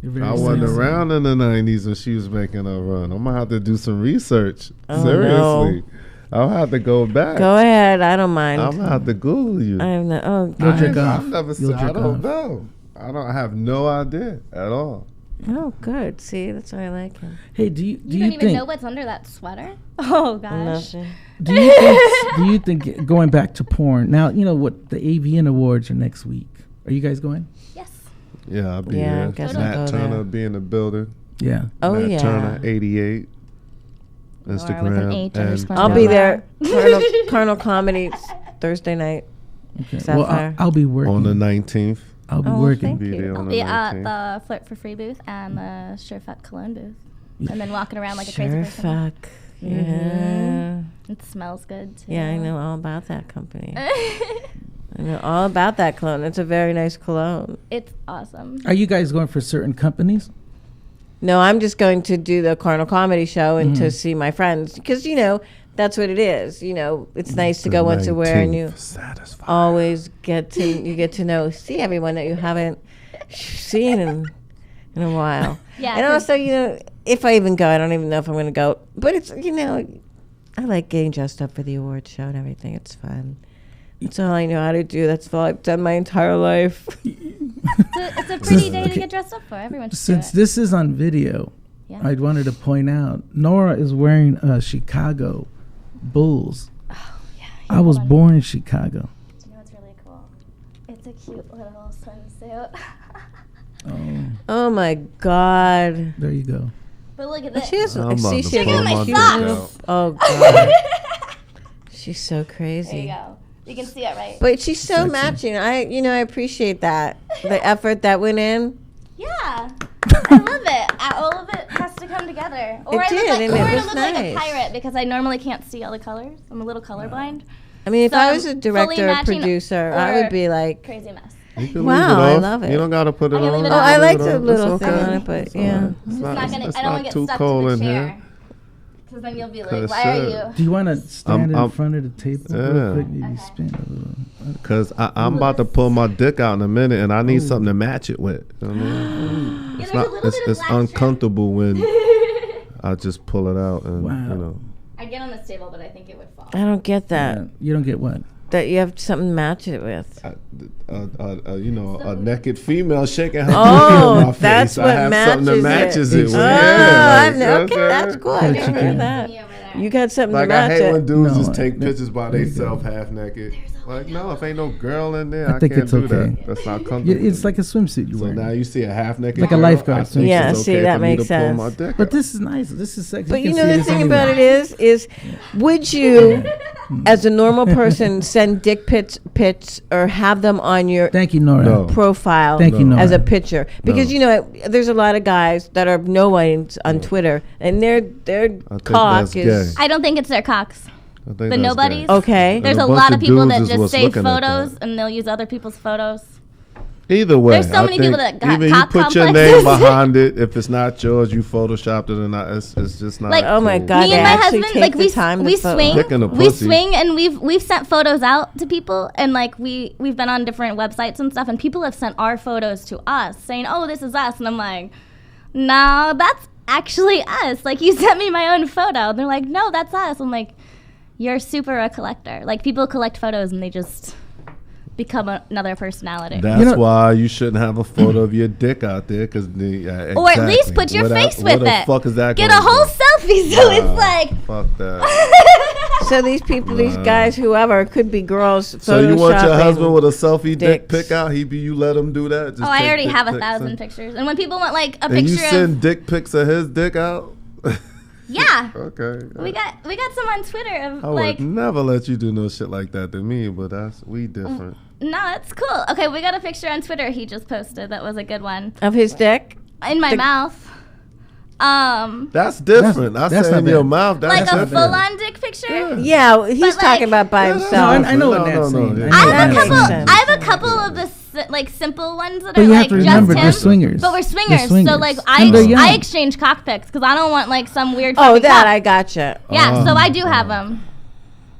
[SPEAKER 4] You're very
[SPEAKER 5] I wasn't
[SPEAKER 4] sexy.
[SPEAKER 5] around in the 90s when she was making her run. I'm going to have to do some research.
[SPEAKER 7] Oh,
[SPEAKER 5] Seriously. I'll have to go back.
[SPEAKER 7] Go ahead. I don't mind.
[SPEAKER 5] I'm going to have to Google you.
[SPEAKER 7] I am not. Oh,
[SPEAKER 4] You'll jerk
[SPEAKER 5] I've
[SPEAKER 4] off.
[SPEAKER 5] never
[SPEAKER 4] You'll
[SPEAKER 5] seen, I
[SPEAKER 4] jerk
[SPEAKER 5] don't
[SPEAKER 4] off.
[SPEAKER 5] know. I have no idea at all.
[SPEAKER 7] oh, good. See, that's why I like him.
[SPEAKER 4] Hey, do you
[SPEAKER 8] You don't even
[SPEAKER 4] think
[SPEAKER 8] know what's under that sweater? Oh gosh.
[SPEAKER 7] Nothing.
[SPEAKER 4] do you think going back to porn now? You know what, the AVN Awards are next week. Are you guys going?
[SPEAKER 8] Yes.
[SPEAKER 5] Yeah, I'll be
[SPEAKER 7] Yeah, I
[SPEAKER 5] there.
[SPEAKER 7] guess
[SPEAKER 8] I'll
[SPEAKER 5] Matt
[SPEAKER 7] go
[SPEAKER 5] Turner
[SPEAKER 7] there.
[SPEAKER 5] be in the building.
[SPEAKER 4] Yeah.
[SPEAKER 7] Oh
[SPEAKER 5] Matt
[SPEAKER 7] yeah.
[SPEAKER 5] Turner, 88.
[SPEAKER 8] Laura with an
[SPEAKER 5] Instagram.
[SPEAKER 8] H
[SPEAKER 5] And
[SPEAKER 8] underscore
[SPEAKER 7] I'll be
[SPEAKER 8] Laura.
[SPEAKER 7] there. Carnal Comedy Thursday night.
[SPEAKER 4] Okay.
[SPEAKER 7] Sapphire.
[SPEAKER 4] Well, I'll be working.
[SPEAKER 5] on the 19th.
[SPEAKER 4] I'll be
[SPEAKER 7] Oh,
[SPEAKER 4] working.
[SPEAKER 7] thank
[SPEAKER 5] Be
[SPEAKER 7] you.
[SPEAKER 5] there on the
[SPEAKER 8] Be at
[SPEAKER 5] 19th.
[SPEAKER 8] the Flirt for Free booth and the Sure Fuck Cologne booth. And then walking around like a crazy
[SPEAKER 7] Sure
[SPEAKER 8] person.
[SPEAKER 7] fuck. Yeah.
[SPEAKER 8] It smells good too.
[SPEAKER 7] Yeah, I know all about that company. I know all about that cologne. It's a very nice cologne.
[SPEAKER 8] It's awesome.
[SPEAKER 4] Are you guys going for certain companies?
[SPEAKER 7] No, I'm just going to do the Carnal Comedy show and to see my friends because that's what it is. It's nice to go once a week and you
[SPEAKER 5] 19th, Satisfied.
[SPEAKER 7] always get to see everyone that you haven't seen in a while.
[SPEAKER 8] Yeah,
[SPEAKER 7] and
[SPEAKER 8] 'cause-
[SPEAKER 7] also if I even go, I don't even know if I'm going to go. But it's I like getting dressed up for the awards show and everything. It's fun. That's all I know how to do. That's all I've done my entire life.
[SPEAKER 8] It's a pretty day to
[SPEAKER 4] Okay.
[SPEAKER 8] get dressed up for. Everyone should
[SPEAKER 4] Since
[SPEAKER 8] do it.
[SPEAKER 4] this is on video,
[SPEAKER 8] Yeah.
[SPEAKER 4] I wanted to point out Nora is wearing a Chicago Bulls. I was born in Chicago.
[SPEAKER 8] Do you know what's really cool? It's a cute little swimsuit.
[SPEAKER 4] Oh,
[SPEAKER 7] Oh my God.
[SPEAKER 4] there you go.
[SPEAKER 8] But look at this.
[SPEAKER 7] She has,
[SPEAKER 5] I'm about
[SPEAKER 7] see,
[SPEAKER 5] to
[SPEAKER 7] she has
[SPEAKER 5] pull
[SPEAKER 7] a
[SPEAKER 5] my
[SPEAKER 7] cute
[SPEAKER 5] dick
[SPEAKER 7] little-
[SPEAKER 5] out.
[SPEAKER 7] Oh God. She's so
[SPEAKER 8] There
[SPEAKER 7] crazy.
[SPEAKER 8] you go. You can see it, right?
[SPEAKER 7] But she's so
[SPEAKER 4] Sexy.
[SPEAKER 7] matching. I appreciate that. The effort that went in.
[SPEAKER 8] Yeah. I love it. All of it has to come together. Or
[SPEAKER 7] It
[SPEAKER 8] I
[SPEAKER 7] did,
[SPEAKER 8] look like,
[SPEAKER 7] and
[SPEAKER 8] or
[SPEAKER 7] it
[SPEAKER 8] I
[SPEAKER 7] was
[SPEAKER 8] look like a
[SPEAKER 7] nice.
[SPEAKER 8] pirate because I normally can't see all the colors. I'm a little colorblind.
[SPEAKER 7] I mean, if
[SPEAKER 8] So
[SPEAKER 7] I was a
[SPEAKER 8] fully
[SPEAKER 7] director or
[SPEAKER 8] matching
[SPEAKER 7] producer, I would
[SPEAKER 8] or
[SPEAKER 7] be like,
[SPEAKER 8] Crazy mess.
[SPEAKER 5] You can
[SPEAKER 7] Wow,
[SPEAKER 5] leave it
[SPEAKER 7] I
[SPEAKER 5] off.
[SPEAKER 7] love it.
[SPEAKER 5] You don't got to put it
[SPEAKER 8] I can
[SPEAKER 5] on.
[SPEAKER 8] leave it
[SPEAKER 7] oh,
[SPEAKER 8] off.
[SPEAKER 7] I
[SPEAKER 5] Leave
[SPEAKER 7] like
[SPEAKER 5] it
[SPEAKER 7] the
[SPEAKER 5] off.
[SPEAKER 7] little
[SPEAKER 5] It's
[SPEAKER 7] thing
[SPEAKER 5] okay.
[SPEAKER 7] on it, but
[SPEAKER 5] It's
[SPEAKER 7] yeah.
[SPEAKER 5] fine.
[SPEAKER 8] It's not gonna.
[SPEAKER 5] It's
[SPEAKER 8] I don't want
[SPEAKER 5] not
[SPEAKER 8] to get
[SPEAKER 5] too
[SPEAKER 8] stuck
[SPEAKER 5] cold
[SPEAKER 8] to
[SPEAKER 5] in
[SPEAKER 8] the chair.
[SPEAKER 5] here.
[SPEAKER 8] Because then you'll be like,
[SPEAKER 5] Cause
[SPEAKER 8] why are
[SPEAKER 5] shit.
[SPEAKER 8] you?
[SPEAKER 4] Do you want to stand
[SPEAKER 5] I'm-
[SPEAKER 4] in front of the table
[SPEAKER 5] Yeah.
[SPEAKER 4] real quick? Maybe spin a little.
[SPEAKER 5] Because I'm about to pull my dick out in a minute, and I need something to match it with. You know what I mean?
[SPEAKER 8] Yeah,
[SPEAKER 5] It's
[SPEAKER 8] there's
[SPEAKER 5] not.
[SPEAKER 8] a little
[SPEAKER 5] It's,
[SPEAKER 8] bit of
[SPEAKER 5] it's
[SPEAKER 8] black trim.
[SPEAKER 5] uncomfortable when I just pull it out, and
[SPEAKER 4] Wow.
[SPEAKER 8] I'd get on this table, but I think it would fall.
[SPEAKER 7] I don't get that.
[SPEAKER 4] You don't get what?
[SPEAKER 7] That you have something to match it with.
[SPEAKER 5] a naked female shaking her
[SPEAKER 7] Oh,
[SPEAKER 5] booty in my face.
[SPEAKER 7] that's
[SPEAKER 5] I
[SPEAKER 7] what
[SPEAKER 5] have something that
[SPEAKER 7] matches
[SPEAKER 5] matches it
[SPEAKER 7] it.
[SPEAKER 5] with.
[SPEAKER 7] Oh,
[SPEAKER 5] Yeah,
[SPEAKER 7] I've
[SPEAKER 5] you know what
[SPEAKER 7] okay,
[SPEAKER 5] I'm
[SPEAKER 7] that's
[SPEAKER 5] saying?
[SPEAKER 7] cool. I
[SPEAKER 4] Cut
[SPEAKER 7] didn't
[SPEAKER 4] chicken.
[SPEAKER 7] hear that.
[SPEAKER 8] Me over there.
[SPEAKER 7] You got something
[SPEAKER 5] Like
[SPEAKER 7] to
[SPEAKER 5] I
[SPEAKER 7] match
[SPEAKER 5] hate when
[SPEAKER 7] it.
[SPEAKER 5] dudes
[SPEAKER 4] No,
[SPEAKER 5] just take
[SPEAKER 4] there-
[SPEAKER 5] pictures by
[SPEAKER 4] there you
[SPEAKER 5] themselves half naked. Like, no, if ain't no girl in there, I
[SPEAKER 4] think
[SPEAKER 5] can't
[SPEAKER 4] it's
[SPEAKER 5] do
[SPEAKER 4] okay.
[SPEAKER 5] that. That's not comfortable.
[SPEAKER 4] It's like a swimsuit you
[SPEAKER 5] So
[SPEAKER 4] wear.
[SPEAKER 5] now you see a half naked,
[SPEAKER 4] Like a
[SPEAKER 5] girl,
[SPEAKER 4] lifeguard
[SPEAKER 5] I think
[SPEAKER 4] swimsuit.
[SPEAKER 7] Yeah,
[SPEAKER 5] it's
[SPEAKER 7] see,
[SPEAKER 5] okay
[SPEAKER 7] that
[SPEAKER 5] for me
[SPEAKER 7] makes
[SPEAKER 5] to pull
[SPEAKER 7] sense.
[SPEAKER 5] my dick
[SPEAKER 4] But
[SPEAKER 5] out.
[SPEAKER 4] this is nice. This is sexy.
[SPEAKER 7] But you
[SPEAKER 4] can
[SPEAKER 7] know
[SPEAKER 4] see
[SPEAKER 7] the
[SPEAKER 4] this
[SPEAKER 7] thing
[SPEAKER 4] anywhere.
[SPEAKER 7] about it is would you, as a normal person, send dick pics or have them on your
[SPEAKER 4] Thank you, Nora.
[SPEAKER 5] No.
[SPEAKER 7] profile
[SPEAKER 4] Thank you, Nora.
[SPEAKER 7] as a picture? Because
[SPEAKER 5] No.
[SPEAKER 7] you know there's a lot of guys that are no ones on Twitter, and their
[SPEAKER 5] think
[SPEAKER 7] cock
[SPEAKER 5] that's
[SPEAKER 7] is
[SPEAKER 5] gay.
[SPEAKER 8] I don't think it's their cocks.
[SPEAKER 5] I think
[SPEAKER 8] The
[SPEAKER 5] that's
[SPEAKER 8] nobodies?
[SPEAKER 5] gay.
[SPEAKER 7] okay.
[SPEAKER 5] And
[SPEAKER 8] There's a
[SPEAKER 5] bunch
[SPEAKER 8] lot of people
[SPEAKER 5] dudes
[SPEAKER 8] that
[SPEAKER 5] is
[SPEAKER 8] just
[SPEAKER 5] what's
[SPEAKER 8] save
[SPEAKER 5] looking at
[SPEAKER 8] photos
[SPEAKER 5] that.
[SPEAKER 8] and they'll use other people's photos.
[SPEAKER 5] Either way,
[SPEAKER 8] There's so
[SPEAKER 5] I
[SPEAKER 8] many
[SPEAKER 5] think
[SPEAKER 8] people that got
[SPEAKER 5] even you
[SPEAKER 8] cock
[SPEAKER 5] put your
[SPEAKER 8] complexes.
[SPEAKER 5] name behind it. If it's not yours, you photoshopped it, and it's just not.
[SPEAKER 8] Like,
[SPEAKER 7] Oh my
[SPEAKER 5] cool.
[SPEAKER 7] God,
[SPEAKER 8] Me
[SPEAKER 7] they
[SPEAKER 8] and my
[SPEAKER 7] actually
[SPEAKER 8] husband,
[SPEAKER 7] take
[SPEAKER 8] like
[SPEAKER 7] the time to
[SPEAKER 8] we
[SPEAKER 7] photo.
[SPEAKER 8] swing,
[SPEAKER 5] Picking a
[SPEAKER 8] we
[SPEAKER 5] pussy.
[SPEAKER 8] swing, and we've sent photos out to people, and like we've been on different websites and stuff, and people have sent our photos to us, saying, "Oh, this is us," and I'm like, "No, that's actually us. Like you sent me my own photo." And they're like, "No, that's us." I'm like, "You're super a collector. Like people collect photos, and they just become another personality."
[SPEAKER 5] That's
[SPEAKER 4] You know-
[SPEAKER 5] why you shouldn't have a photo of your dick out there, because
[SPEAKER 8] Or at least put your face with
[SPEAKER 5] What the
[SPEAKER 8] it.
[SPEAKER 5] fuck is that?
[SPEAKER 8] Get a
[SPEAKER 5] gonna
[SPEAKER 8] whole
[SPEAKER 5] do?
[SPEAKER 8] selfie, so it's like.
[SPEAKER 5] Fuck that.
[SPEAKER 7] So these people, these guys, whoever, could be girls.
[SPEAKER 5] So you want your
[SPEAKER 7] photoshopping.
[SPEAKER 5] husband with a selfie dick
[SPEAKER 7] dicks.
[SPEAKER 5] pic out? You let him do that? Just
[SPEAKER 8] Oh, I
[SPEAKER 5] take
[SPEAKER 8] already
[SPEAKER 5] dick
[SPEAKER 8] have
[SPEAKER 5] pics
[SPEAKER 8] 1,000
[SPEAKER 5] and-
[SPEAKER 8] pictures. And when people want like a
[SPEAKER 5] And you
[SPEAKER 8] picture
[SPEAKER 5] send
[SPEAKER 8] of,
[SPEAKER 5] dick pics of his dick out?
[SPEAKER 8] yeah,
[SPEAKER 5] Okay.
[SPEAKER 8] we got some on Twitter of
[SPEAKER 5] I
[SPEAKER 8] like,
[SPEAKER 5] would never let you do no shit like that to me, but we different.
[SPEAKER 8] no, it's cool. Okay, we got a picture on Twitter he just posted. That was a good one.
[SPEAKER 7] Of his dick?
[SPEAKER 8] In my mouth.
[SPEAKER 5] That's different.
[SPEAKER 4] That's
[SPEAKER 5] I say
[SPEAKER 4] not
[SPEAKER 5] in your
[SPEAKER 4] bad.
[SPEAKER 5] mouth. That's
[SPEAKER 8] Like a
[SPEAKER 5] different.
[SPEAKER 8] full-on dick picture.
[SPEAKER 7] Yeah, he's
[SPEAKER 8] But, like-
[SPEAKER 7] talking about by
[SPEAKER 5] Yeah,
[SPEAKER 7] himself.
[SPEAKER 4] No, I know
[SPEAKER 5] No,
[SPEAKER 4] what that's
[SPEAKER 5] no,
[SPEAKER 4] saying.
[SPEAKER 5] yeah.
[SPEAKER 8] I
[SPEAKER 7] That
[SPEAKER 8] have a
[SPEAKER 7] makes
[SPEAKER 8] couple.
[SPEAKER 7] sense.
[SPEAKER 8] I have a couple of the like simple ones that
[SPEAKER 4] But
[SPEAKER 8] are
[SPEAKER 4] you
[SPEAKER 8] like
[SPEAKER 4] have to
[SPEAKER 8] just
[SPEAKER 4] remember,
[SPEAKER 8] him.
[SPEAKER 4] they're swingers.
[SPEAKER 8] But we're
[SPEAKER 4] They're
[SPEAKER 8] swingers, so
[SPEAKER 4] swingers.
[SPEAKER 8] like
[SPEAKER 4] And they're young.
[SPEAKER 8] I exchange cock pics because I don't want like some weird.
[SPEAKER 7] Oh,
[SPEAKER 8] fucking
[SPEAKER 7] that
[SPEAKER 8] cock.
[SPEAKER 7] I gotcha.
[SPEAKER 8] Yeah, so I do have them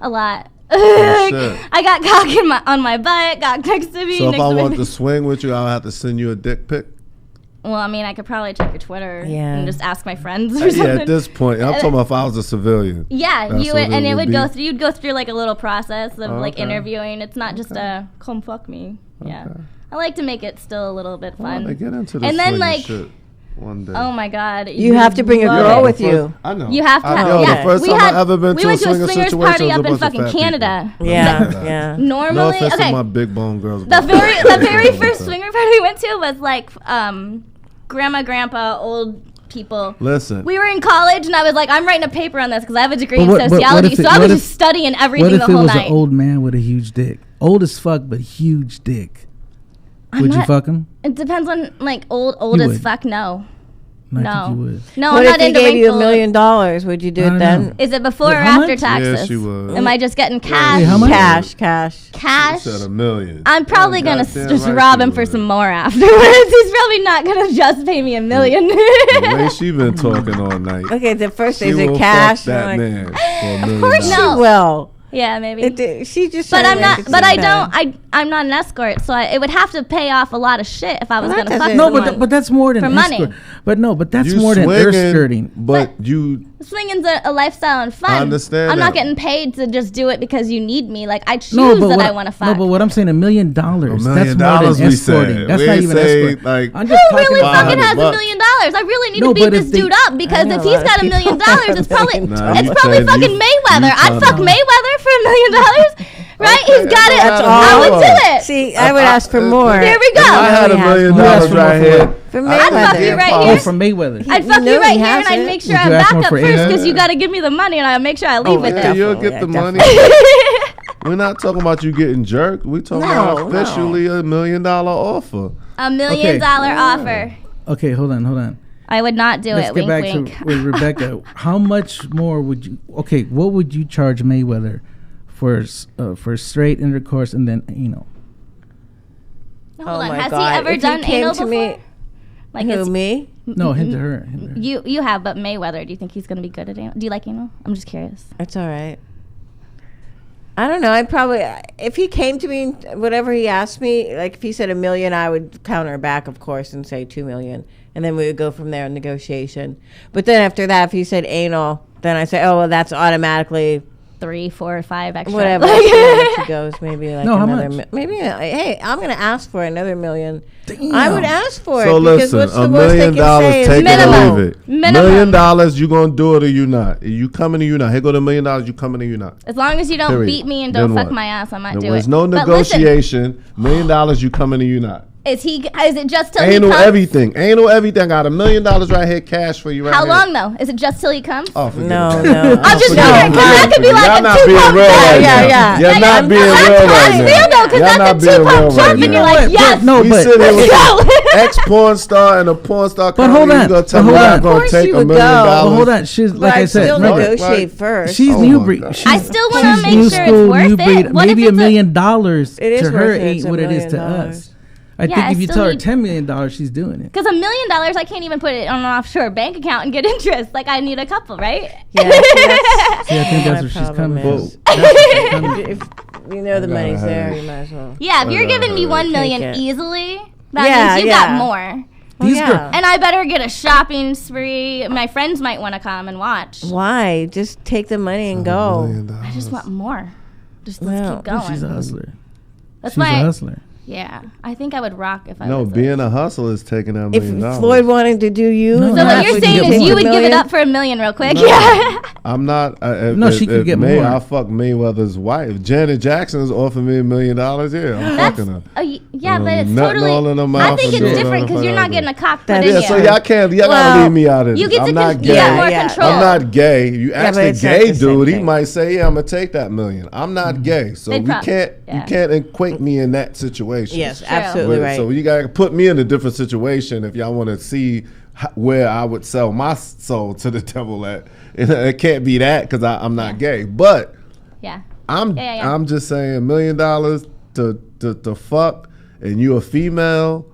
[SPEAKER 8] a lot.
[SPEAKER 5] shit.
[SPEAKER 8] I got cock on my butt, cock next to me.
[SPEAKER 5] So if
[SPEAKER 8] next
[SPEAKER 5] I
[SPEAKER 8] to my
[SPEAKER 5] want to swing with you, I'll have to send you a dick pic.
[SPEAKER 8] Well, I mean, I could probably check your Twitter
[SPEAKER 7] Yeah.
[SPEAKER 8] and just ask my friends or
[SPEAKER 5] Yeah,
[SPEAKER 8] something.
[SPEAKER 5] at this point, I'm talking about if I was a civilian.
[SPEAKER 8] Yeah,
[SPEAKER 5] That's
[SPEAKER 8] you
[SPEAKER 5] what
[SPEAKER 8] would, and it would
[SPEAKER 5] be.
[SPEAKER 8] go through. You'd go through like a little process of like
[SPEAKER 5] Okay.
[SPEAKER 8] interviewing. It's not just a come fuck me. Yeah, I like to make it still a little bit
[SPEAKER 5] I want to
[SPEAKER 8] fun.
[SPEAKER 5] get into this
[SPEAKER 8] And then,
[SPEAKER 5] swinging
[SPEAKER 8] like,
[SPEAKER 5] shit one day.
[SPEAKER 8] Oh my god,
[SPEAKER 7] You have to bring a
[SPEAKER 8] love
[SPEAKER 7] girl
[SPEAKER 8] it.
[SPEAKER 7] with you.
[SPEAKER 5] I know.
[SPEAKER 8] You have to have.
[SPEAKER 5] Yo,
[SPEAKER 8] Yeah,
[SPEAKER 5] the first
[SPEAKER 8] we
[SPEAKER 5] time
[SPEAKER 8] had-
[SPEAKER 5] I ever been
[SPEAKER 8] we
[SPEAKER 5] to a
[SPEAKER 8] went to a
[SPEAKER 5] swingers
[SPEAKER 8] swingers
[SPEAKER 5] situation
[SPEAKER 8] party
[SPEAKER 5] was a
[SPEAKER 8] up in
[SPEAKER 5] bunch of
[SPEAKER 8] fucking
[SPEAKER 5] fat people.
[SPEAKER 8] Canada.
[SPEAKER 7] Yeah, yeah.
[SPEAKER 5] No
[SPEAKER 8] Normally,
[SPEAKER 5] offense to
[SPEAKER 8] okay.
[SPEAKER 5] my big bone girls.
[SPEAKER 8] The
[SPEAKER 5] but-
[SPEAKER 8] very first swinger party we went to was like grandma, grandpa, old people.
[SPEAKER 5] Listen,
[SPEAKER 8] We were in college, and I was like, I'm writing a paper on this because I have a degree
[SPEAKER 4] But
[SPEAKER 8] in
[SPEAKER 4] what
[SPEAKER 8] sociology.
[SPEAKER 4] if it-
[SPEAKER 8] So I
[SPEAKER 4] what
[SPEAKER 8] was
[SPEAKER 4] if-
[SPEAKER 8] just studying
[SPEAKER 4] What
[SPEAKER 8] everything
[SPEAKER 4] if
[SPEAKER 8] the
[SPEAKER 4] it
[SPEAKER 8] whole
[SPEAKER 4] was
[SPEAKER 8] night.
[SPEAKER 4] an old man with a huge dick? Old as fuck, but huge dick. Would you
[SPEAKER 8] not-
[SPEAKER 4] fuck him?
[SPEAKER 8] It depends on like old
[SPEAKER 4] You
[SPEAKER 8] as
[SPEAKER 4] would.
[SPEAKER 8] fuck. No,
[SPEAKER 4] I
[SPEAKER 8] no,
[SPEAKER 4] think you would.
[SPEAKER 8] no.
[SPEAKER 7] What
[SPEAKER 8] I'm
[SPEAKER 7] if
[SPEAKER 8] not
[SPEAKER 7] he
[SPEAKER 8] into
[SPEAKER 7] gave you $1
[SPEAKER 8] wrinkled.
[SPEAKER 7] million? Would you do
[SPEAKER 4] I
[SPEAKER 7] it
[SPEAKER 4] don't
[SPEAKER 7] then?
[SPEAKER 4] know.
[SPEAKER 8] Is it before
[SPEAKER 4] Wait,
[SPEAKER 8] or
[SPEAKER 4] how
[SPEAKER 8] after
[SPEAKER 4] much?
[SPEAKER 8] taxes?
[SPEAKER 5] Yeah, she would.
[SPEAKER 8] Am I just getting cash?
[SPEAKER 4] Wait, how much?
[SPEAKER 7] Cash, cash.
[SPEAKER 5] she
[SPEAKER 8] Cash.
[SPEAKER 5] said $1 million.
[SPEAKER 8] I'm probably gonna
[SPEAKER 5] goddamn
[SPEAKER 8] just
[SPEAKER 5] right
[SPEAKER 8] rob
[SPEAKER 5] she
[SPEAKER 8] him for
[SPEAKER 5] would.
[SPEAKER 8] some more afterwards. He's probably not gonna just pay me $1 million.
[SPEAKER 5] The way she been talking all night.
[SPEAKER 7] Okay, the first
[SPEAKER 5] She
[SPEAKER 7] is
[SPEAKER 5] will
[SPEAKER 7] it cash?
[SPEAKER 5] fuck that
[SPEAKER 7] Like,
[SPEAKER 5] man for $1 million.
[SPEAKER 7] Of course
[SPEAKER 8] No.
[SPEAKER 7] she will.
[SPEAKER 8] Yeah, maybe.
[SPEAKER 7] She just.
[SPEAKER 8] But
[SPEAKER 7] said
[SPEAKER 8] I'm
[SPEAKER 7] it.
[SPEAKER 8] not.
[SPEAKER 7] It's
[SPEAKER 8] But I
[SPEAKER 7] okay.
[SPEAKER 8] don't. I'm not an escort, so it would have to pay off a lot of shit if I was
[SPEAKER 7] Well, that
[SPEAKER 8] gonna fuck
[SPEAKER 7] doesn't-
[SPEAKER 4] No,
[SPEAKER 8] someone.
[SPEAKER 4] but that's more than
[SPEAKER 8] For money.
[SPEAKER 4] escort. But no, but that's
[SPEAKER 5] You
[SPEAKER 4] more than earth
[SPEAKER 5] swinging,
[SPEAKER 4] skirting.
[SPEAKER 5] but you
[SPEAKER 8] Swinging's a lifestyle and fun.
[SPEAKER 5] I understand
[SPEAKER 8] I'm not
[SPEAKER 5] that.
[SPEAKER 8] getting paid to just do it because you need me. Like I choose
[SPEAKER 4] No, but
[SPEAKER 8] that
[SPEAKER 4] what,
[SPEAKER 8] I want to fuck.
[SPEAKER 4] no, but what I'm saying, $1 million.
[SPEAKER 5] $1 million
[SPEAKER 4] That's more than
[SPEAKER 5] we
[SPEAKER 4] escorting.
[SPEAKER 5] said.
[SPEAKER 4] That's
[SPEAKER 5] We
[SPEAKER 4] not
[SPEAKER 5] ain't
[SPEAKER 4] even
[SPEAKER 5] say,
[SPEAKER 4] escort.
[SPEAKER 5] like,
[SPEAKER 4] I'm
[SPEAKER 8] Who
[SPEAKER 4] just talking
[SPEAKER 8] really
[SPEAKER 4] about.
[SPEAKER 8] fucking has $1
[SPEAKER 5] $500.
[SPEAKER 8] million? I really need
[SPEAKER 4] No,
[SPEAKER 8] to beat
[SPEAKER 4] but if
[SPEAKER 8] this
[SPEAKER 4] they-
[SPEAKER 8] dude up because
[SPEAKER 7] know
[SPEAKER 8] if
[SPEAKER 7] a
[SPEAKER 8] he's
[SPEAKER 7] lot of
[SPEAKER 8] got $1
[SPEAKER 7] people
[SPEAKER 8] million,
[SPEAKER 7] have
[SPEAKER 8] it's probably
[SPEAKER 5] Nah,
[SPEAKER 8] it's
[SPEAKER 5] you
[SPEAKER 8] probably
[SPEAKER 5] saying
[SPEAKER 8] fucking
[SPEAKER 5] you-
[SPEAKER 8] Mayweather.
[SPEAKER 5] you
[SPEAKER 8] I'd fuck
[SPEAKER 5] tryna-
[SPEAKER 8] Mayweather for $1 million, right? He's got it.
[SPEAKER 5] That's
[SPEAKER 8] I would
[SPEAKER 5] all.
[SPEAKER 8] do it.
[SPEAKER 7] See, I would ask for more.
[SPEAKER 8] Here we go.
[SPEAKER 5] If I had $1 million
[SPEAKER 4] You asked for more
[SPEAKER 5] right
[SPEAKER 4] for
[SPEAKER 5] here.
[SPEAKER 4] what?
[SPEAKER 7] For
[SPEAKER 5] I'd
[SPEAKER 8] fuck
[SPEAKER 7] Mayweather.
[SPEAKER 8] you right
[SPEAKER 4] Oh,
[SPEAKER 8] here.
[SPEAKER 4] from Mayweather.
[SPEAKER 8] I'd
[SPEAKER 7] You
[SPEAKER 8] fuck
[SPEAKER 7] know
[SPEAKER 8] you right
[SPEAKER 7] he
[SPEAKER 8] here,
[SPEAKER 7] has
[SPEAKER 8] and I'd
[SPEAKER 7] it.
[SPEAKER 8] make sure
[SPEAKER 4] Would
[SPEAKER 8] I'm
[SPEAKER 4] you ask
[SPEAKER 8] back
[SPEAKER 4] more
[SPEAKER 8] up
[SPEAKER 4] for
[SPEAKER 8] first
[SPEAKER 4] eight?
[SPEAKER 8] because you got to give me the money, and I make sure I leave with
[SPEAKER 5] Yeah,
[SPEAKER 8] it.
[SPEAKER 5] you'll get the money.
[SPEAKER 7] definitely.
[SPEAKER 5] We're not talking about you getting jerked. We talking
[SPEAKER 7] No,
[SPEAKER 5] about officially $1 million offer.
[SPEAKER 8] $1 million offer.
[SPEAKER 4] Okay, hold on.
[SPEAKER 8] I would not do
[SPEAKER 4] Let's
[SPEAKER 8] it.
[SPEAKER 4] get
[SPEAKER 8] Wink,
[SPEAKER 4] back
[SPEAKER 8] wink.
[SPEAKER 4] to with Rebecca. How much more would you? Okay, what would you charge Mayweather for straight intercourse and then anal?
[SPEAKER 8] Hold
[SPEAKER 7] Oh
[SPEAKER 8] on.
[SPEAKER 7] my
[SPEAKER 8] Has
[SPEAKER 7] God.
[SPEAKER 8] he ever
[SPEAKER 7] If he
[SPEAKER 8] done
[SPEAKER 7] came
[SPEAKER 8] anal
[SPEAKER 7] to
[SPEAKER 8] before?
[SPEAKER 7] me-
[SPEAKER 8] Like
[SPEAKER 7] Who,
[SPEAKER 8] it's,
[SPEAKER 7] me?
[SPEAKER 4] No, hint to her.
[SPEAKER 8] you have, but Mayweather. Do you think he's gonna be good at anal? Do you like anal? I'm just curious.
[SPEAKER 7] It's all right. I don't know. I'd probably, if he came to me, whatever he asked me, like if he said $1 million, I would counter back, of course, and say $2 million. And then we would go from there in negotiation. But then after that, if he said anal, then I say, oh, well, that's automatically
[SPEAKER 8] 3, 4, or 5 extra.
[SPEAKER 7] Whatever. She goes, maybe like
[SPEAKER 4] No, how
[SPEAKER 7] another.
[SPEAKER 4] much?
[SPEAKER 7] Maybe hey, I'm gonna ask for another $1 million.
[SPEAKER 4] Damn.
[SPEAKER 7] I would ask for
[SPEAKER 5] So
[SPEAKER 7] it because
[SPEAKER 5] listen,
[SPEAKER 7] what's the
[SPEAKER 5] $1
[SPEAKER 7] worst they
[SPEAKER 5] million,
[SPEAKER 7] can say is
[SPEAKER 5] take it or
[SPEAKER 8] minimum.
[SPEAKER 5] leave it.
[SPEAKER 8] Minimum.
[SPEAKER 5] $1 million, you gonna do it or you not? You coming or you not? Here go the $1 million, you coming or you not?
[SPEAKER 8] As long as you don't
[SPEAKER 5] Period.
[SPEAKER 8] beat me and don't
[SPEAKER 5] Then
[SPEAKER 8] fuck
[SPEAKER 5] what?
[SPEAKER 8] my ass, I might do
[SPEAKER 5] There was
[SPEAKER 8] it.
[SPEAKER 5] no
[SPEAKER 8] But listen,
[SPEAKER 5] negotiation. $1 million, you coming or you not?
[SPEAKER 8] is it just till
[SPEAKER 5] Ain't
[SPEAKER 8] he
[SPEAKER 5] no
[SPEAKER 8] comes?
[SPEAKER 5] everything. Ain't no everything. I got $1 million right here, cash for you right
[SPEAKER 8] How
[SPEAKER 5] here.
[SPEAKER 8] long though? Is it just till he comes?
[SPEAKER 5] Oh, forget
[SPEAKER 7] No,
[SPEAKER 5] it.
[SPEAKER 7] no.
[SPEAKER 8] I'm just
[SPEAKER 5] forget
[SPEAKER 8] wondering
[SPEAKER 5] it.
[SPEAKER 8] because that could be like
[SPEAKER 5] Y'all
[SPEAKER 8] a
[SPEAKER 5] not being
[SPEAKER 8] 2-pump
[SPEAKER 5] real
[SPEAKER 8] job.
[SPEAKER 5] right now.
[SPEAKER 7] Yeah.
[SPEAKER 5] You're not being
[SPEAKER 8] I'm
[SPEAKER 5] real right
[SPEAKER 8] trying to feel
[SPEAKER 5] now.
[SPEAKER 8] though, because
[SPEAKER 5] Y'all
[SPEAKER 8] that's
[SPEAKER 5] not
[SPEAKER 8] a
[SPEAKER 5] being
[SPEAKER 8] 2-pump
[SPEAKER 5] real
[SPEAKER 8] job,
[SPEAKER 5] right
[SPEAKER 8] and
[SPEAKER 5] now.
[SPEAKER 8] you're like,
[SPEAKER 4] But
[SPEAKER 8] yes.
[SPEAKER 4] no,
[SPEAKER 5] We
[SPEAKER 4] but
[SPEAKER 5] sit here with
[SPEAKER 8] Let's
[SPEAKER 5] an ex-porn star and a porn star
[SPEAKER 4] But
[SPEAKER 5] company.
[SPEAKER 4] hold on.
[SPEAKER 5] You gonna tell
[SPEAKER 4] But
[SPEAKER 5] me
[SPEAKER 4] hold
[SPEAKER 5] I'm
[SPEAKER 4] on.
[SPEAKER 5] gonna
[SPEAKER 7] Of course
[SPEAKER 5] take
[SPEAKER 7] you
[SPEAKER 5] $1
[SPEAKER 7] would
[SPEAKER 5] million?
[SPEAKER 7] go.
[SPEAKER 4] Well, hold on. She's
[SPEAKER 7] But
[SPEAKER 4] like I
[SPEAKER 7] I'd
[SPEAKER 4] said.
[SPEAKER 7] still
[SPEAKER 4] Remember,
[SPEAKER 7] negotiate first.
[SPEAKER 4] she's
[SPEAKER 5] Oh
[SPEAKER 4] new
[SPEAKER 5] my
[SPEAKER 4] breed.
[SPEAKER 5] God.
[SPEAKER 4] She's,
[SPEAKER 8] I still want
[SPEAKER 4] she's
[SPEAKER 8] to make
[SPEAKER 4] new
[SPEAKER 8] sure
[SPEAKER 4] school,
[SPEAKER 8] it's worth
[SPEAKER 4] new
[SPEAKER 8] it.
[SPEAKER 4] breed.
[SPEAKER 8] What
[SPEAKER 4] Maybe
[SPEAKER 8] if
[SPEAKER 4] $1
[SPEAKER 8] it's
[SPEAKER 4] million
[SPEAKER 7] It is
[SPEAKER 4] to her
[SPEAKER 7] worth it.
[SPEAKER 4] ain't
[SPEAKER 7] It's
[SPEAKER 4] what
[SPEAKER 7] $1
[SPEAKER 4] it is to
[SPEAKER 7] million.
[SPEAKER 4] us. I
[SPEAKER 8] Yeah,
[SPEAKER 4] think
[SPEAKER 8] I
[SPEAKER 4] if you
[SPEAKER 8] still
[SPEAKER 4] tell her
[SPEAKER 8] need-
[SPEAKER 4] $10 million, she's doing it.
[SPEAKER 8] Because $1 million, I can't even put it on an offshore bank account and get interest. Like I need a couple, right?
[SPEAKER 7] Yeah,
[SPEAKER 4] See, I think
[SPEAKER 7] my
[SPEAKER 4] that's where she's
[SPEAKER 7] problem
[SPEAKER 4] coming
[SPEAKER 7] is-
[SPEAKER 4] from. That's where she's coming
[SPEAKER 7] if you know the
[SPEAKER 5] gotta
[SPEAKER 7] money's
[SPEAKER 5] have
[SPEAKER 7] there,
[SPEAKER 5] it.
[SPEAKER 7] you might as well.
[SPEAKER 8] Yeah, if you're giving me $1 million
[SPEAKER 7] Take it.
[SPEAKER 8] easily, that
[SPEAKER 7] Yeah,
[SPEAKER 8] means you
[SPEAKER 7] yeah.
[SPEAKER 8] got more.
[SPEAKER 4] These
[SPEAKER 7] yeah.
[SPEAKER 4] girls.
[SPEAKER 8] And I better get a shopping spree. My friends might want to come and watch.
[SPEAKER 7] Why? Just take the money and go.
[SPEAKER 8] I just want more. Just let's
[SPEAKER 7] Well,
[SPEAKER 8] keep going.
[SPEAKER 4] She's a hustler.
[SPEAKER 8] That's
[SPEAKER 4] She's
[SPEAKER 8] my
[SPEAKER 4] a hustler.
[SPEAKER 8] yeah. I think I would rock if I
[SPEAKER 5] No,
[SPEAKER 8] was
[SPEAKER 5] being a hustler is taking that $1
[SPEAKER 7] If
[SPEAKER 5] million.
[SPEAKER 7] Floyd wanted to do you,
[SPEAKER 4] No,
[SPEAKER 8] So
[SPEAKER 4] no,
[SPEAKER 8] what
[SPEAKER 4] that's
[SPEAKER 8] you're
[SPEAKER 4] what
[SPEAKER 8] saying
[SPEAKER 4] you
[SPEAKER 8] is
[SPEAKER 4] get
[SPEAKER 8] you
[SPEAKER 4] more.
[SPEAKER 8] would give it up for $1 million real quick?
[SPEAKER 5] No.
[SPEAKER 8] Yeah.
[SPEAKER 5] I'm not.
[SPEAKER 4] No, she could get more.
[SPEAKER 5] I'll fuck Mayweather's wife. Janet Jackson has offered me $1 million. Yeah, I'm
[SPEAKER 8] That's
[SPEAKER 5] fucking her.
[SPEAKER 8] yeah, but it's
[SPEAKER 5] Nutting all in her
[SPEAKER 8] totally.
[SPEAKER 5] mouth
[SPEAKER 8] I think
[SPEAKER 5] and
[SPEAKER 8] it's
[SPEAKER 5] doing
[SPEAKER 8] different
[SPEAKER 5] all
[SPEAKER 8] because
[SPEAKER 5] the
[SPEAKER 8] you're not
[SPEAKER 5] fucking-
[SPEAKER 8] getting a cock put
[SPEAKER 7] That's
[SPEAKER 8] in
[SPEAKER 5] Yeah,
[SPEAKER 8] you.
[SPEAKER 5] so y'all gotta
[SPEAKER 7] Well,
[SPEAKER 5] leave me out of this.
[SPEAKER 8] You get to
[SPEAKER 5] I'm not
[SPEAKER 8] you got
[SPEAKER 5] gay.
[SPEAKER 8] more
[SPEAKER 7] Yeah.
[SPEAKER 8] control.
[SPEAKER 5] I'm not gay. You ask
[SPEAKER 7] but
[SPEAKER 5] the
[SPEAKER 7] it's not
[SPEAKER 5] gay
[SPEAKER 7] the same
[SPEAKER 5] dude, he
[SPEAKER 7] thing.
[SPEAKER 5] might say, "Yeah, I'm gonna take that $1 million." I'm not gay, so
[SPEAKER 8] They'd
[SPEAKER 5] we
[SPEAKER 8] prob-
[SPEAKER 5] can't.
[SPEAKER 8] yeah.
[SPEAKER 5] You can't equate me in that situation.
[SPEAKER 7] yes,
[SPEAKER 8] True.
[SPEAKER 7] absolutely right.
[SPEAKER 5] So you gotta put me in a different situation if y'all want to see where I would sell my soul to the devil at. It can't be that because I'm not gay. But
[SPEAKER 8] Yeah.
[SPEAKER 5] I'm
[SPEAKER 8] Yeah.
[SPEAKER 5] I'm just saying $1 million to fuck and you a female.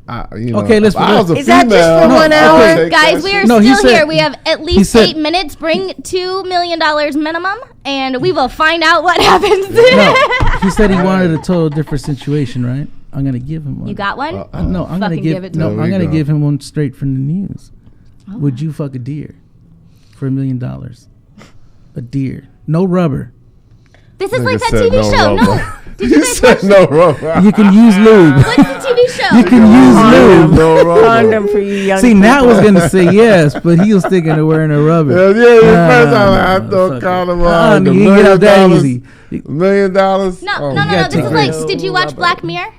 [SPEAKER 4] Okay, let's
[SPEAKER 5] if I
[SPEAKER 4] put-
[SPEAKER 5] was a
[SPEAKER 7] Is that just
[SPEAKER 5] female,
[SPEAKER 7] for 1
[SPEAKER 5] I
[SPEAKER 7] hour?
[SPEAKER 5] would take
[SPEAKER 8] Guys,
[SPEAKER 5] that
[SPEAKER 8] we
[SPEAKER 5] shit.
[SPEAKER 8] are
[SPEAKER 4] No, he
[SPEAKER 8] still
[SPEAKER 4] said-
[SPEAKER 8] here. We have at
[SPEAKER 4] he
[SPEAKER 8] least
[SPEAKER 4] said-
[SPEAKER 8] 8 minutes. Bring $2 million minimum, and we will find out what happens.
[SPEAKER 4] No, he said he wanted a total different situation, right? I'm gonna give him one.
[SPEAKER 8] You got one?
[SPEAKER 4] No, I'm gonna
[SPEAKER 8] Fucking
[SPEAKER 4] give.
[SPEAKER 8] give it to
[SPEAKER 4] No,
[SPEAKER 5] him.
[SPEAKER 4] I'm
[SPEAKER 5] There we
[SPEAKER 4] gonna
[SPEAKER 5] go.
[SPEAKER 4] give him one straight from the news.
[SPEAKER 8] Oh.
[SPEAKER 4] Would you fuck a deer for $1 million? A deer, no rubber.
[SPEAKER 8] This is
[SPEAKER 5] Nigga
[SPEAKER 8] like that
[SPEAKER 5] said
[SPEAKER 8] TV
[SPEAKER 5] no
[SPEAKER 8] show.
[SPEAKER 5] rubber.
[SPEAKER 8] No. Did
[SPEAKER 5] You
[SPEAKER 8] you guys
[SPEAKER 5] said
[SPEAKER 8] watch
[SPEAKER 5] no rubber.
[SPEAKER 4] You can use lube.
[SPEAKER 8] What's the TV show?
[SPEAKER 4] You can use lube.
[SPEAKER 5] No rubber.
[SPEAKER 7] Condom for you young
[SPEAKER 4] See,
[SPEAKER 7] people.
[SPEAKER 4] Nat was gonna say yes, but he was thinking of wearing a rubber.
[SPEAKER 5] Yeah,
[SPEAKER 4] Nah,
[SPEAKER 5] first
[SPEAKER 4] nah,
[SPEAKER 5] I
[SPEAKER 4] nah,
[SPEAKER 5] thought
[SPEAKER 4] fuck
[SPEAKER 5] kind
[SPEAKER 4] it.
[SPEAKER 5] of
[SPEAKER 4] You
[SPEAKER 5] $1
[SPEAKER 4] can get out that easy.
[SPEAKER 5] $1 million.
[SPEAKER 8] No,
[SPEAKER 5] Oh,
[SPEAKER 8] no.
[SPEAKER 4] gotta
[SPEAKER 8] This is
[SPEAKER 4] take
[SPEAKER 8] like.
[SPEAKER 4] risks.
[SPEAKER 8] Did you watch Black Mirror?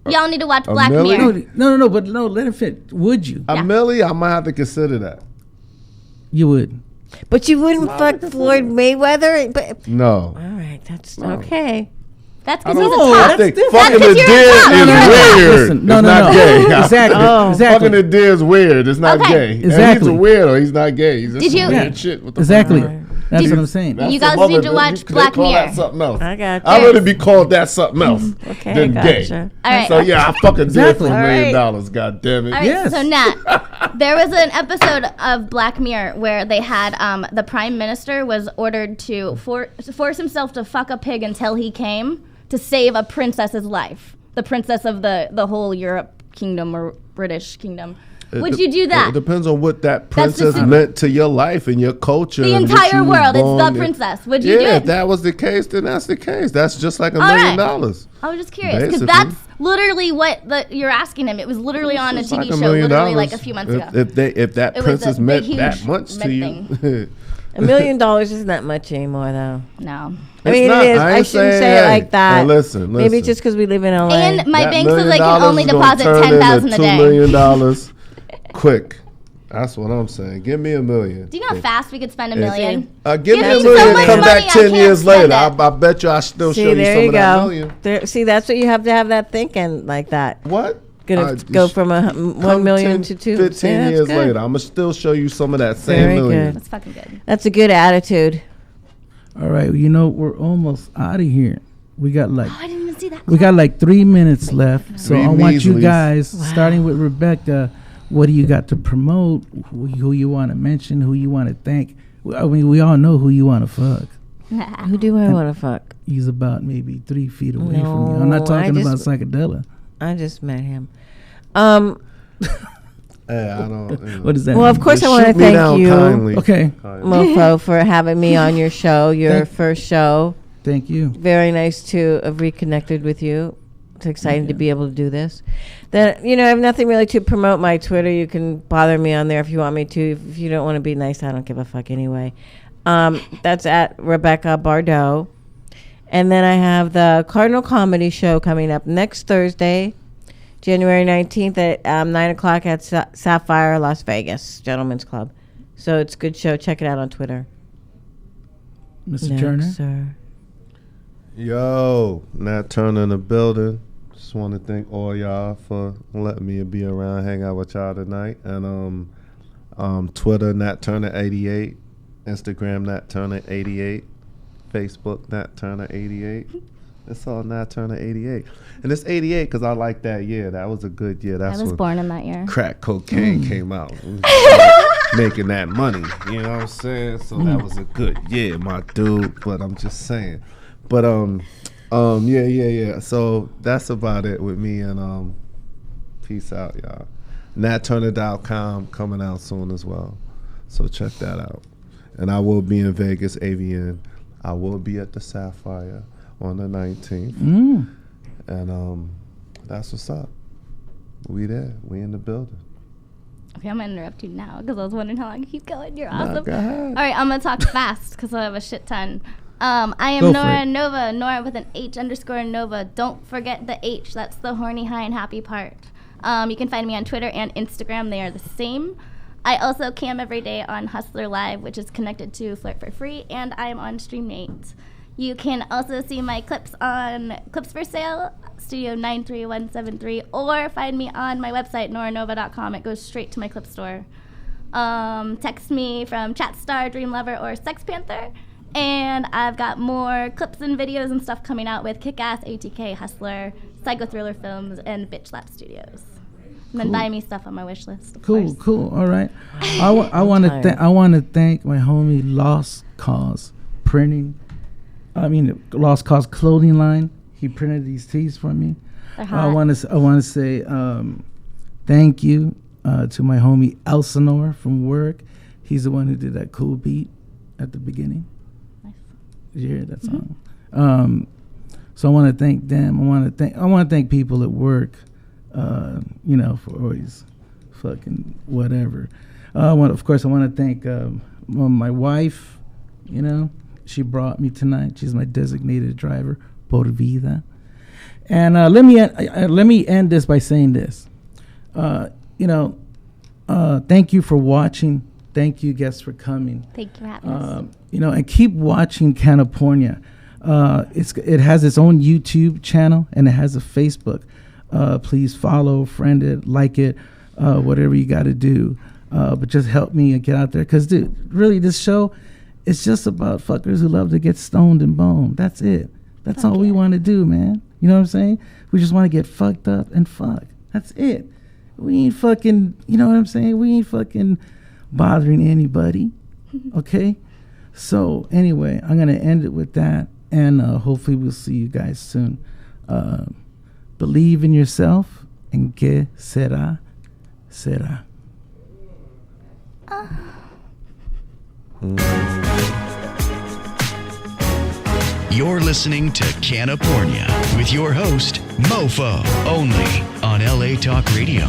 [SPEAKER 8] Y'all need to watch Black
[SPEAKER 5] million?
[SPEAKER 8] Mirror.
[SPEAKER 4] No, but no, let him fit. Would you?
[SPEAKER 5] $1 million, I might have to consider that.
[SPEAKER 4] You would.
[SPEAKER 7] But you wouldn't fuck Floyd Mayweather? But
[SPEAKER 5] No.
[SPEAKER 7] all right, that's okay.
[SPEAKER 8] That's
[SPEAKER 5] I
[SPEAKER 8] because he's a
[SPEAKER 5] don't
[SPEAKER 8] top.
[SPEAKER 5] I think
[SPEAKER 4] different.
[SPEAKER 5] fucking
[SPEAKER 8] That's
[SPEAKER 5] the
[SPEAKER 8] 'cause
[SPEAKER 5] deer
[SPEAKER 8] you're a top.
[SPEAKER 5] is
[SPEAKER 8] You're a top.
[SPEAKER 5] weird.
[SPEAKER 4] Listen, no,
[SPEAKER 5] It's
[SPEAKER 4] no,
[SPEAKER 5] not
[SPEAKER 4] no.
[SPEAKER 5] gay.
[SPEAKER 4] Exactly.
[SPEAKER 7] Oh.
[SPEAKER 4] Exactly.
[SPEAKER 5] Fucking the deer is weird. It's not
[SPEAKER 8] Okay.
[SPEAKER 5] gay. And
[SPEAKER 4] Exactly.
[SPEAKER 5] he's a weirdo. He's not gay. He's just
[SPEAKER 8] Did
[SPEAKER 5] some
[SPEAKER 8] you-
[SPEAKER 5] weird
[SPEAKER 4] Yeah.
[SPEAKER 5] shit. What the
[SPEAKER 4] Exactly.
[SPEAKER 5] fuck?
[SPEAKER 4] That's
[SPEAKER 8] Did-
[SPEAKER 4] what I'm saying.
[SPEAKER 5] That's
[SPEAKER 8] You guys
[SPEAKER 5] some
[SPEAKER 8] need
[SPEAKER 5] other-
[SPEAKER 8] to watch
[SPEAKER 5] they
[SPEAKER 8] Black
[SPEAKER 5] call that
[SPEAKER 8] Mirror.
[SPEAKER 5] something else.
[SPEAKER 7] I got
[SPEAKER 5] I'd
[SPEAKER 7] you.
[SPEAKER 5] rather be called that something else
[SPEAKER 7] Okay,
[SPEAKER 5] than gay.
[SPEAKER 7] gotcha.
[SPEAKER 8] All right.
[SPEAKER 5] So yeah, I fucking did
[SPEAKER 4] Exactly.
[SPEAKER 5] for $1
[SPEAKER 7] All
[SPEAKER 5] million.
[SPEAKER 7] right.
[SPEAKER 5] God damn it.
[SPEAKER 8] All right,
[SPEAKER 4] Yes.
[SPEAKER 8] so Nat, there was an episode of Black Mirror where they had the prime minister was ordered to force himself to fuck a pig until he came to save a princess's life, the princess of the whole Europe kingdom or British kingdom. Would you do that?
[SPEAKER 5] It depends on what that
[SPEAKER 8] That's
[SPEAKER 5] princess
[SPEAKER 8] the-
[SPEAKER 5] meant to your life and your culture.
[SPEAKER 8] The
[SPEAKER 5] and what
[SPEAKER 8] entire
[SPEAKER 5] you was
[SPEAKER 8] world. It's
[SPEAKER 5] born
[SPEAKER 8] the
[SPEAKER 5] in.
[SPEAKER 8] princess. Would you do
[SPEAKER 5] Yeah,
[SPEAKER 8] it?
[SPEAKER 5] if that was the case, then that's the case. That's just like $1
[SPEAKER 8] All
[SPEAKER 5] million.
[SPEAKER 8] I was just curious because
[SPEAKER 5] Basically.
[SPEAKER 8] that's literally what you're asking him. It was literally on a
[SPEAKER 5] It's
[SPEAKER 8] TV
[SPEAKER 5] like
[SPEAKER 8] show,
[SPEAKER 5] $1 million.
[SPEAKER 8] literally like a few months ago.
[SPEAKER 5] If that
[SPEAKER 8] It was
[SPEAKER 5] princess
[SPEAKER 8] a big,
[SPEAKER 5] meant
[SPEAKER 8] huge
[SPEAKER 5] that much to you,
[SPEAKER 8] thing.
[SPEAKER 7] $1 million isn't that much anymore, though.
[SPEAKER 8] No.
[SPEAKER 7] I mean,
[SPEAKER 5] not.
[SPEAKER 7] it is.
[SPEAKER 5] I
[SPEAKER 7] I
[SPEAKER 5] ain't
[SPEAKER 7] shouldn't
[SPEAKER 5] saying,
[SPEAKER 7] say it
[SPEAKER 5] hey,
[SPEAKER 7] like that.
[SPEAKER 5] hey, listen.
[SPEAKER 7] Maybe just because we live in LA.
[SPEAKER 8] And my
[SPEAKER 5] That
[SPEAKER 8] bank says I
[SPEAKER 5] $1
[SPEAKER 8] can only
[SPEAKER 5] is gonna
[SPEAKER 8] deposit
[SPEAKER 5] turn into
[SPEAKER 8] $10,000 a
[SPEAKER 5] $2
[SPEAKER 8] day.
[SPEAKER 5] million quick. That's what I'm saying. Give me $1 million.
[SPEAKER 8] Do you know how fast we could spend $1 million?
[SPEAKER 5] Give me
[SPEAKER 8] me
[SPEAKER 5] $1
[SPEAKER 8] so
[SPEAKER 5] million.
[SPEAKER 8] much
[SPEAKER 5] Come
[SPEAKER 8] money,
[SPEAKER 5] back
[SPEAKER 8] I
[SPEAKER 5] 10
[SPEAKER 8] can't
[SPEAKER 5] years
[SPEAKER 8] spend
[SPEAKER 5] later.
[SPEAKER 8] it.
[SPEAKER 5] I bet you I still
[SPEAKER 7] See,
[SPEAKER 5] show you
[SPEAKER 7] there
[SPEAKER 5] some
[SPEAKER 7] you
[SPEAKER 5] of that
[SPEAKER 7] go.
[SPEAKER 5] million.
[SPEAKER 7] See, that's what you have to have that thinking like that.
[SPEAKER 5] What?
[SPEAKER 7] Gonna go from 1 million to 2.
[SPEAKER 5] 15
[SPEAKER 7] See, that's
[SPEAKER 5] years
[SPEAKER 7] good.
[SPEAKER 5] later, I'm gonna still show you some of that same
[SPEAKER 7] Very
[SPEAKER 5] million.
[SPEAKER 7] good.
[SPEAKER 8] That's fucking good.
[SPEAKER 7] That's a good attitude.
[SPEAKER 4] All right, you know we're almost out of here. We got like
[SPEAKER 8] Oh, I didn't even see that.
[SPEAKER 4] 3 minutes left. So
[SPEAKER 5] Three
[SPEAKER 4] I want you
[SPEAKER 5] measlies.
[SPEAKER 4] guys, starting with Rebecca, what do you got to promote? Who you want to mention? Who you want to thank? I mean, we all know who you want to fuck.
[SPEAKER 7] Who do I want to fuck?
[SPEAKER 4] He's about maybe 3 feet away from you. I'm
[SPEAKER 7] No,
[SPEAKER 4] not talking
[SPEAKER 7] I
[SPEAKER 4] about
[SPEAKER 7] just-
[SPEAKER 4] psychedelic.
[SPEAKER 7] I just met him.
[SPEAKER 5] Hey, I don't.
[SPEAKER 4] What does that
[SPEAKER 7] Well,
[SPEAKER 4] mean?
[SPEAKER 7] of course, I
[SPEAKER 5] Just
[SPEAKER 7] want to
[SPEAKER 5] shoot me
[SPEAKER 7] thank
[SPEAKER 5] down
[SPEAKER 7] you,
[SPEAKER 5] kindly.
[SPEAKER 4] Okay.
[SPEAKER 7] Mofo, for having me on your show, your first show.
[SPEAKER 4] Thank you.
[SPEAKER 7] Very nice to have reconnected with you. It's exciting to
[SPEAKER 4] you.
[SPEAKER 7] be able to do this. Then, I have nothing really to promote my Twitter. You can bother me on there if you want me to. If you don't want to be nice, I don't give a fuck anyway. That's at Rebecca Bardot. And then I have the Cardinal Comedy Show coming up next Thursday, January 19th at 9 o'clock at Sapphire, Las Vegas, Gentlemen's Club. So it's a good show. Check it out on Twitter.
[SPEAKER 4] Mr. Turner.
[SPEAKER 7] Sir.
[SPEAKER 5] Yo, Nat Turner in the building. Just want to thank all y'all for letting me be around, hang out with y'all tonight. And Twitter, Nat Turner 88, Instagram, Nat Turner 88, Facebook, Nat Turner 88. It's all Nat Turner 88, and it's 88 because I like that year. That was a good year. That's
[SPEAKER 8] I was
[SPEAKER 5] when
[SPEAKER 8] born in that year.
[SPEAKER 5] crack cocaine came out. Making that money, you know what I'm saying? So that was a good year, my dude. But I'm just saying. But yeah. So that's about it with me, and peace out, y'all. NatTurner.com coming out soon as well. So check that out. And I will be in Vegas, AVN. I will be at the Sapphire on the 19th. And that's what's up. We there. We in the building.
[SPEAKER 8] Okay, I'm gonna interrupt you now because I was wondering how long you keep going. You're awesome.
[SPEAKER 5] Go ahead.
[SPEAKER 8] All right, I'm gonna talk fast because I have a shit ton. I am
[SPEAKER 4] Go for
[SPEAKER 8] Nora
[SPEAKER 4] it.
[SPEAKER 8] Nova, Nora with an H_Nova. Don't forget the H. That's the horny, high, and happy part. You can find me on Twitter and Instagram. They are the same. I also cam every day on Hustler Live, which is connected to Flirt for Free, and I am on StreamMate. You can also see my clips on Clips for Sale, Studio 93173, or find me on my website, noranova.com. It goes straight to my clip store. Text me from Chatstar, Dream Lover, or Sex Panther. And I've got more clips and videos and stuff coming out with Kick-Ass, ATK, Hustler, Psycho Thriller Films, and Bitch Slap Studios. And then buy me stuff on my wish list. Of course.
[SPEAKER 4] Cool. All right. I want to thank my homie Lost Cause Printing. Lost Cause Clothing Line. He printed these tees for me.
[SPEAKER 8] They're hot.
[SPEAKER 4] I want to say thank you to my homie Elsinore from work. He's the one who did that cool beat at the beginning.
[SPEAKER 8] Nice.
[SPEAKER 4] Did you hear that song? So I want to thank them. I want to thank people at work. For always fucking whatever. I want to thank my wife. She brought me tonight. She's my designated driver, por vida. And let me end this by saying this. Thank you for watching. Thank you, guests, for coming.
[SPEAKER 8] Thank you for having us.
[SPEAKER 4] And keep watching CannaPornia. It has its own YouTube channel and it has a Facebook. Please follow, friend it, like it, whatever you got to do. But just help me get out there. Because, dude, really, this show is just about fuckers who love to get stoned and boned. That's it. That's all we want to do, man. You know what I'm saying? We just want to get fucked up and fuck. That's it. We ain't fucking, you know what I'm saying? We ain't fucking bothering anybody. Okay? So, anyway, I'm going to end it with that. And hopefully we'll see you guys soon. Believe in yourself, and que será, será.
[SPEAKER 1] You're listening to CannaPornia with your host, Mofo, only on LA Talk Radio.